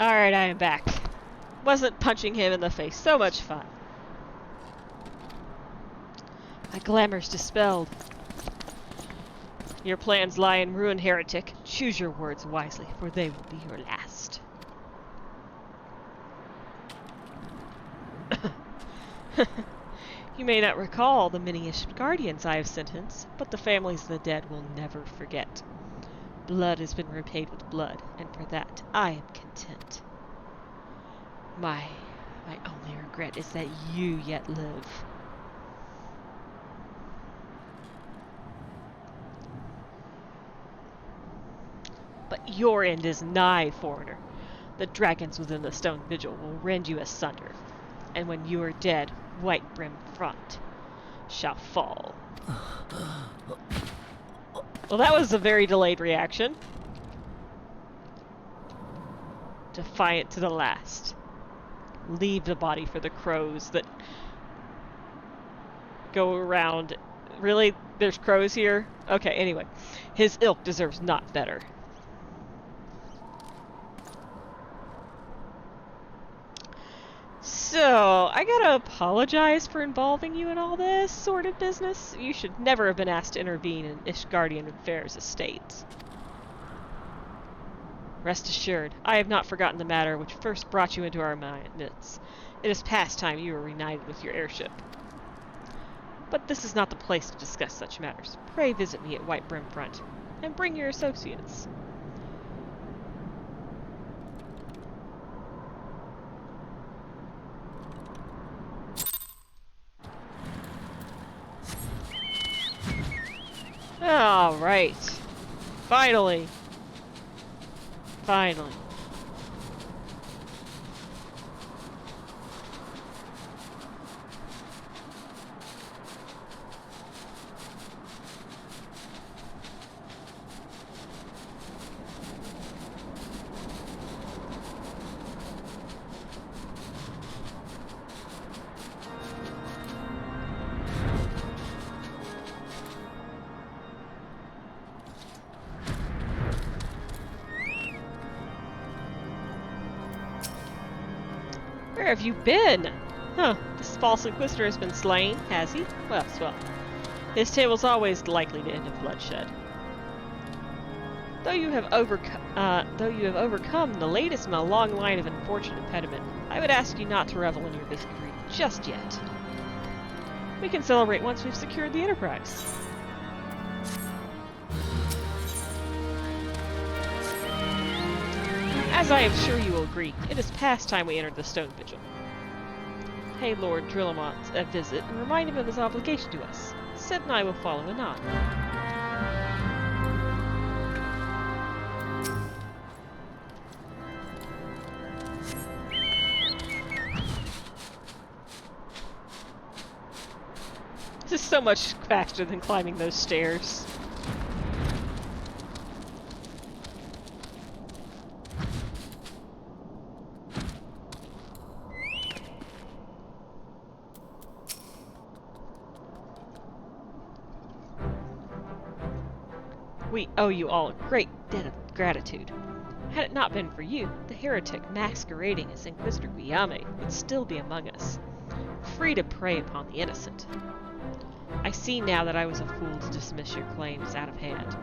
Alright, I am back. Wasn't punching him in the face so much fun. My glamour's dispelled. Your plans lie in ruin, heretic. Choose your words wisely, for they will be your last. You may not recall the many guardians I have sentenced, but the families of the dead will never forget. Blood has been repaid with blood, and for that I am content. My only regret is that you yet live. But your end is nigh, foreigner. The dragons within the stone vigil will rend you asunder, and when you are dead, White Brim Front shall fall. Well, that was a very delayed reaction. Defiant to the last. Leave the body for the crows that go around. Really? There's crows here? Okay, anyway. His ilk deserves not better. So, I gotta apologize for involving you in all this sort of business. You should never have been asked to intervene in Ishgardian affairs estate. Rest assured, I have not forgotten the matter which first brought you into our midst. It is past time you were reunited with your airship. But this is not the place to discuss such matters. Pray visit me at White Brim Front, and bring your associates. Alright. Finally. Finally. Where have you been? Huh, this false inquisitor has been slain, has he? Well, swell. His table's always likely to end in bloodshed. Though you have overcome the latest in a long line of unfortunate impediment, I would ask you not to revel in your victory just yet. We can celebrate once we've secured the Enterprise. As I am sure you will agree, it is past time we entered the Stone Vigil. Pay Lord Drillamont a visit and remind him of his obligation to us. Sid and I will follow anon. This is so much faster than climbing those stairs. We owe you all a great debt of gratitude. Had it not been for you, the heretic masquerading as Inquisitor Guillaume would still be among us, free to prey upon the innocent. I see now that I was a fool to dismiss your claims out of hand,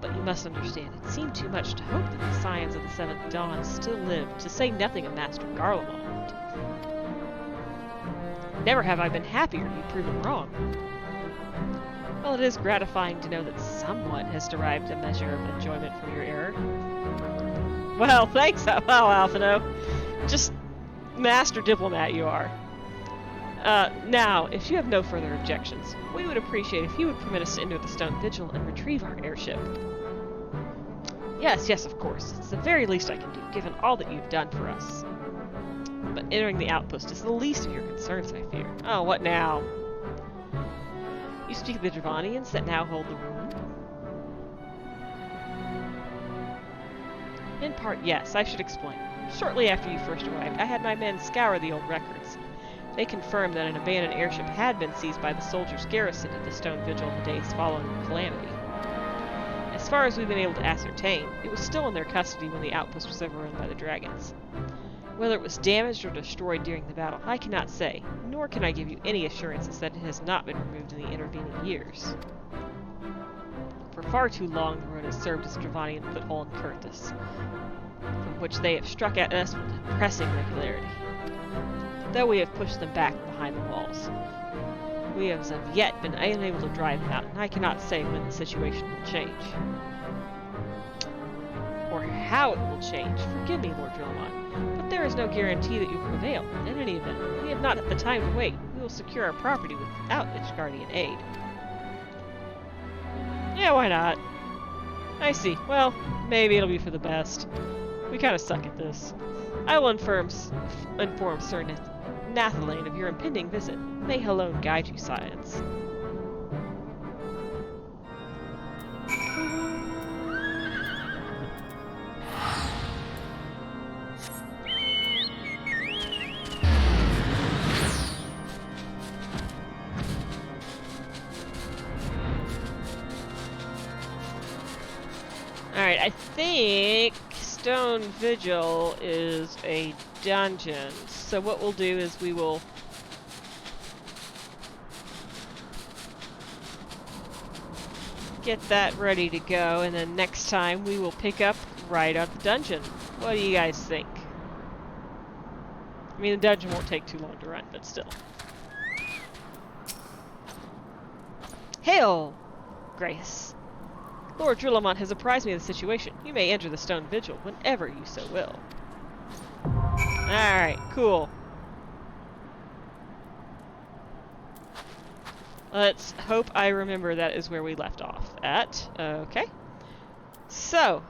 but you must understand it seemed too much to hope that the Ascians of the Seventh Dawn still lived, to say nothing of Master Garlean. Never have I been happier you've proven wrong. Well, it is gratifying to know that someone has derived a measure of enjoyment from your error. Well, thanks, wow, Alphino. Just master diplomat you are. Now, if you have no further objections, we would appreciate if you would permit us to enter the Stone Vigil and retrieve our airship. Yes, of course. It's the very least I can do, given all that you've done for us. But entering the outpost is the least of your concerns, I fear. Oh, what now? You speak of the Dravanians that now hold the ruin? In part, yes. I should explain. Shortly after you first arrived, I had my men scour the old records. They confirmed that an abandoned airship had been seized by the soldiers garrisoned at the Stone Vigil in the days following the calamity. As far as we've been able to ascertain, it was still in their custody when the outpost was overrun by the dragons. Whether it was damaged or destroyed during the battle, I cannot say, nor can I give you any assurances that it has not been removed in the intervening years. For far too long, the road has served as a Dravanian foothold in Curtis, from which they have struck at us with depressing regularity. Though we have pushed them back behind the walls, we have as of yet been unable to drive them out, and I cannot say when the situation will change. Or how it will change. Forgive me, Lord Drillamon, but there is no guarantee that you will prevail. In any event, we have not the time to wait. We will secure our property without Ishgardian aid. Yeah, why not? I see. Well, maybe it'll be for the best. We kind of suck at this. I will inform Sir Nathalane of your impending visit. May he alone guide you, Science. Alright, I think Stone Vigil is a dungeon. So what we'll do is we will get that ready to go, and then next time we will pick up right at the dungeon. What do you guys think? I mean, the dungeon won't take too long to run, but still. Hail, Grace. Lord Drillamon has apprised me of the situation. You may enter the Stone Vigil whenever you so will. Alright, cool. Let's hope I remember that is where we left off at. Okay. So.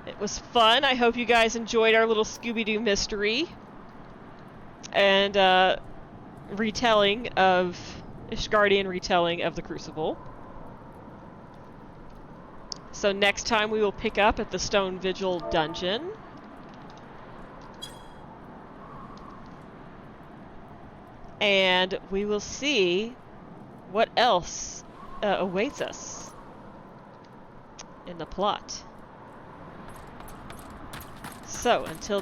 It was fun. I hope you guys enjoyed our little Scooby-Doo mystery. And, retelling of... Ishgardian retelling of the Crucible. So next time we will pick up at the Stone Vigil dungeon. And we will see what else awaits us in the plot. So until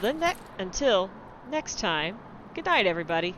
next time, good night, everybody.